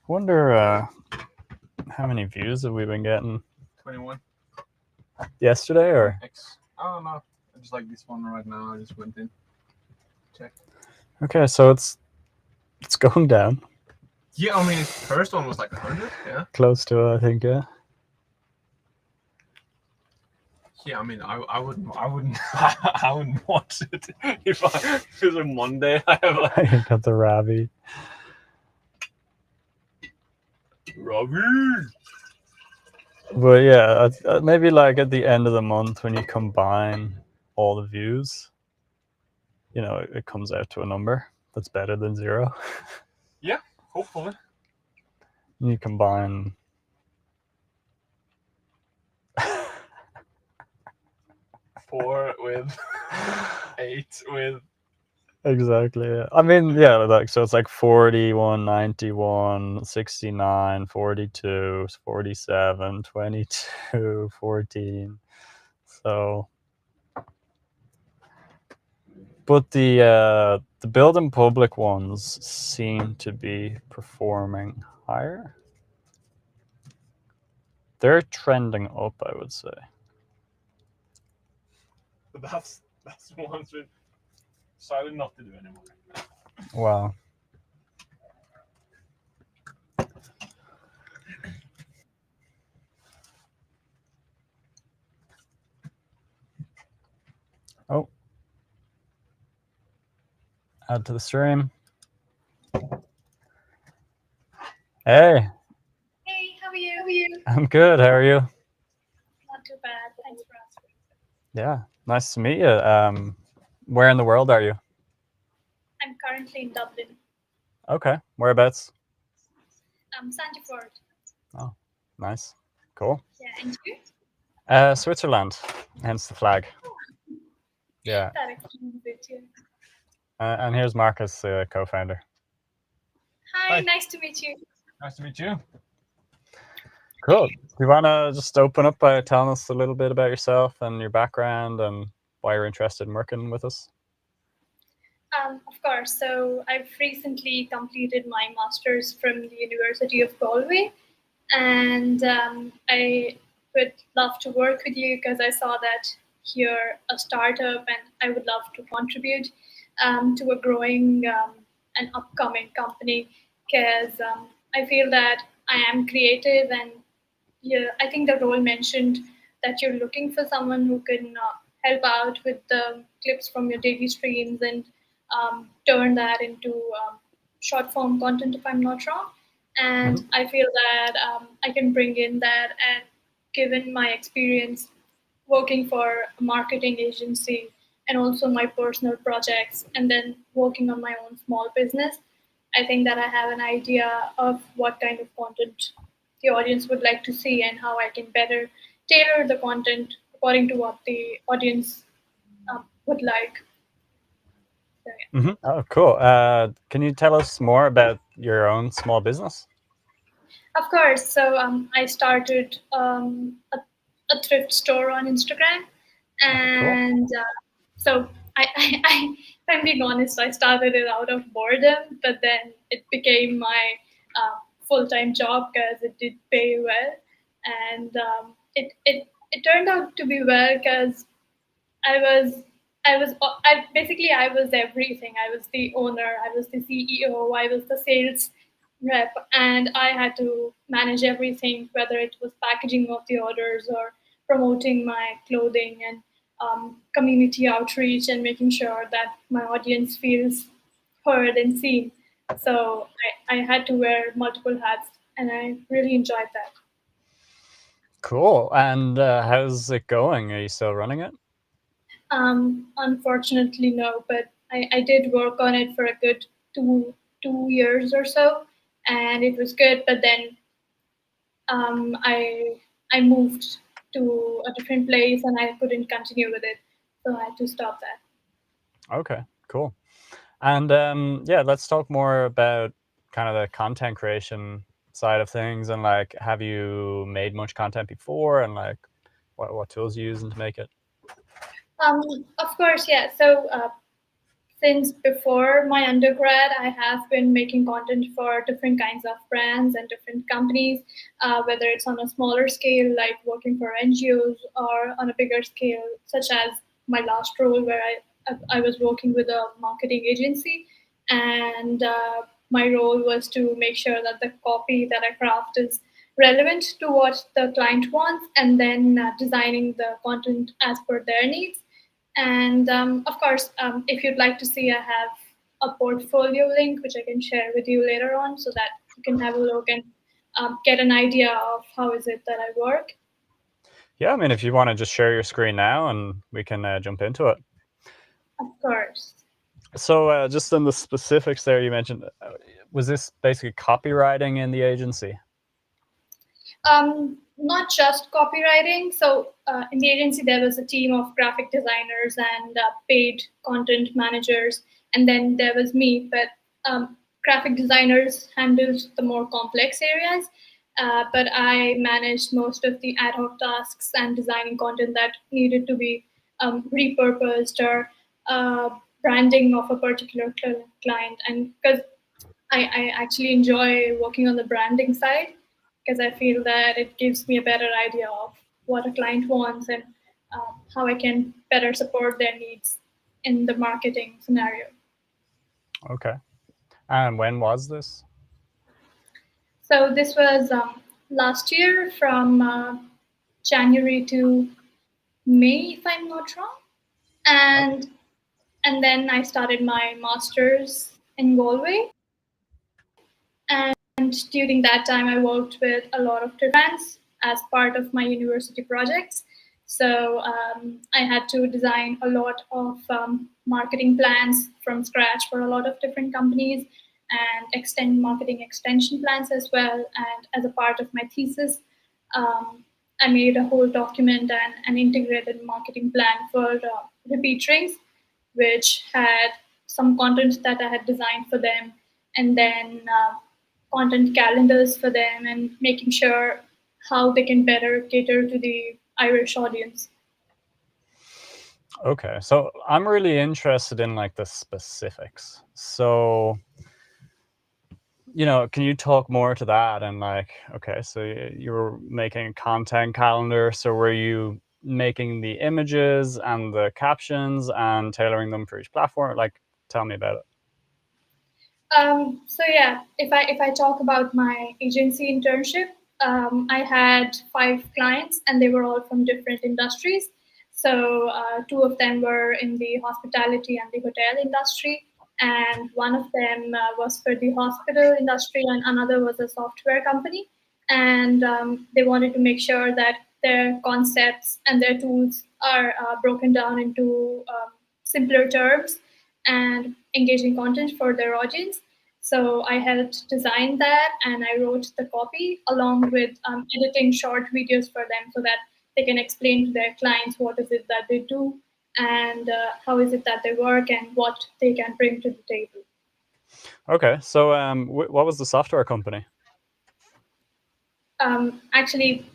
Wonder how many views have we been getting 21. yesterday, or I don't know. I just like this one right now. I just went in. Check. okay, so it's going down. Yeah, I mean, his first one was like 100. Yeah. Close to I think, yeah. Yeah, I mean, I wouldn't I wouldn't watch it if it was a Monday. I have like I got the Ravi. Robbie. But yeah, maybe like at the end of the month when you combine all the views, you know, it comes out to a number that's better than 0. Yeah, hopefully. You combine 4 with 8 with. exactly. Yeah. I mean, yeah, like so it's like 41, 91, 69, 42, 47, 22, 14. So but the build and public ones seem to be performing higher. They're trending up, I would say. But that's the ones we decided not to do anymore. Wow. Oh. Add to the stream. Hey. Hey, how are you? I'm good. How are you? Not too bad. Thanks for asking. Yeah. Nice to meet you. Where in the world are you? I'm currently in Dublin. Okay. Whereabouts? Sandiford. Oh, nice. Cool. Yeah, and you? Switzerland, hence the flag. Yeah. That explains it too. And here's Marcus, co-founder. Hi, Hi. nice to meet you. Nice to meet you. Cool. Do you want to just open up by telling us a little bit about yourself and your background and why you're interested in working with us? Of course. So I've recently completed my master's from the University of Galway, and I would love to work with you because I saw that you're a startup, and I would love to contribute to a growing and upcoming company because I feel that I am creative, and yeah, I think the role mentioned that you're looking for someone who can help out with the clips from your daily streams and turn that into short form content, if I'm not wrong. And I feel that I can bring in that, and given my experience working for a marketing agency and also my personal projects, and then working on my own small business, I think that I have an idea of what kind of content the audience would like to see and how I can better tailor the content according to what the audience would like. So, yeah. Oh, cool. Can you tell us more about your own small business? Of course. So I started a thrift store on Instagram, and so if I'm being honest, I started it out of boredom, but then it became my full-time job because it did pay well, and it turned out to be well because I was I was everything. I was the owner, I was the CEO, I was the sales rep, and I had to manage everything, whether it was packaging of the orders or promoting my clothing and community outreach and making sure that my audience feels heard and seen. So I had to wear multiple hats, and I really enjoyed that. Cool. And how's it going? Are you still running it? Unfortunately, no, but I did work on it for a good two years or so, and it was good. But then um, I I moved to a different place, and I couldn't continue with it, so I had to stop that. Okay, cool. And yeah, let's talk more about kind of the content creation side of things. And like, have you made much content before? And like, what tools you using to make it? Of course, yeah. So since before my undergrad, I have been making content for different kinds of brands and different companies, whether it's on a smaller scale, like working for NGOs, or on a bigger scale, such as my last role, where I was working with a marketing agency, and my role was to make sure that the copy that I craft is relevant to what the client wants, and then designing the content as per their needs. And of course, if you'd like to see, I have a portfolio link which I can share with you later on, so that you can have a look and get an idea of how is it that I work. Yeah, I mean, if you want to just share your screen now, and we can jump into it. Of course. So just on the specifics there, you mentioned, was this basically copywriting in the agency? Not just copywriting. So in the agency, there was a team of graphic designers and paid content managers, and then there was me. But graphic designers handled the more complex areas, but I managed most of the ad hoc tasks and designing content that needed to be repurposed or branding of a particular client. And because I actually enjoy working on the branding side, because I feel that it gives me a better idea of what a client wants and how I can better support their needs in the marketing scenario. Okay. And when was this? So this was last year from January to May, if I'm not wrong, and and then I started my master's in Galway. And during that time, I worked with a lot of brands as part of my university projects. So I had to design a lot of marketing plans from scratch for a lot of different companies and extend marketing extension plans as well. And as a part of my thesis, I made a whole document and an integrated marketing plan for repeat rings, which had some content that I had designed for them, and then content calendars for them, and making sure how they can better cater to the Irish audience. Okay, so I'm really interested in like the specifics. So, can you talk more to that? And like, okay, so you were making a content calendar. So were you making the images and the captions and tailoring them for each platform? Like, tell me about it. So yeah, if I talk about my agency internship, I had 5 clients, and they were all from different industries. So 2 of them were in the hospitality and the hotel industry, and one of them was for the hospital industry, and another was a software company. And they wanted to make sure that their concepts and their tools are broken down into simpler terms and engaging content for their audience. So I helped design that, and I wrote the copy along with editing short videos for them, so that they can explain to their clients what is it that they do, and how is it that they work, and what they can bring to the table. Okay, so what was the software company? Actually,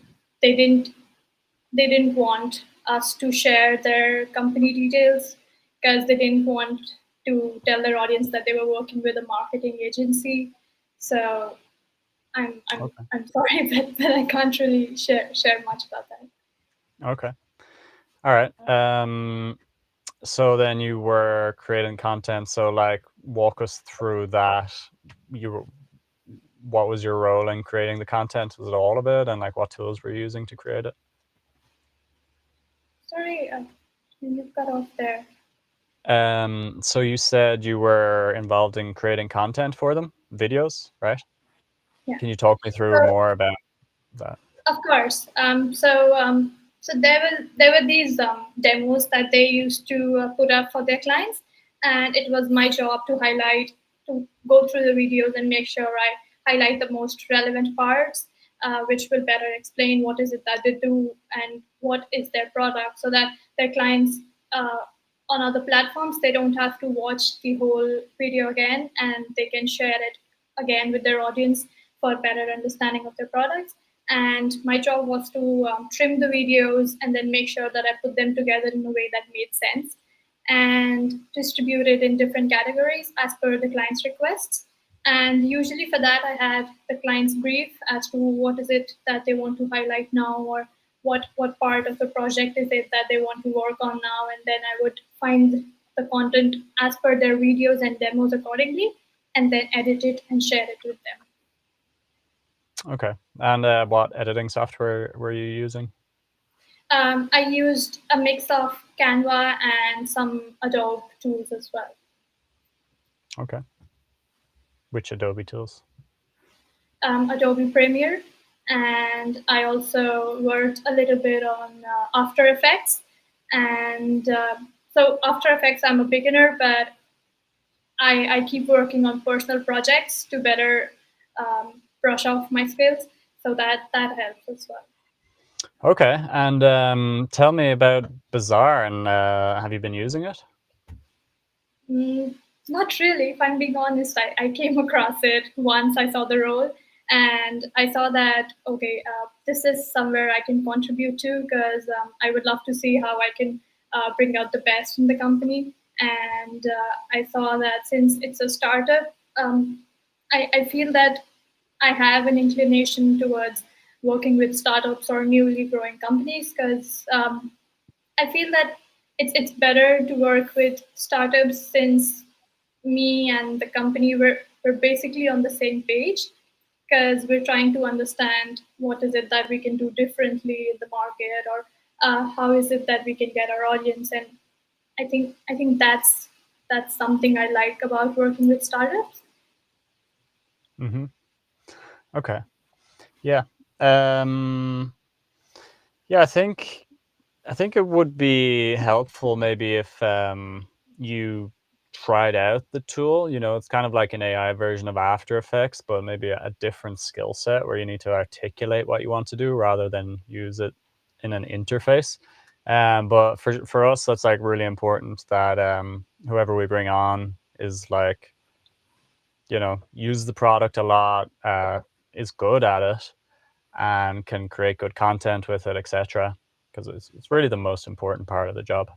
they didn't want us to share their company details, because they didn't want to tell their audience that they were working with a marketing agency. So I'm sorry, but I can't really share much about that. Okay. All right. So then you were creating content. So like, walk us through that. What was your role in creating the content? Was it all of it? And like, what tools were you using to create it? Sorry, you cut off there. So you said you were involved in creating content for them, videos, right? Yeah. Can you talk me through more about that? Of course. So there were these demos that they used to put up for their clients, and it was my job to go through the videos and make sure I highlight the most relevant parts, which will better explain what is it that they do and what is their product, so that their clients on other platforms, they don't have to watch the whole video again, and they can share it again with their audience for better understanding of their products. and my job was to trim the videos and then make sure that I put them together in a way that made sense and distribute it in different categories as per the client's requests. And usually for that, I had the client's brief as to what is it that they want to highlight now, or what part of the project is it that they want to work on now. And then I would find the content as per their videos and demos accordingly, and then edit it and share it with them. Okay. And what editing software were you using? I used a mix of Canva and some Adobe tools as well. Okay. Which Adobe tools? Adobe Premiere, and I also worked a little bit on After Effects. And so After Effects, I'm a beginner, but I keep working on personal projects to better brush off my skills, so that helps as well. Okay. And tell me about Bazaar, and have you been using it? Not really, if I'm being honest. I came across it once. I saw the role, and I saw that, okay, this is somewhere I can contribute to, because I would love to see how I can bring out the best in the company. And I saw that since it's a startup, I feel that I have an inclination towards working with startups or newly growing companies, because I feel that it's better to work with startups, since me and the company we're basically on the same page, because we're trying to understand what is it that we can do differently in the market, or how is it that we can get our audience. And I think that's something I like about working with startups. Mm-hmm. Okay. Yeah. Yeah, I think it would be helpful maybe if you tried out the tool. You know, it's kind of like an AI version of After Effects, but maybe a different skill set where you need to articulate what you want to do rather than use it in an interface. But for us, that's like really important that whoever we bring on is like, you know, use the product a lot, is good at it, and can create good content with it, etc. Because it's really the most important part of the job.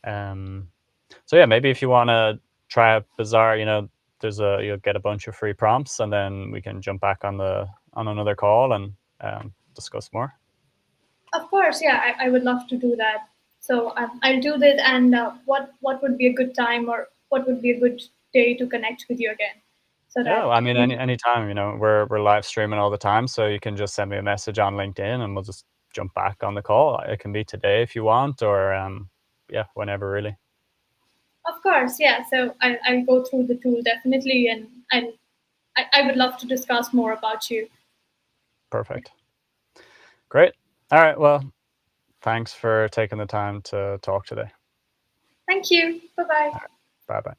So yeah, maybe if you want to try out Bazaar, you know, you'll get a bunch of free prompts, and then we can jump back on another call and discuss more. Of course, yeah, I would love to do that. So I'll do that. And what would be a good time, or what would be a good day to connect with you again? So Yeah, that I mean, any time, you know, we're live streaming all the time, so you can just send me a message on LinkedIn, and we'll just jump back on the call. It can be today if you want, or yeah, whenever really. Of course, yeah. So I'll go through the tool definitely, and I would love to discuss more about you. Perfect. Great. All right. Well, thanks for taking the time to talk today. Thank you. Bye bye. Bye bye.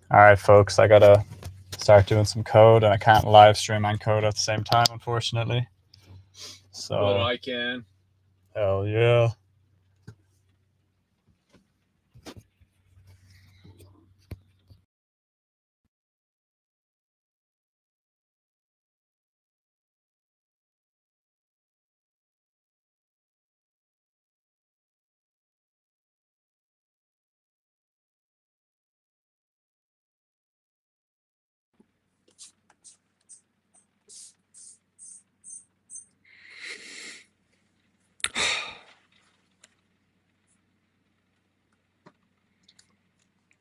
All right, folks, I gotta start doing some code, and I can't live stream and code at the same time, unfortunately. So, But I can. hell yeah.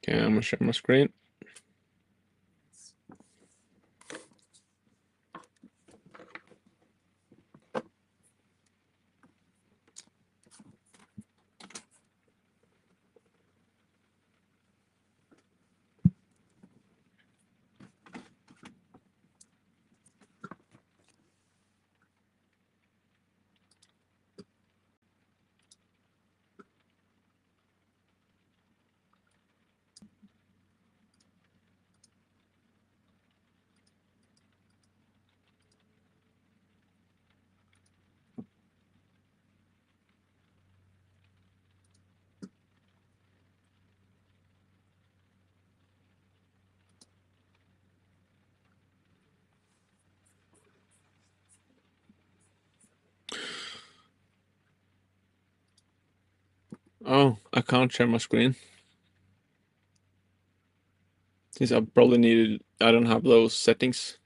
Okay, I'm gonna share my screen. Oh, I can't share my screen. Since I probably needed, I don't have those settings.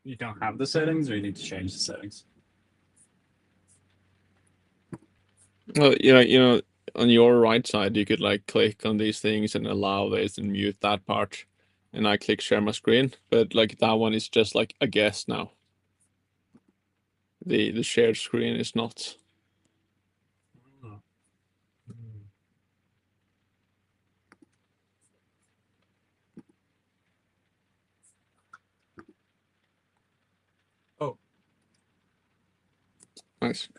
You don't have the settings, or you need to change the settings? Well, you know, on your right side, you could like click on these things and allow this and mute that part. And I click share my screen, but like that one is just like a guest now. The shared screen is not. Oh. Nice.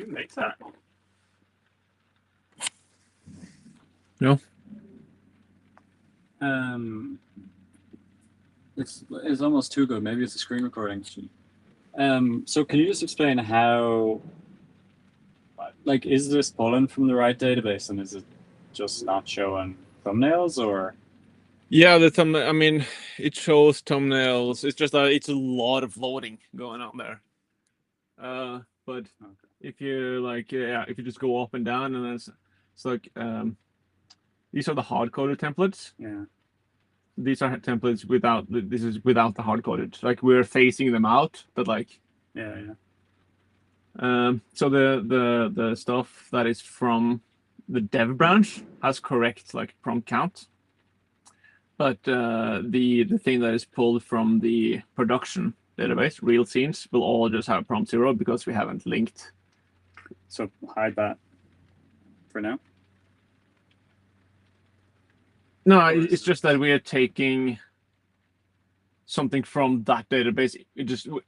you make that? No. It's almost too good. Maybe it's a screen recording. So can you just explain how, like, is this pulling from the right database, and is it just not showing thumbnails, or? Yeah, the thumbnail. I mean, it shows thumbnails. It's just it's a lot of loading going on there. But if you like, if you just go up and down, and it's like these are the hard coded templates. Yeah. These are templates without. This is without the hard coded. Like we're phasing them out, but like. Yeah. So the stuff that is from the dev branch has correct like prompt count, but the thing that is pulled from the production database, real scenes, will all just have prompt 0 because we haven't linked. So hide that for now. No, it's just that we are taking something from that database.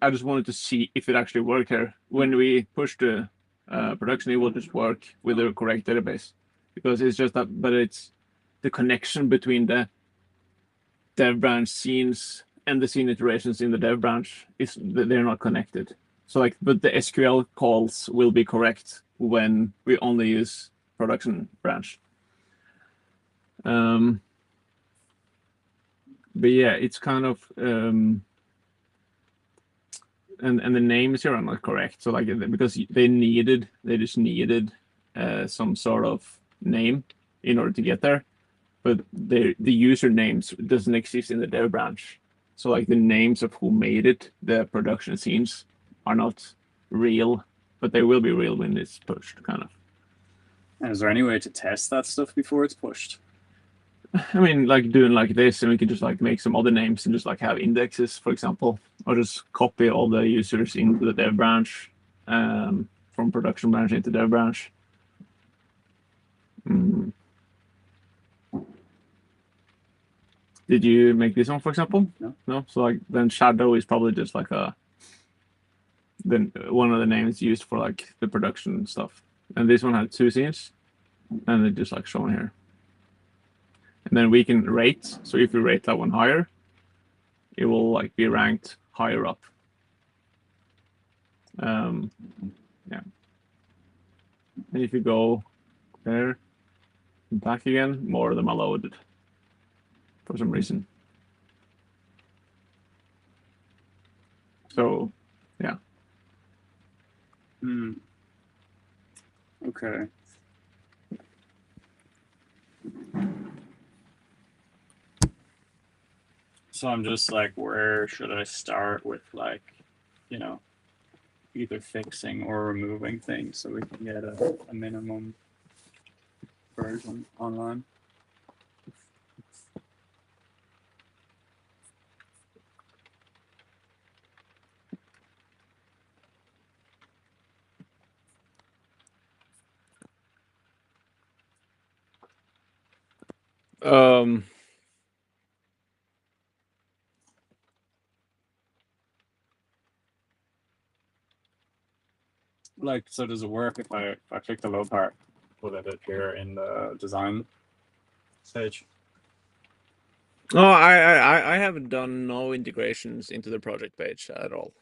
I just wanted to see if it actually worked here. When we push the production, it will just work with the correct database, because it's just that. But it's the connection between the dev branch scenes and the scene iterations in the dev branch is they're not connected. So like, but the SQL calls will be correct when we only use production branch. But yeah, it's kind of and the names here are not correct. So like, because they just needed some sort of name in order to get there, but the usernames doesn't exist in the dev branch. So like the names of who made it, the production scenes, are not real, but they will be real when it's pushed, kind of. And is there any way to test that stuff before it's pushed? I mean, like doing like this, and we can just like make some other names and just like have indexes, for example, or just copy all the users into the dev branch, from production branch into dev branch. Did you make this one, for example? No. No. So like then shadow is probably just like then one of the names used for like the production stuff. And this one had 2 scenes, and it's just like shown here. And then we can rate. So if we rate that one higher, it will like be ranked higher up. Yeah. And if you go there and back again, more of them are loaded for some reason. So, yeah. Okay. So I'm just like, where should I start with, like, you know, either fixing or removing things so we can get a minimum version online? Like, so does it work if I click the low part? Will it appear in the design page? Oh, I haven't done no integrations into the project page at all.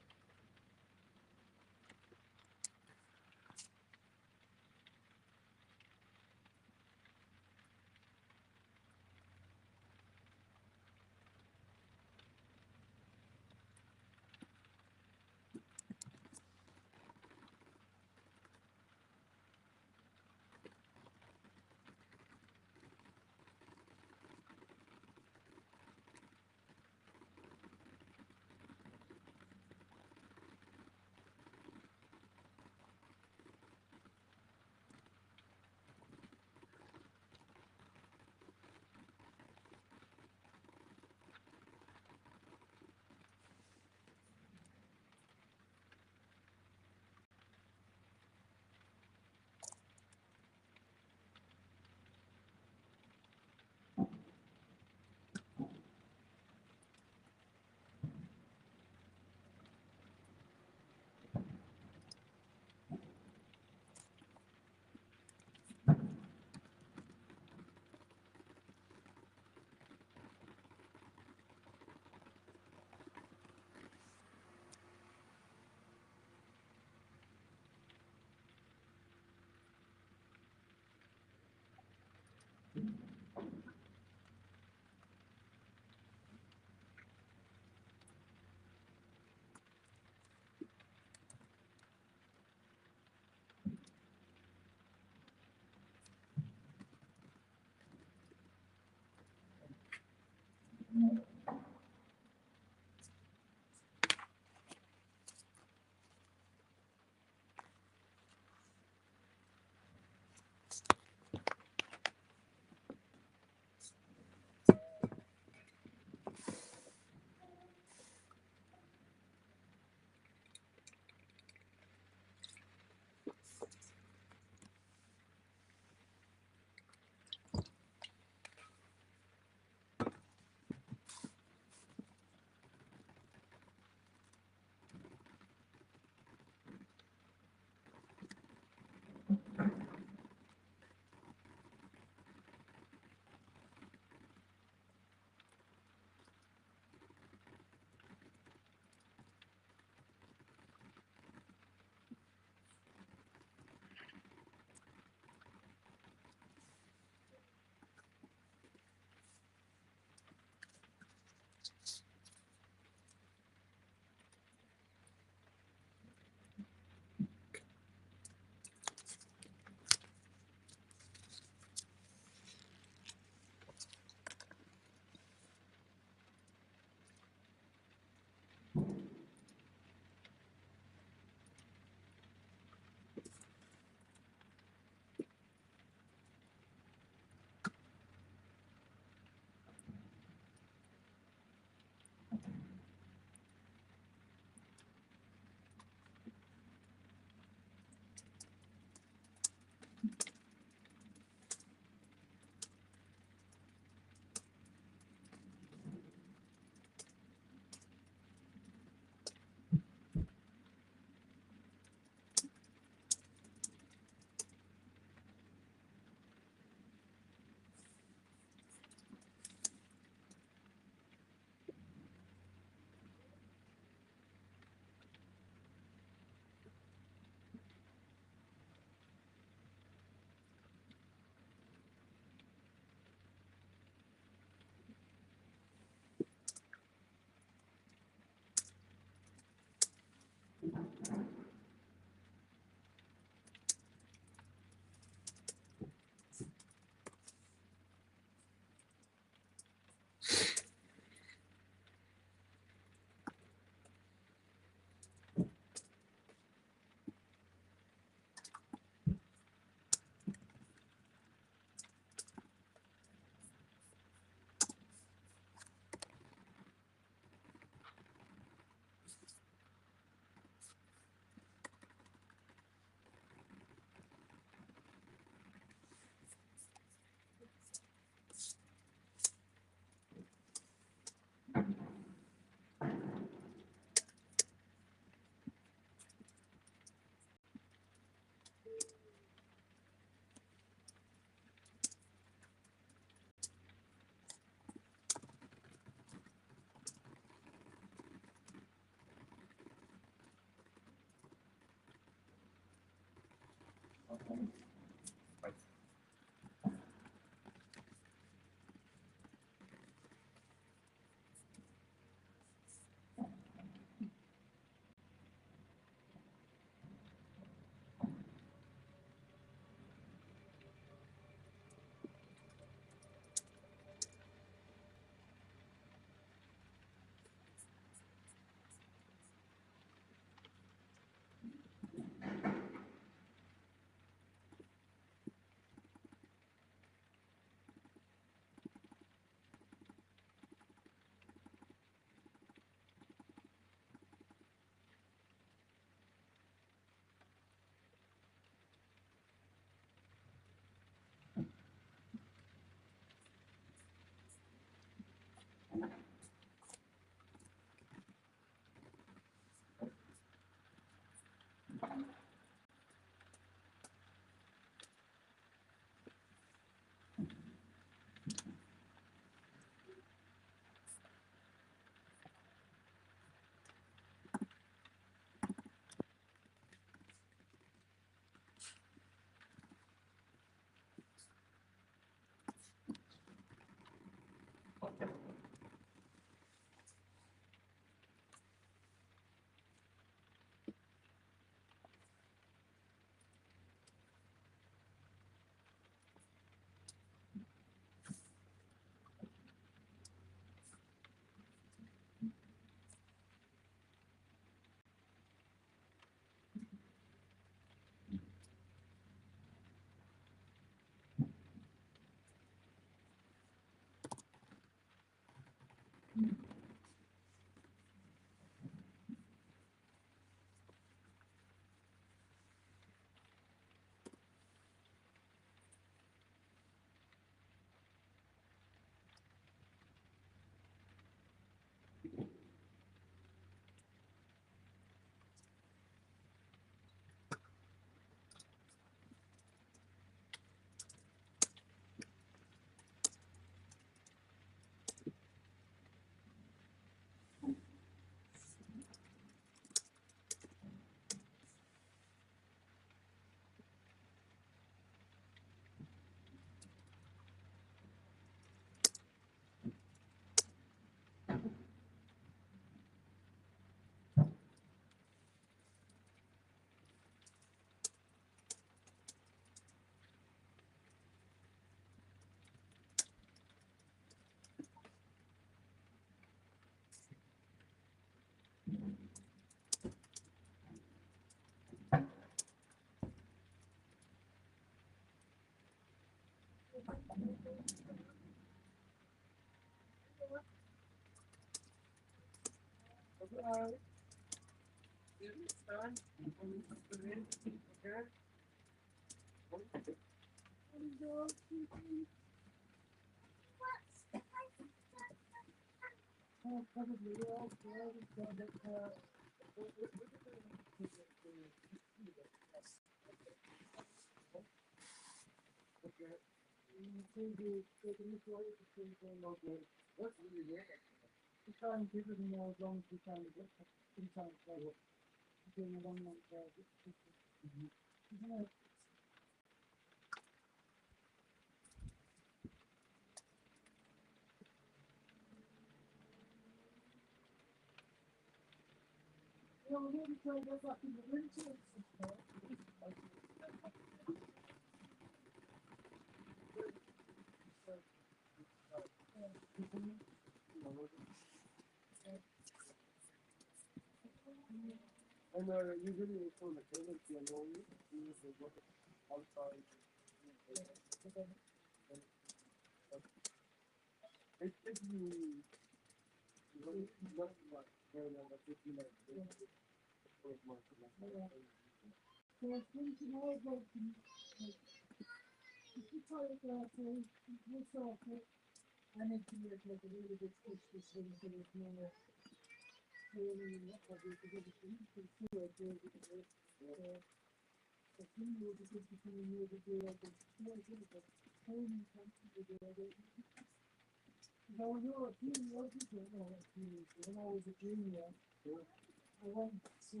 I went to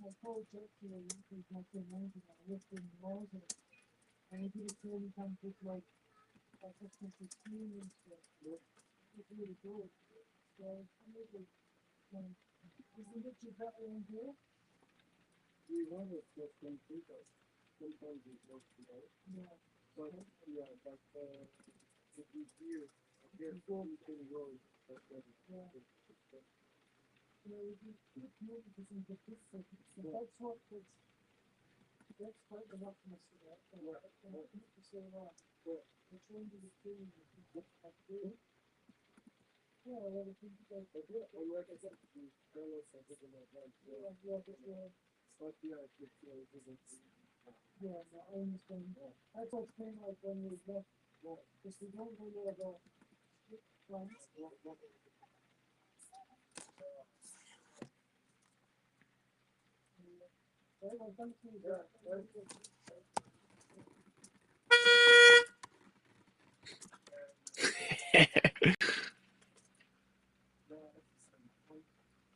my project here with my friend and I lived in Moses and I did a training camp with like a technical team and stuff. It was really good. So I'm really isn't it your better in here? We have it just in people. Sometimes it works together. Yeah. But yeah, but if you hear you can go yeah. You know, you put movies in the different. So that's what was. That's quite a lot of that. So which one do you think I do? Yeah, well, I think that I do. And like I said, the fellows I did in my head. Yeah, but yeah, it doesn't. Yeah, no, I understand. That's what's been like when we left. Because we don't really have a plans. Well, thank you.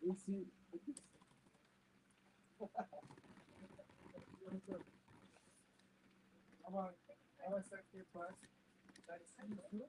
We see. I was actually first. That's true.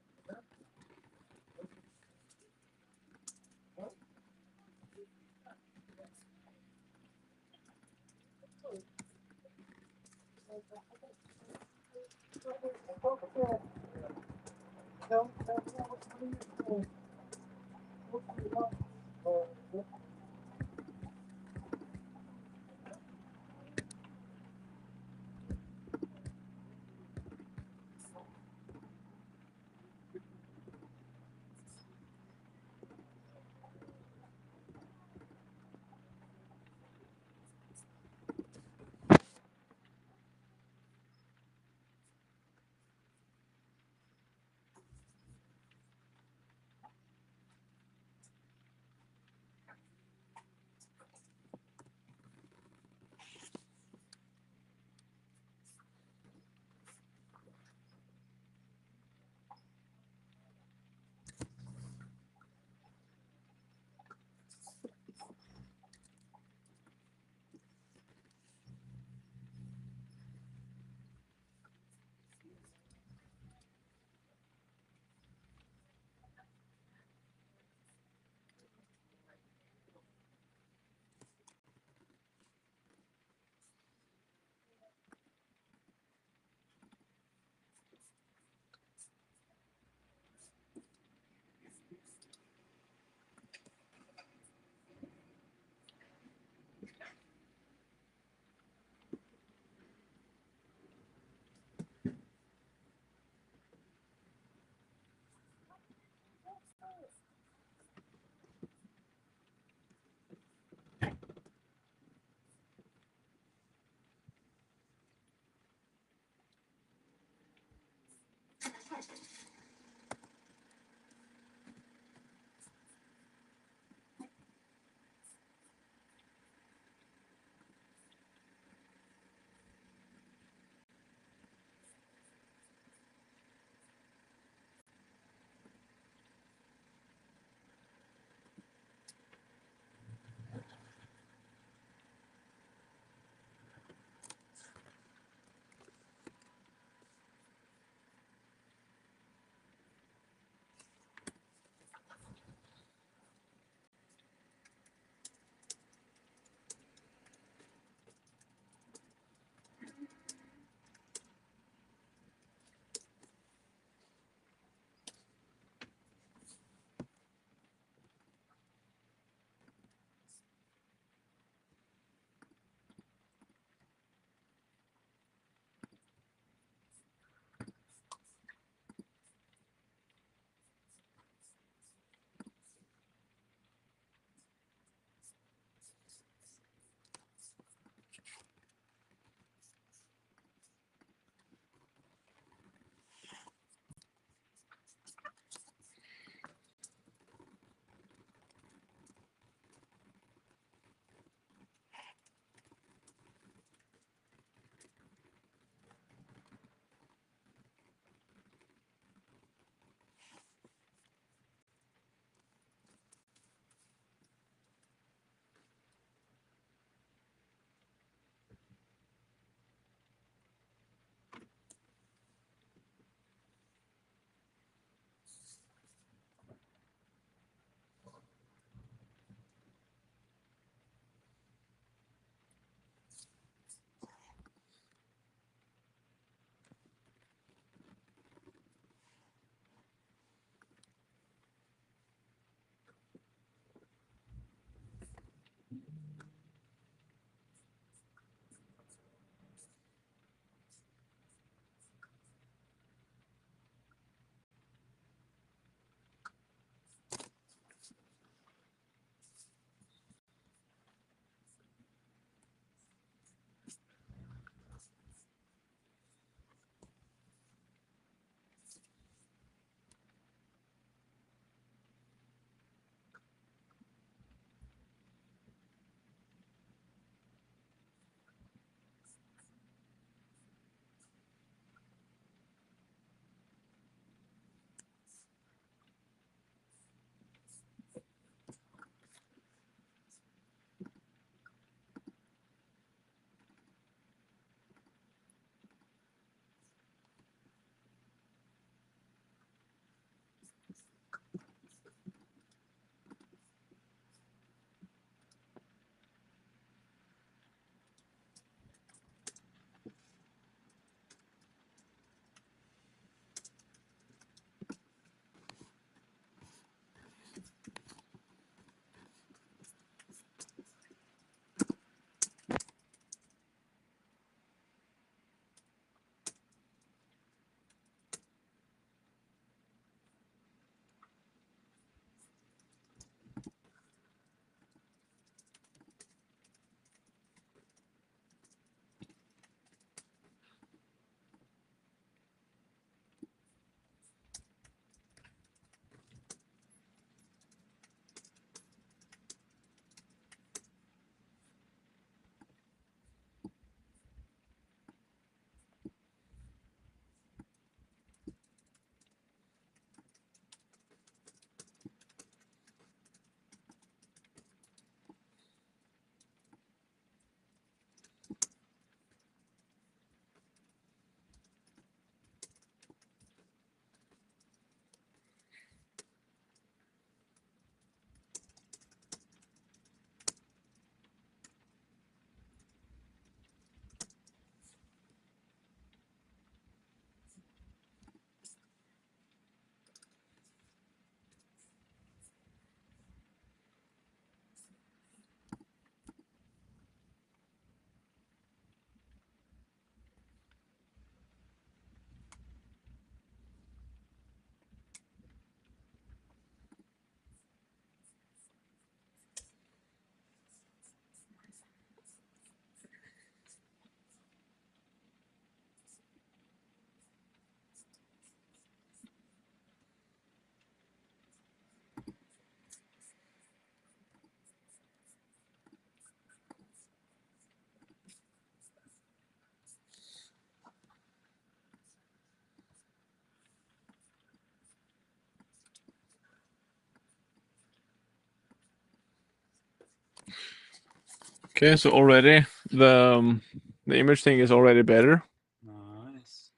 Okay, so already the image thing is already better. Nice.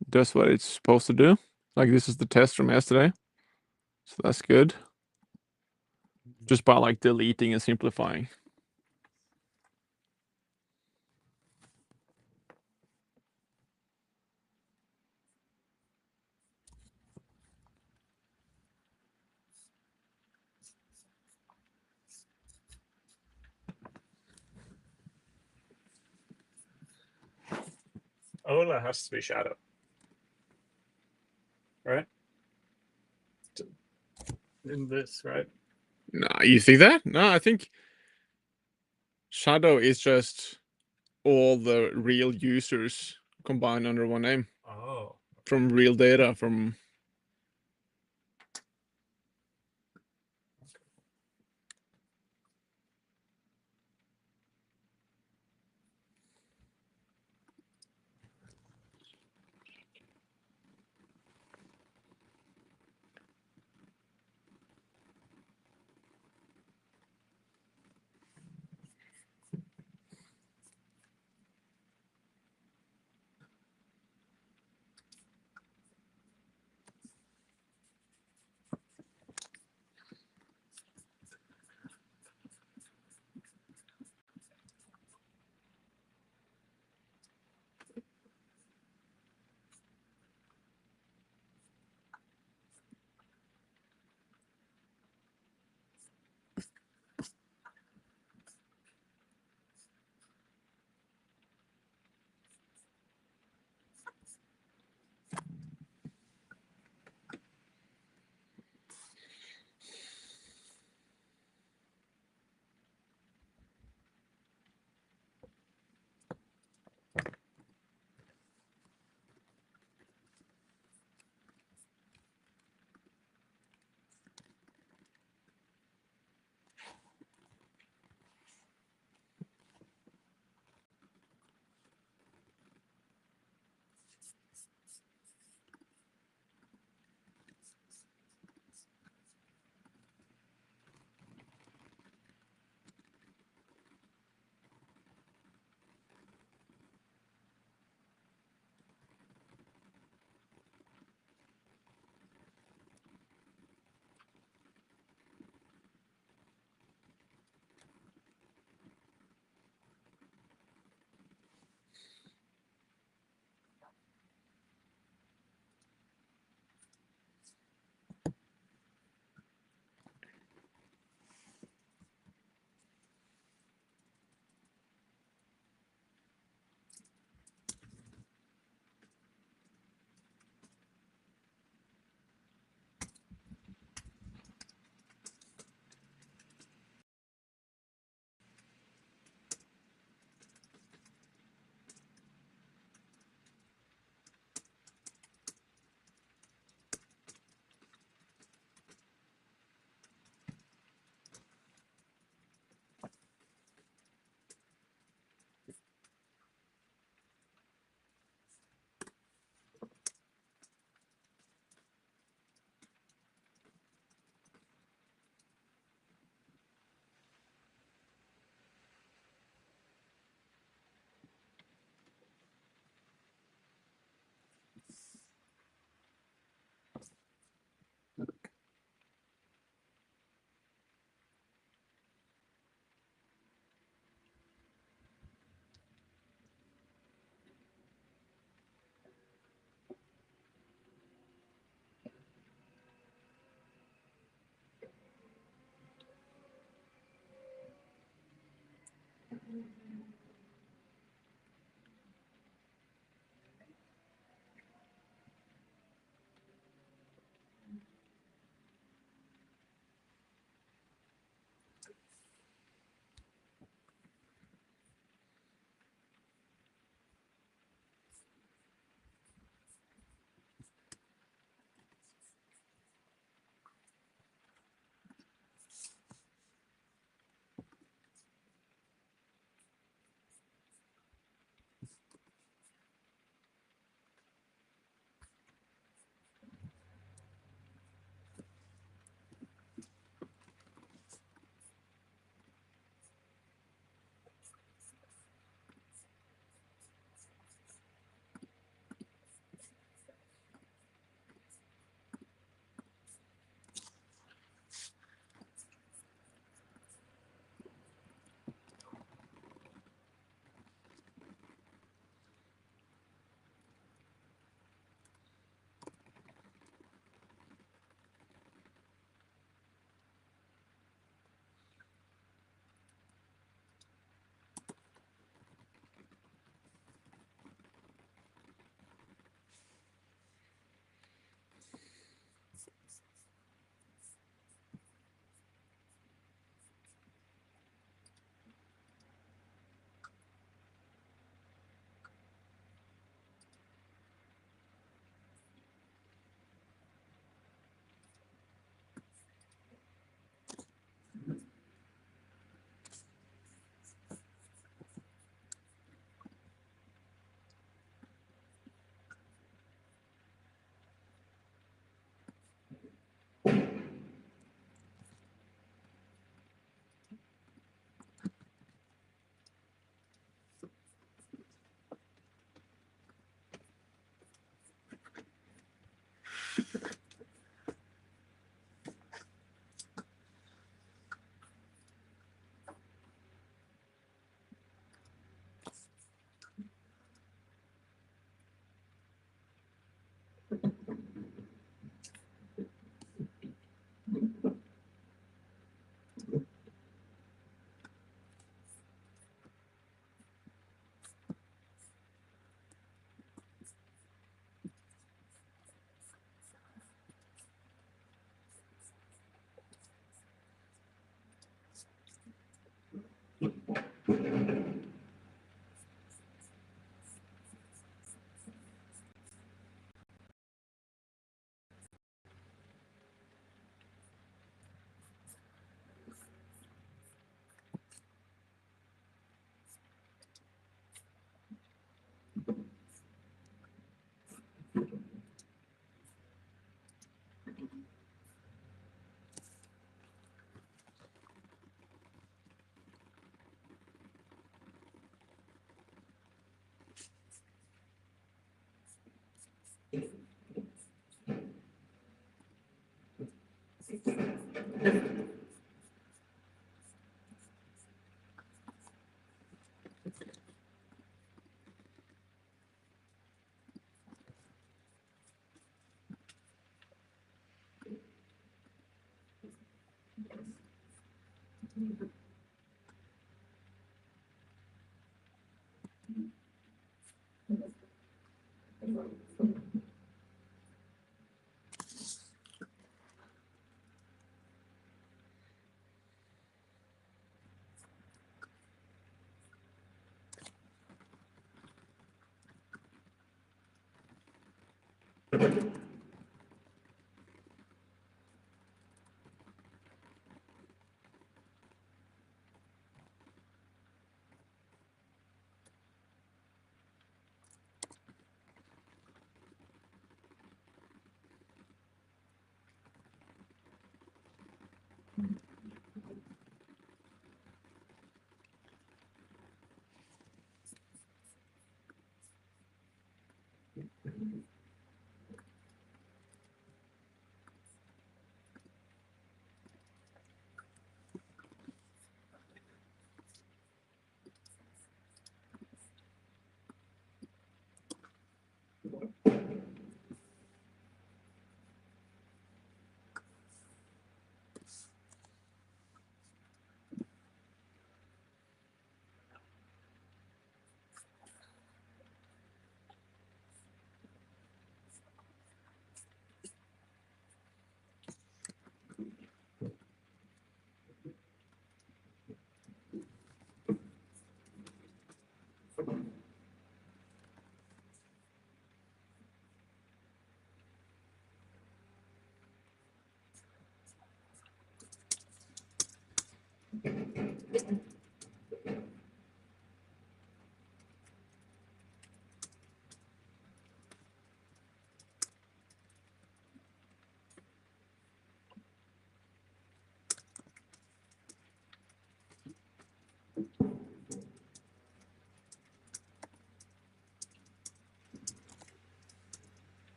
It does what it's supposed to do. Like this is the test from yesterday, so that's good. Just by like deleting and simplifying. Ola has to be shadow, right? In this, right? No, you think that? No, I think Shadow is just all the real users combined under one name Oh. from real data from.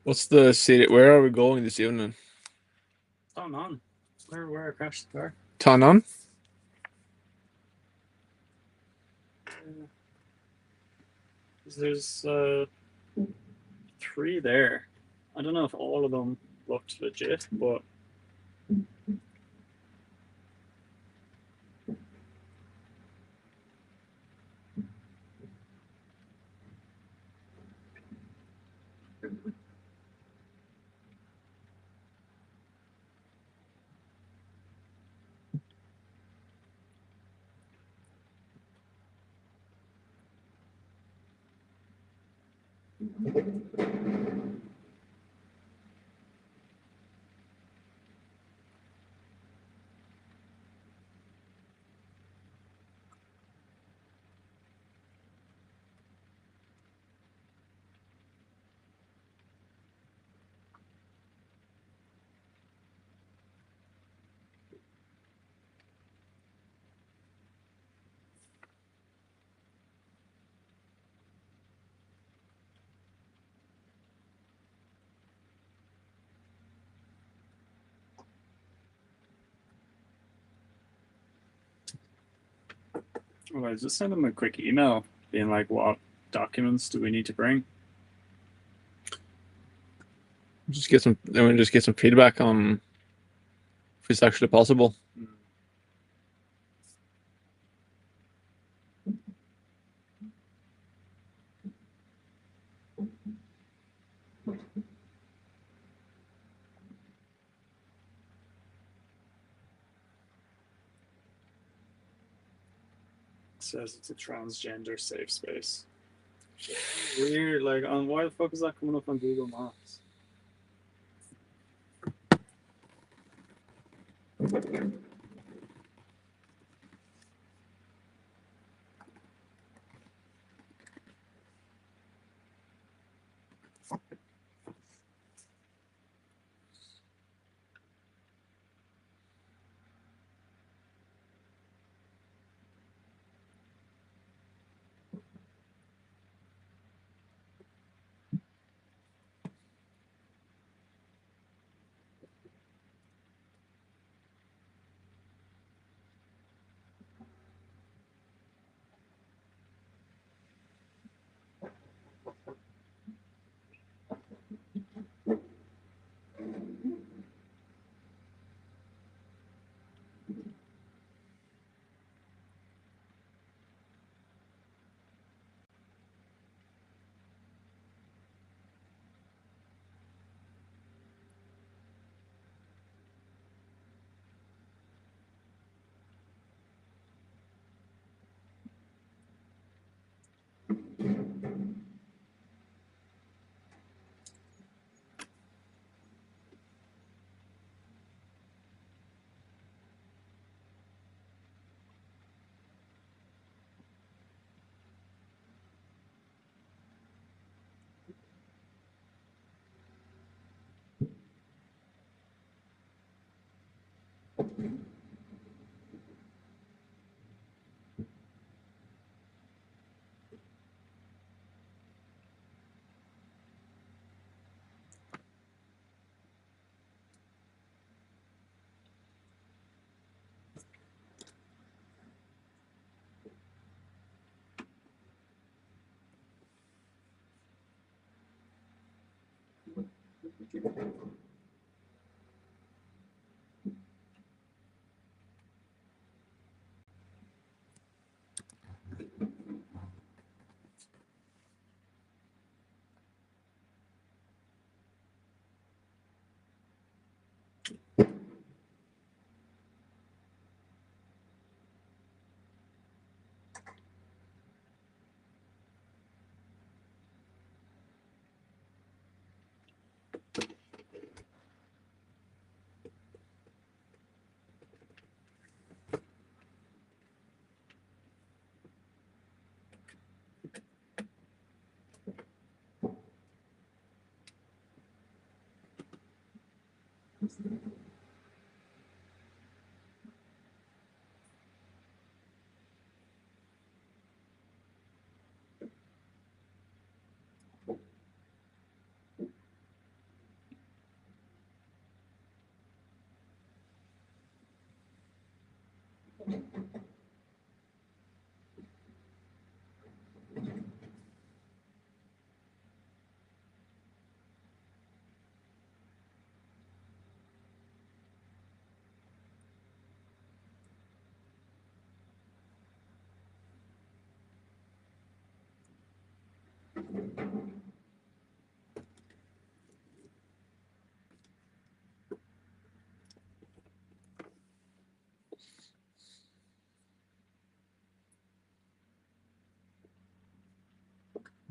What's the city? Where are we going this evening? On. Where I crashed the car. Tanan? There's 3 there. I don't know if all of them looked legit, but I just send them a quick email being like, what documents do we need to bring? Just get some feedback on if it's actually possible. It says it's a transgender safe space. Weird, like, on why the fuck is that coming up on Google Maps?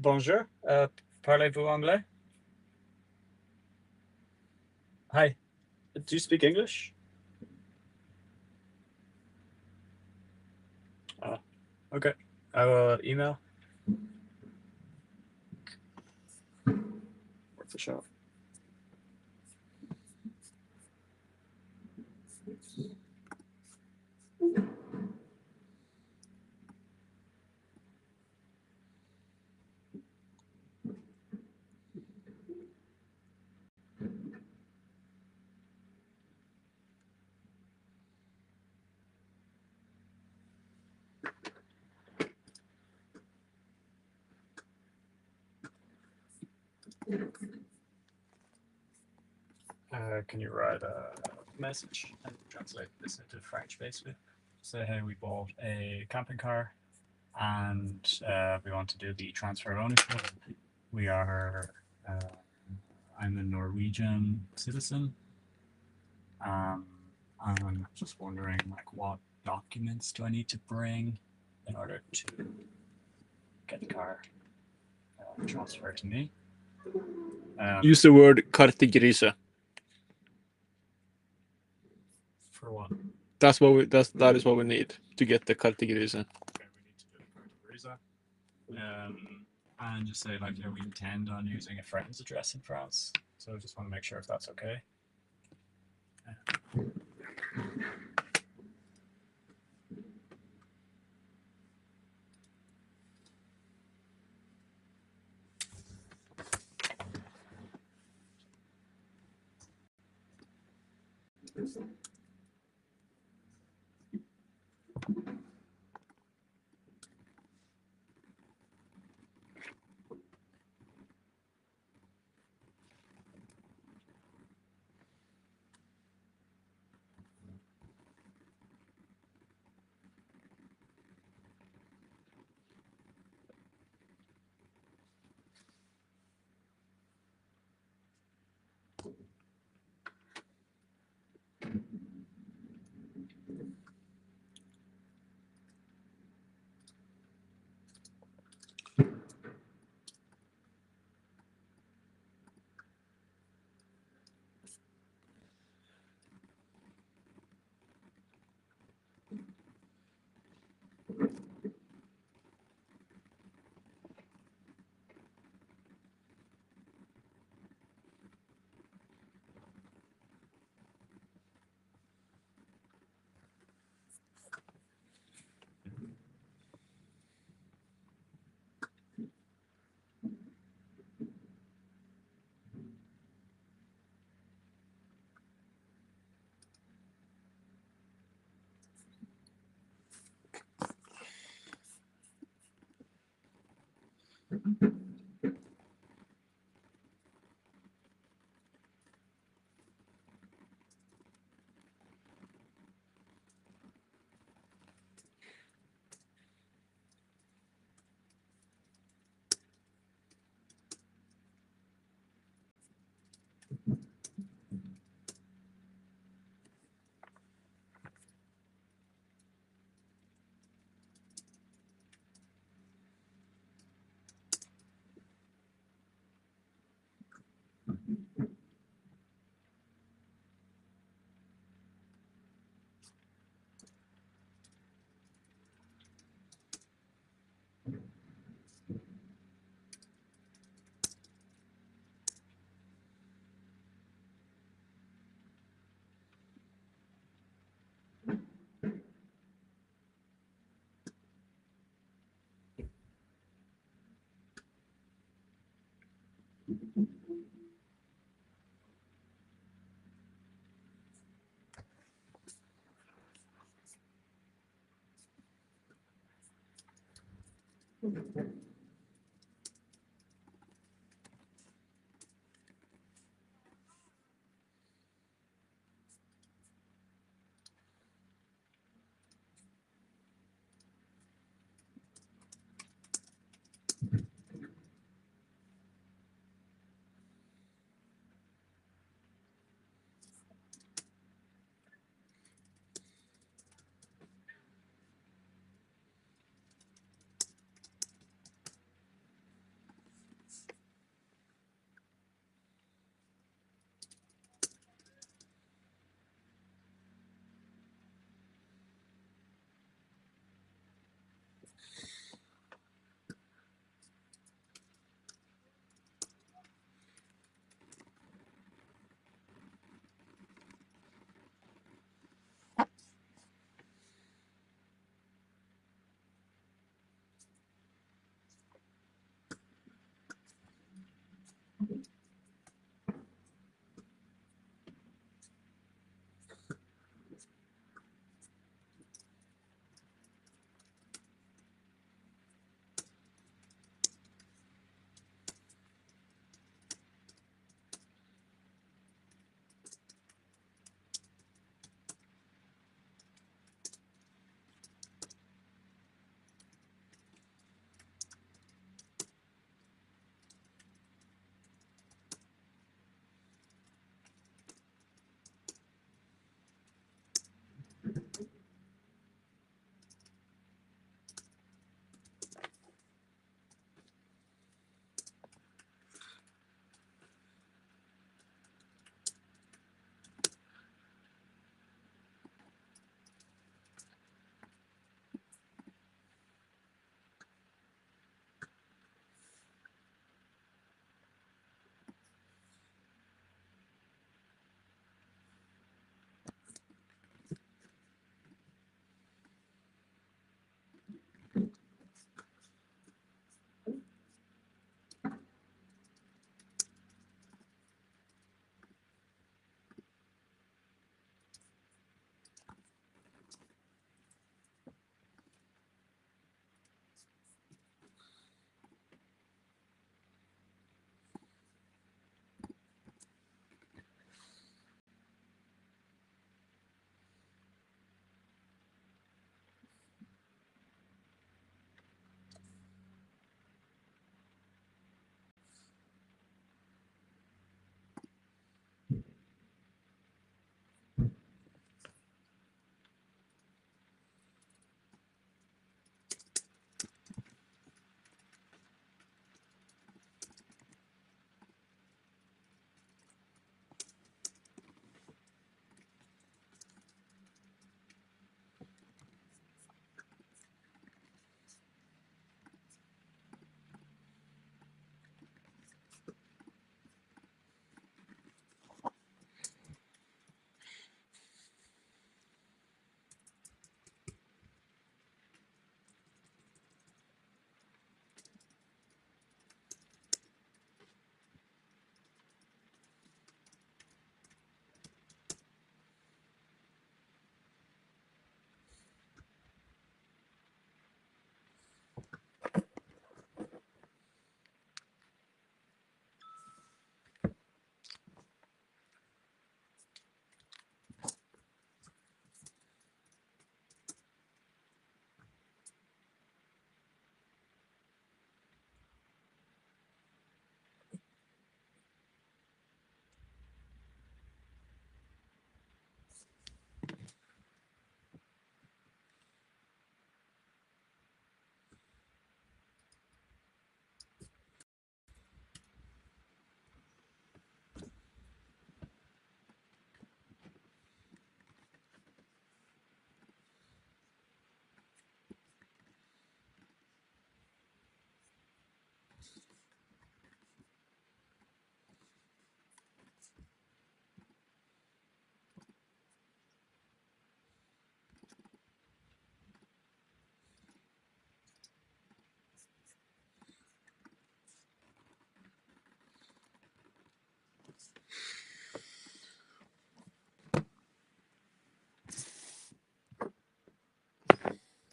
Bonjour. Parlez-vous anglais? Hi. Do you speak English? Okay. I will email. Worth a shot. Can you write a message and translate this into French, basically? Say, hey, we bought a camping car and we want to do the transfer of ownership. We are, I'm a Norwegian citizen. I'm just wondering, like, what documents do I need to bring in order to get the car transferred to me? Use the word kartegrise. For what? That is what we need to get the kartegrise. Okay, we need to do a card visa. And just say, like, yeah, we intend on using a friend's address in France. So I just want to make sure if that's okay.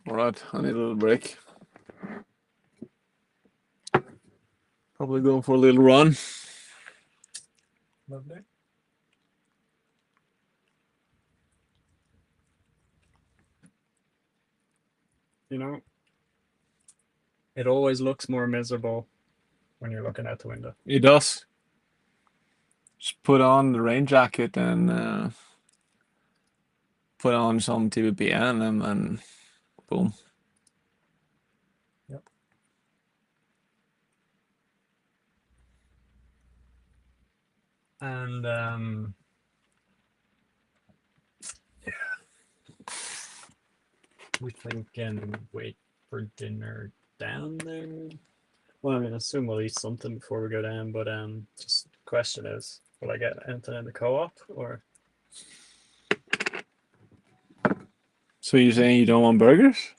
All right, I need a little break. Probably going for a little run. Lovely. You know, it always looks more miserable when you're looking out the window. It does. Just put on the rain jacket and put on some TVPN and boom. Yep. And we can wait for dinner down there. Well, I mean, I assume we'll eat something before we go down, but just the question is, will I get anything in the co-op or? So you're saying you don't want burgers?